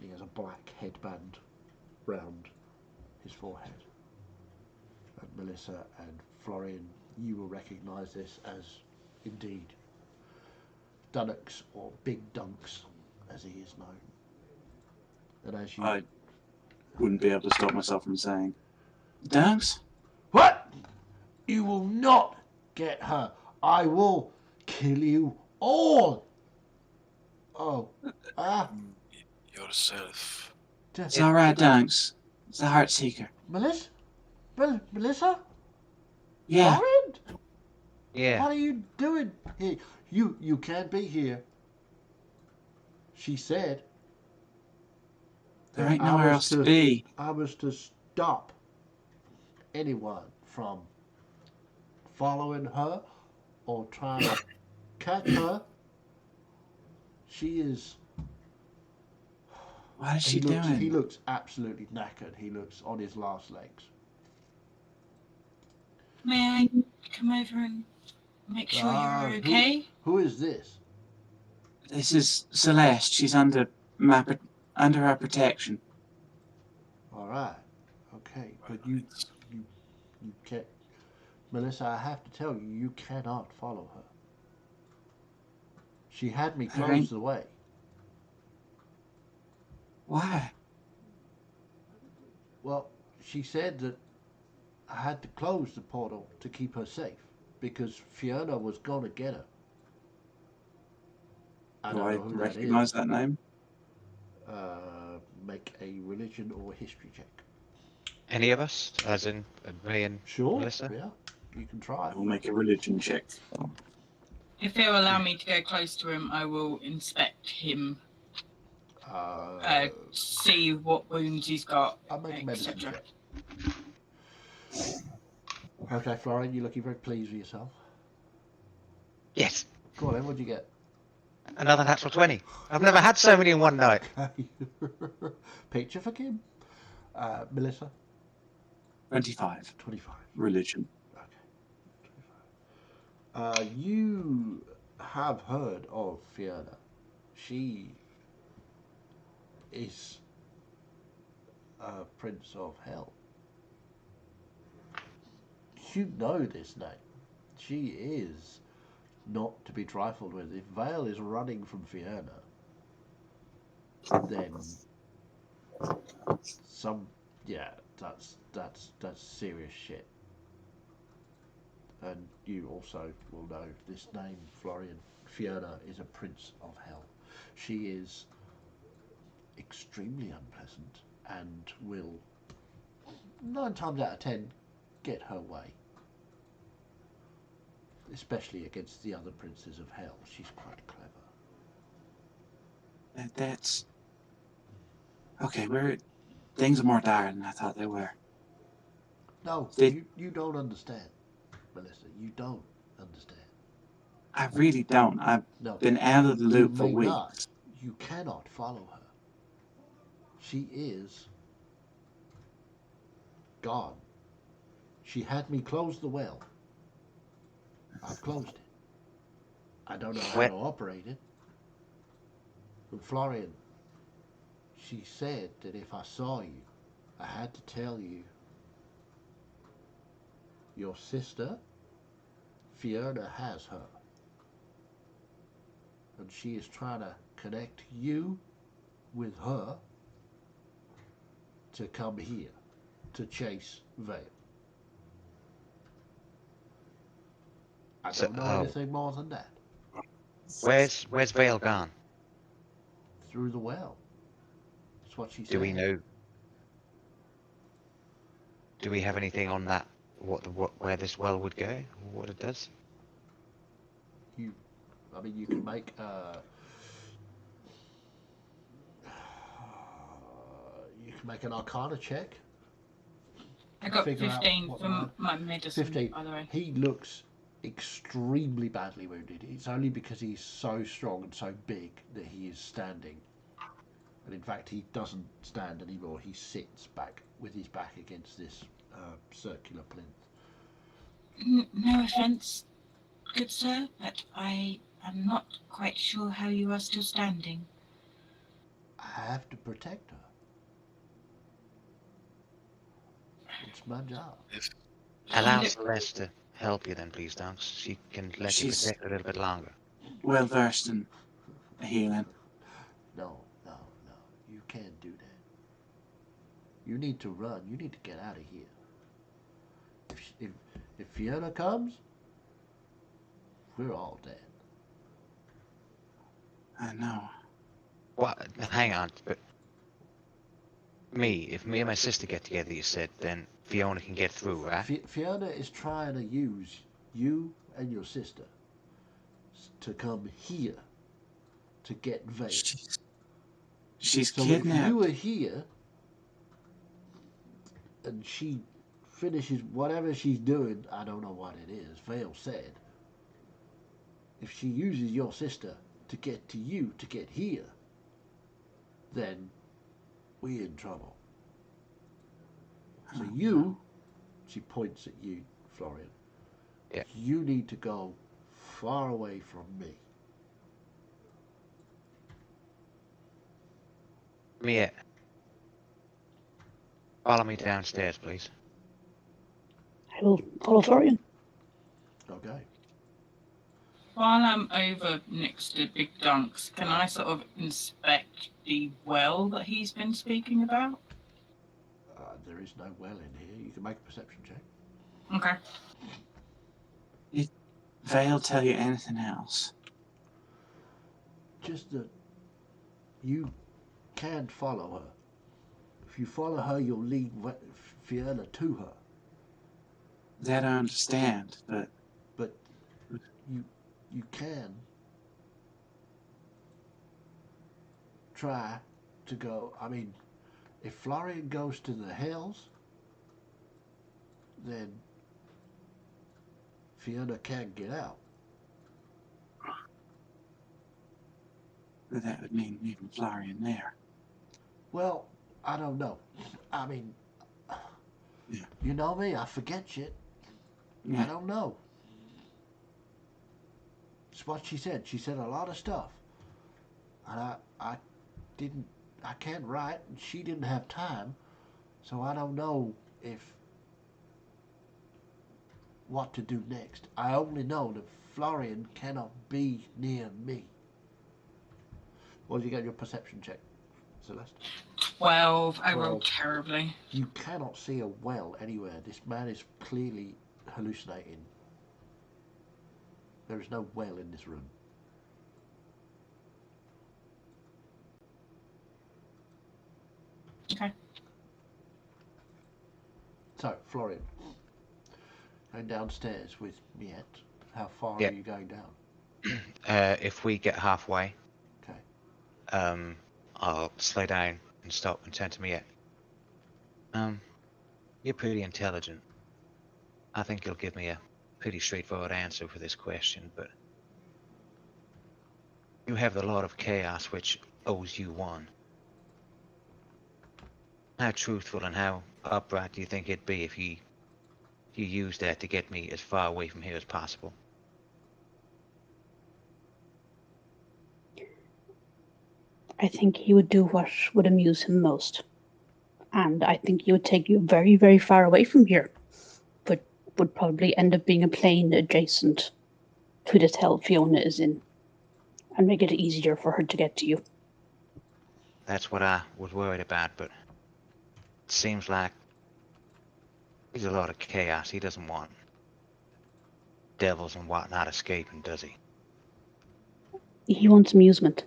He has a black headband round his forehead. And Melissa and Florian, you will recognise this as indeed Dunnox, or Big Dunks as he is known. And as you I wouldn't be able to stop myself from saying, Dunks? What? You will not get her. I will kill you all. Oh. Yourself. It's alright, Dunks. It's the Heart Seeker. Melissa? Melissa? Yeah. Florian? Yeah. What are you doing here? You can't be here. She said. There ain't nowhere else to be. I was to stop anyone from following her or trying to catch her. She is. What is she doing? He looks absolutely knackered. He looks on his last legs. May I come over and make sure you're okay? Who is this? This is Celeste. She's under her protection. All right. Okay, but you can't, Melissa. I have to tell you, you cannot follow her. She had me All right. close the way. Why? Well, she said that I had to close the portal to keep her safe because Fiona was gonna get her. I Do don't I know who that recognize is. that name? Make a religion or history check. Any of us, as in me and Sure. Melissa? Yeah, you can try. I will make a religion check. If he'll allow me to go close to him, I will inspect him, see what wounds he's got, I'll make a medicine etc. check. Okay, Florian, you're looking very pleased with yourself. Yes. Go on then, what'd you get? Another natural 20. I've never had so many in one night. Okay. Picture for Kim. Melissa? 25. 25. Religion. Okay. You have heard of Fiona. She is a Prince of Hell. You know this name. She is not to be trifled with. If Vale is running from Fiona, then that's serious shit. And you also will know this name, Florian. Fiona is a Prince of Hell. She is extremely unpleasant and will 9 times out of 10 get her way. Especially against the other princes of hell. She's quite clever. That's okay. Things are more dire than I thought they were. No, you don't understand, Melissa. You don't understand. I really don't. I've been out of the loop for weeks. Not. You cannot follow her. She is gone. She had me close the well. I've closed it. I don't know how to operate it. But Florian, she said that if I saw you, I had to tell you your sister, Fiona, has her. And she is trying to connect you with her to come here to chase Vale. I don't know anything more than that. Where's Vale gone? Through the well. That's what she said. Do we know? Do we have anything on that? Where this well would go? Or what it does? You can make you can make an Arcana check. I got 15 from my medicine, 15. by the way. He looks extremely badly wounded. It's only because he's so strong and so big that he is standing. And in fact, he doesn't stand anymore. He sits back with his back against this circular plinth. No offence, good sir, but I am not quite sure how you are still standing. I have to protect her. It's my job. Allow Celeste to help you then, please, Don. She can let you protect a little bit longer. Well versed in healing. No. You can't do that. You need to run. You need to get out of here. If Fiona comes, we're all dead. I know. What? Hang on. But if me and my sister get together, you said, then Fiona can get through, right? Fiona is trying to use you and your sister to come here to get Vale. She's so kidnapped. If you were here and she finishes whatever she's doing, I don't know what it is, Vale said, if she uses your sister to get to you, to get here, then we're in trouble. So she points at you, Florian. Yeah. You need to go far away from me. Miette. Follow me downstairs, please. I will follow Florian. Okay. While I'm over next to Big Dunks, can I sort of inspect the well that he's been speaking about? There is no well in here. You can make a perception check. Okay. Did Vale tell you anything else? Just that you can follow her. If you follow her, you'll lead Fiona to her. That I understand, but You can try to go. I mean, if Florian goes to the hills, then Fiona can't get out. that would mean leaving Florian there. Well, I don't know. I mean, you know me, I forget shit. I don't know. It's what she said. She said a lot of stuff. And I can't write, and she didn't have time, so I don't know what to do next. I only know that Florian cannot be near me. What did you get in your perception check, Celeste? 12. I 12. rolled terribly. You cannot see a well anywhere. This man is clearly hallucinating. There is no well in this room. Okay. So, Florian, going downstairs with Miette. How far Yeah. are you going down? If we get halfway, Okay. I'll slow down and stop and turn to Miette. You're pretty intelligent. I think you'll give me a pretty straightforward answer for this question, but you have the Lord of Chaos, which owes you one. How truthful and how upright do you think it'd be if you used that to get me as far away from here as possible? I think he would do what would amuse him most. And I think he would take you very, very far away from here, but would probably end up being a plane adjacent to the hell Fiona is in, and make it easier for her to get to you. That's what I was worried about, but it seems like he's a lot of chaos. He doesn't want devils and whatnot escaping, does he? He wants amusement.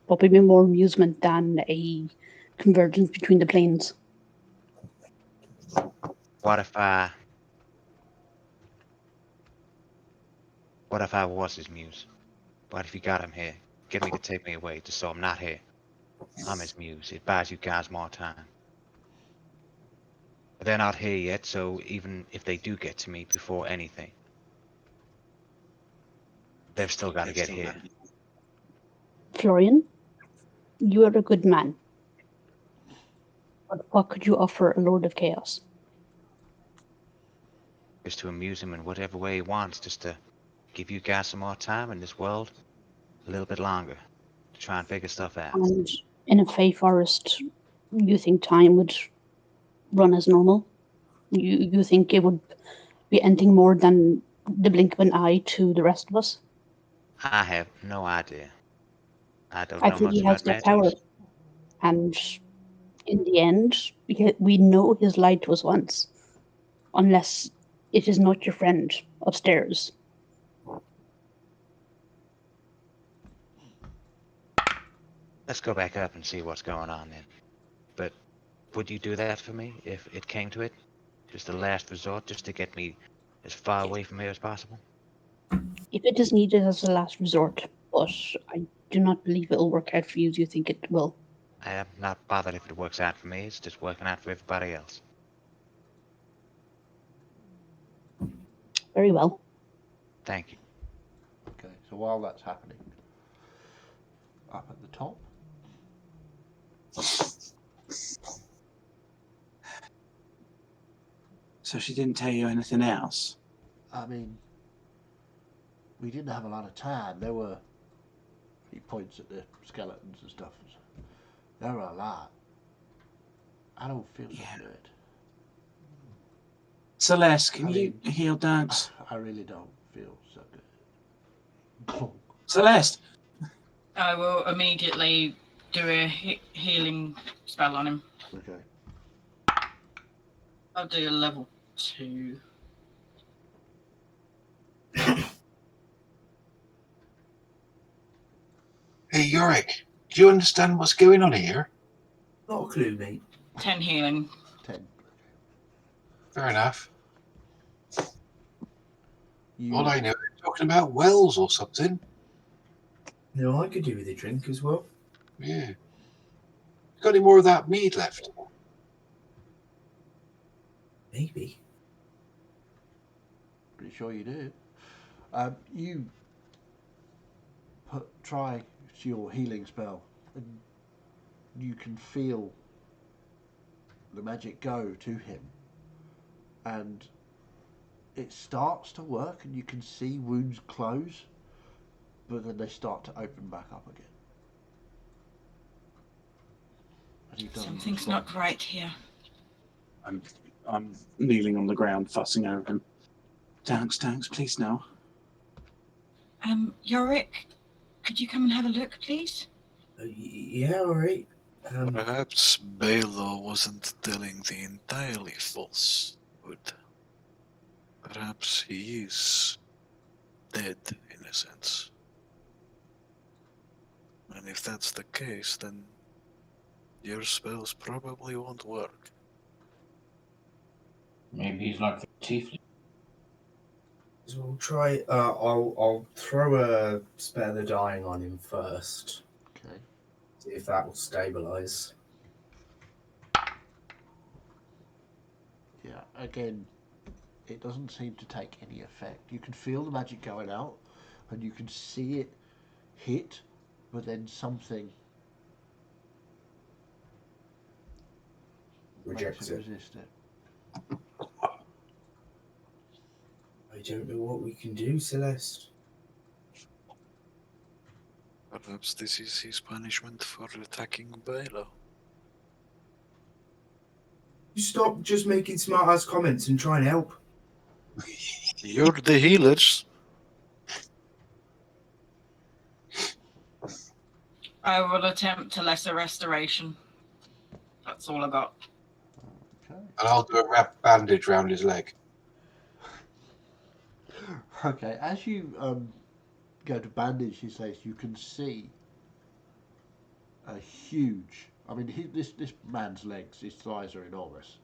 Probably more amusement than a convergence between the planes. What if I was his muse? What if you got him here? Get me to take me away, just so I'm not here. I'm his muse. It buys you guys more time. But they're not here yet, so even if they do get to me before anything, they've still got to get here. Florian, you are a good man. But what could you offer a Lord of Chaos? Just to amuse him in whatever way he wants, just to give you guys some more time in this world a little bit longer to try and figure stuff out. And in a Fey forest, you think time would run as normal? You think it would be anything more than the blink of an eye to the rest of us? I have no idea. I don't I know think much he has about that magic. power. And in the end, we know he's lied to us once. Unless it is not your friend upstairs. Let's go back up and see what's going on then. But would you do that for me if it came to it? Just a last resort, just to get me as far away from here as possible? If it is needed as a last resort, but I do not believe it will work out for you as you think it will. I am not bothered if it works out for me. It's just working out for everybody else. Very well. Thank you. Okay, so while that's happening, up at the top, So she didn't tell you anything else? I mean, we didn't have a lot of time. He points at the skeletons and stuff. There are a lot. I don't feel so Yeah. good. Celeste, can I you mean- heal Dunks? I really don't feel so good. Celeste! I will immediately do a healing spell on him. Okay. I'll do a level 2. Hey, Yorick, do you understand what's going on here? Not a clue, mate. 10 healing. 10. Fair enough. You, All I know, they're talking about wells or something. No, I could do with a drink as well. Yeah. Got any more of that mead left? Maybe. pretty sure you do. You try your healing spell, and you can feel the magic go to him, and it starts to work, and you can see wounds close, but then they start to open back up again. And he doesn't Something's respond. not right here. I'm kneeling on the ground, fussing over him. Dunks, please no. Yorick, could you come and have a look, please? Yeah, all right. Perhaps Baylor wasn't telling the entirely falsehood. Perhaps he is dead, in a sense. And if that's the case, then your spells probably won't work. Maybe he's like the tiefling. So we'll try. I'll throw a spare the dying on him first. Okay. See if that will stabilize. Yeah. Again, it doesn't seem to take any effect. You can feel the magic going out, and you can see it hit, but then something Rejects makes it. resist it. I don't know what we can do, Celeste. Perhaps this is his punishment for attacking Baylor. You stop just making smart ass comments and try and help. You're the healers. I will attempt a lesser restoration. That's all I got. Okay. And I'll do a wrap bandage round his leg. Okay. As you go to bandage his legs, you can see a huge. I mean, this man's legs, his thighs are enormous,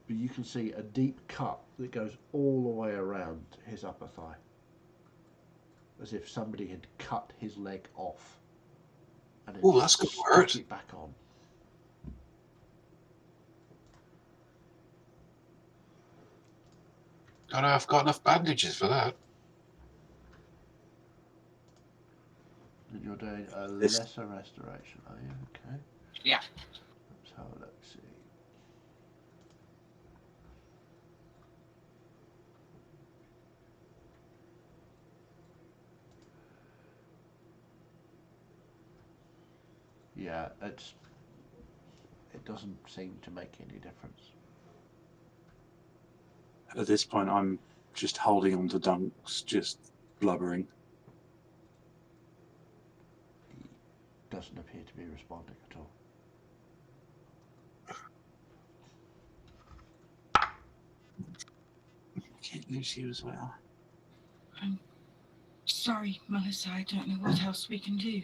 but you can see a deep cut that goes all the way around his upper thigh, as if somebody had cut his leg off and then Oh, that's good stuck word. it back on. Don't know if I've got enough bandages for that. And you're doing a This- lesser restoration, are you? Okay. Yeah. Let's have a look. See. Yeah, it doesn't seem to make any difference. At this point, I'm just holding on to Dunks, just blubbering. He doesn't appear to be responding at all. Can't lose you as well. Sorry, Melissa, I don't know what else we can do.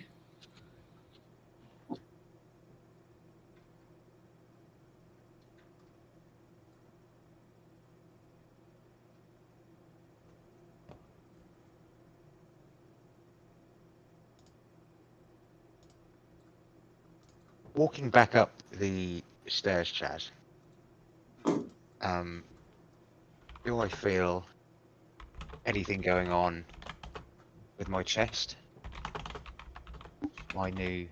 Walking back up the stairs, Chaz. Do I feel anything going on with my chest? My new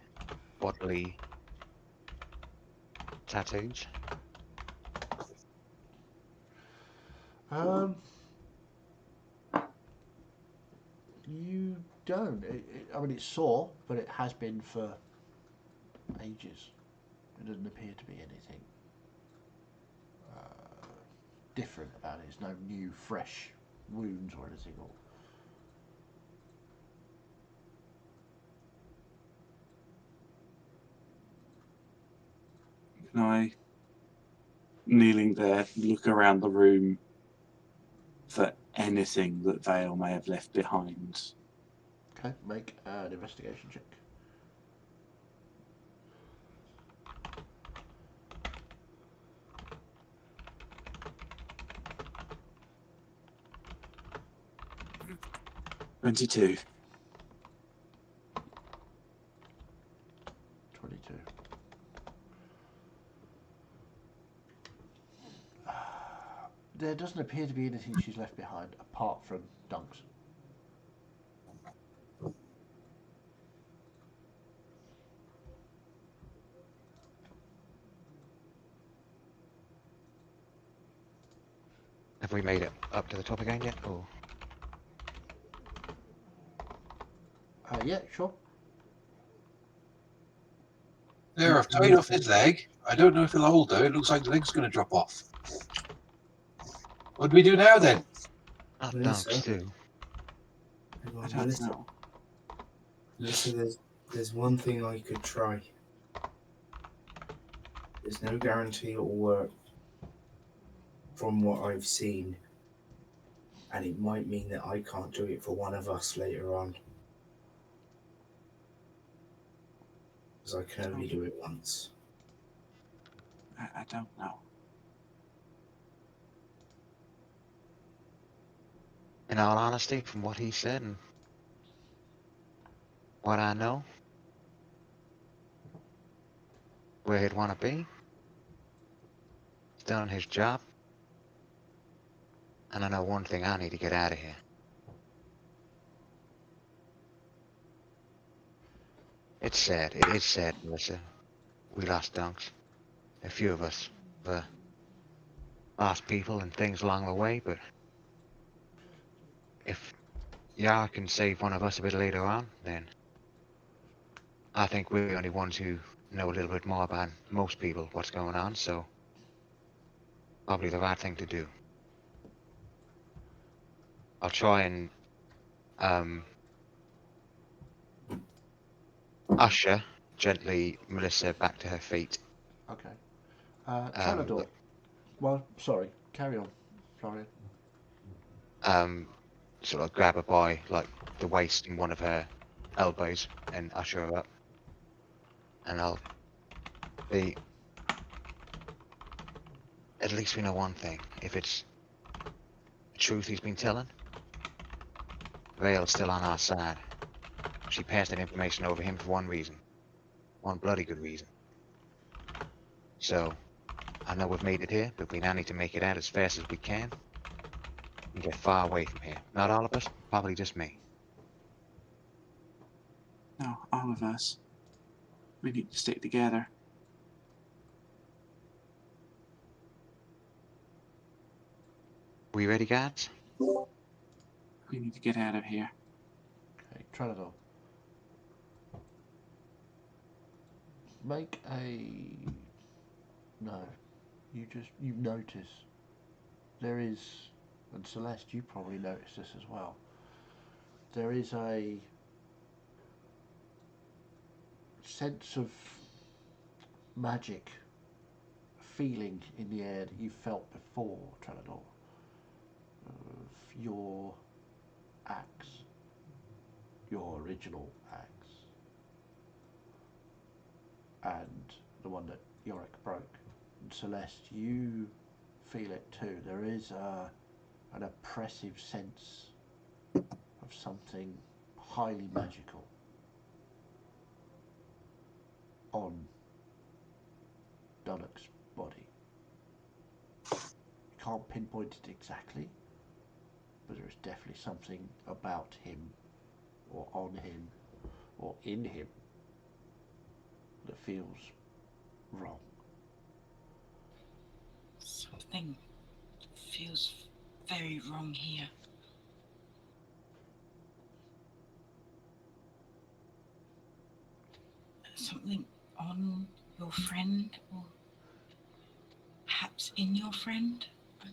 bodily tattoos? You don't. I mean, it's sore, but it has been for ages. There doesn't appear to be anything different about it. There's no new, fresh wounds or anything. Can I, kneeling there, look around the room for anything that Vale may have left behind? Okay, make an investigation check. $22. 22. There doesn't appear to be anything she's left behind apart from dunks. Have we made it up to the top again yet? Or Yeah, sure. There, I've tied off his leg. I don't know if he'll hold though. It looks like the leg's going to drop off. What do we do now then? not Melissa? dunks too? Hang I on, don't Melissa. know. Melissa, there's one thing I could try. There's no guarantee it will work from what I've seen. And it might mean that I can't do it for one of us later on. Because I can only do it once. I don't know. In all honesty, from what he said and what I know, where he'd want to be, he's done his job, and I know one thing: I need to get out of here. It's sad. It is sad, Melissa. We lost dunks. A few of us lost people and things along the way, but if Yara can save one of us a bit later on, then I think we're the only ones who know a little bit more about most people what's going on, so probably the right thing to do. I'll try and usher gently Melissa back to her feet. Okay. Trellador. Well, sorry. Carry on. Sorry. Sort of grab her by like the waist and one of her elbows and usher her up. And I'll be. At least we know one thing. If it's the truth he's been telling, Vale's still on our side. She passed that information over him for one reason. One bloody good reason. So, I know we've made it here, but we now need to make it out as fast as we can and get far away from here. Not all of us, probably just me. No, all of us. We need to stick together. We ready, guys? We need to get out of here. Okay, Trellador. Make a... No. You notice there is, and Celeste, you probably noticed this as well, there is a sense of magic feeling in the air that you felt before, Trellador, of your axe, your original axe, and the one that Yorick broke. And Celeste, you feel it too. There is an oppressive sense of something highly magical on Dunnock's body. You can't pinpoint it exactly, but there is definitely something about him, or on him, or in him that feels wrong. Something feels very wrong here. Something on your friend, or perhaps in your friend. I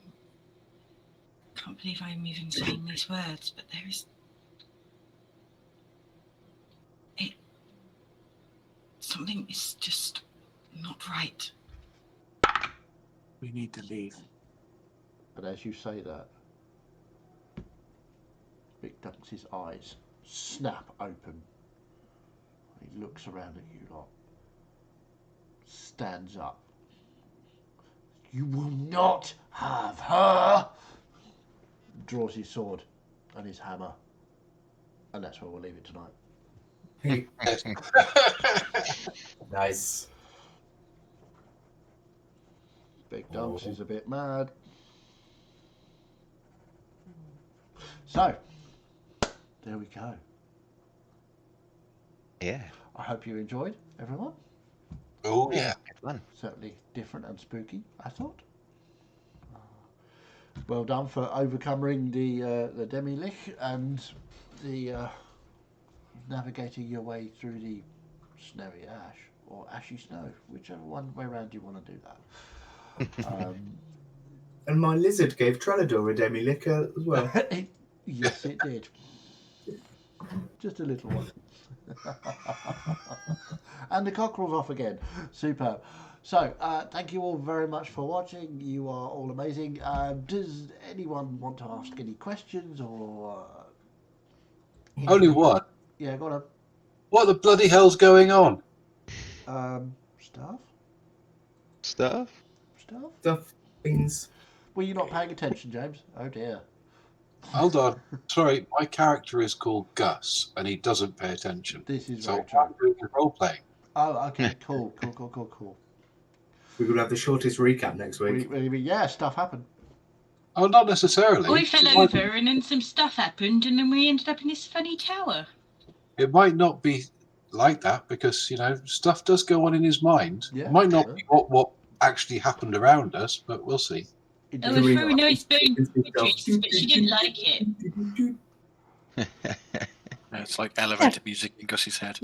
can't believe I'm even saying these words, but there is... Something is just not right. We need to leave. And as you say that, Vic Dunks' eyes snap open. He looks around at you lot, stands up. You will not have her! Draws his sword and his hammer. And that's where we'll leave it tonight. Nice. Big Dunks is a bit mad. So, there we go. Yeah. I hope you enjoyed, everyone. Oh, yeah. Fun. Certainly different and spooky, I thought. Well done for overcoming the demi-lich and the navigating your way through the snowy ash or ashy snow, whichever one way around you want to do that. And my lizard gave Trellador a demi-licker as well. Yes, it did. Just a little one. And the cockerel's off again. Superb. So, thank you all very much for watching. You are all amazing. Does anyone want to ask any questions or... Only one. Yeah, go on. What the bloody hell's going on? Stuff? Stuff? Stuff, things. Were you not paying attention, James? Oh dear. Hold on. Sorry, my character is called Gus, and he doesn't pay attention. This is So very true. I'm doing the role playing. Oh, okay, cool. We're going to have the shortest recap next week. Yeah, stuff happened. Oh, not necessarily. We fell over and then some stuff happened and then we ended up in this funny tower. It might not be like that because, you know, stuff does go on in his mind. Yeah, it might not be what actually happened around us, but we'll see. It was very nice being but she didn't like it. It's like elevator music in Gus's head.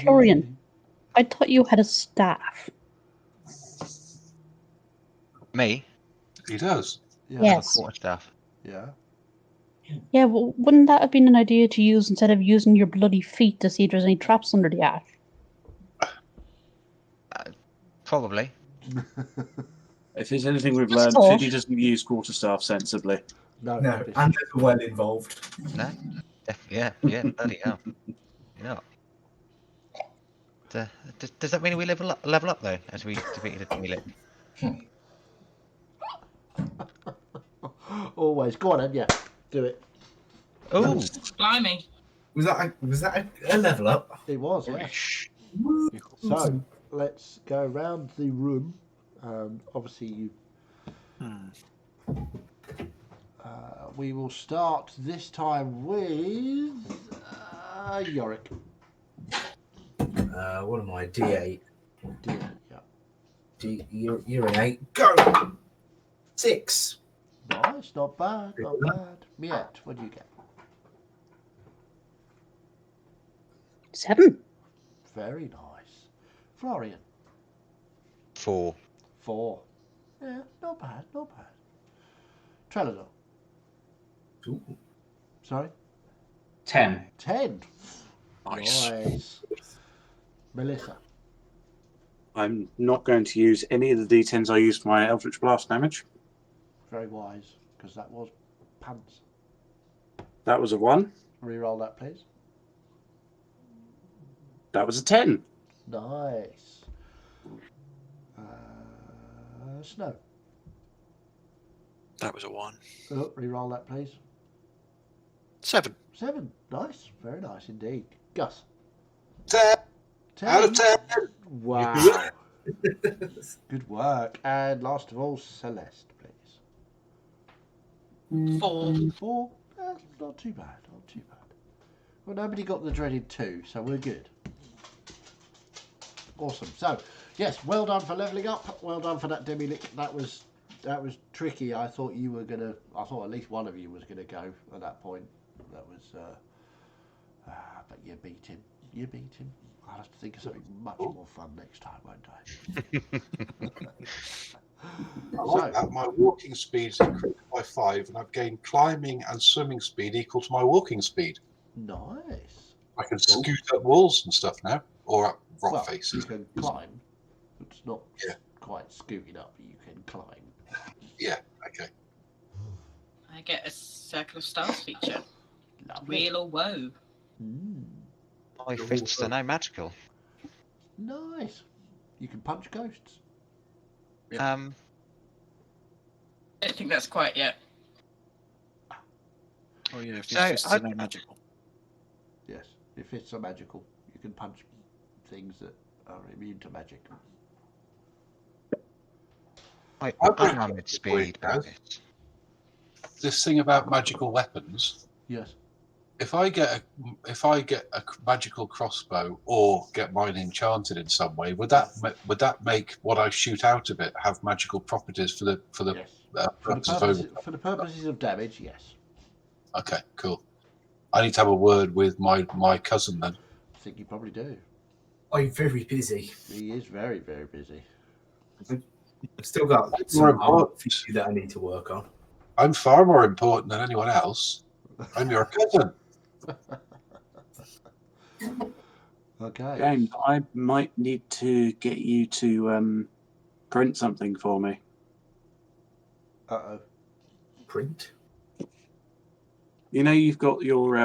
Florian, I thought you had a staff. Me? He does. Yeah. Yes. What stuff? Yeah. Yeah, well, wouldn't that have been an idea to use instead of using your bloody feet to see if there's any traps under the ash? Probably. If there's anything we've Just learned, thought. Fiddy doesn't use quarterstaff sensibly. No, No, and they're well involved. No? Yeah, bloody hell. Yeah. Does that mean we level up though, as we defeated a demi-lich? Always. Go on, then, yeah. Do it. Oh, Blimey. Was that a level up? It was, yeah. So, let's go around the room. Obviously, you... we will start this time with Yorick. What am I? D8. D8, yeah. You're an 8. Go! 6. Nice, not bad, not bad. Miette, what do you get? 7. Very nice. Florian? 4. 4. Yeah, not bad, not bad. Trellador? Ooh. Sorry? 10. 10. Nice. Nice. Melissa? I'm not going to use any of the D10s I used for my Eldritch Blast damage. Very wise, because that was pants. That was a 1. Reroll that, please. That was a 10. Nice. Snow. That was a 1. Oh, reroll that, please. 7. 7. Nice. Very nice indeed. Gus. 10 10. out of 10. Wow. Good work. And last of all, Celeste, please. 4. 4. Not too bad. Not too bad. Well, nobody got the dreaded 2, so we're good. Awesome. So, yes, well done for levelling up. Well done for that demi-lich. That was tricky. I thought at least one of you was gonna go at that point. That was But you beat him. You beat him. I'll have to think of something much more fun next time, won't I? I like that. My walking speed's increased by 5, and I've gained climbing and swimming speed equal to my walking speed. Nice. I can scoot up walls and stuff now, or up rock Well, faces. you can climb. It's not Yeah. quite scooting up, but you can climb. Yeah, okay. I get a Circle of Stars feature. Lovely. Real or woe? My fists are now magical. Nice. You can punch ghosts. I don't think that's quite yet. Oh yeah, if So, his fists are now magical. Yes. Your fists are magical. You can punch things that are immune to magic. My I've got a unarmored question for you, speed Gaz. bonus. This thing about magical weapons. Yes. If I get a magical crossbow or get mine enchanted in some way, would that make what I shoot out of it have magical properties for the Yes. purposes of For the purposes of damage, yes. Okay, cool. I need to have a word with my cousin then. I think you probably do. I'm very busy. He is very, very busy. I've still got More some important. features that I need to work on. I'm far more important than anyone else. I'm your cousin. Okay. James, I might need to get you to print something for me. Uh-oh. Print? You know, you've got your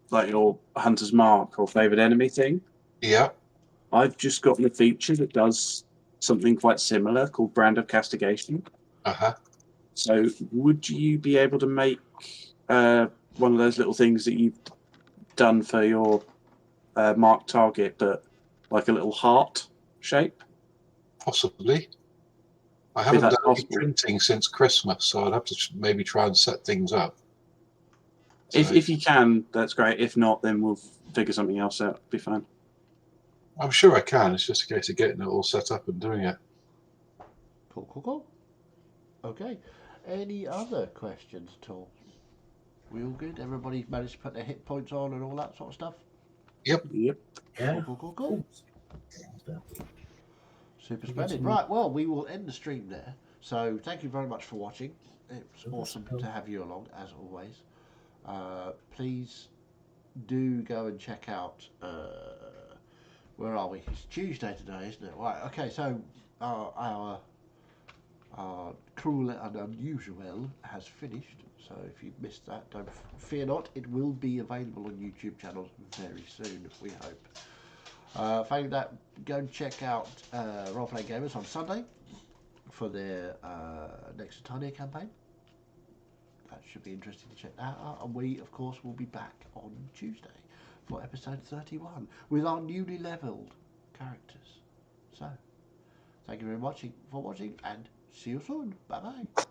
like your hunter's mark or favored enemy thing. Yeah. I've just gotten a feature that does something quite similar called Brand of Castigation. Uh-huh. So, would you be able to make one of those little things that you've done for your marked target, but like a little heart shape? Possibly. I haven't that's done any possible. printing since Christmas, so I'd have to maybe try and set things up. So, If you can, that's great. If not, then we'll figure something else out. Be fine. I'm sure I can. It's just a case of getting it all set up and doing it. Cool. Okay. Any other questions at all? We all good? Everybody managed to put their hit points on and all that sort of stuff? Yep. Yeah. Cool. Super splendid. Right, well, we will end the stream there. So thank you very much for watching. It's awesome to have you along, as always. Please do go and check out... where are we? It's Tuesday today, isn't it? Right, okay, so our Cruel and Unusual has finished. So if you've missed that, don't fear not. It will be available on YouTube channels very soon, we hope. Failing that, go and check out Role Playing Gamers on Sunday for their Next Titania campaign. That should be interesting to check that out. And we, of course, will be back on Tuesday for episode 31 with our newly leveled characters. So, thank you very much for watching and see you soon. Bye bye.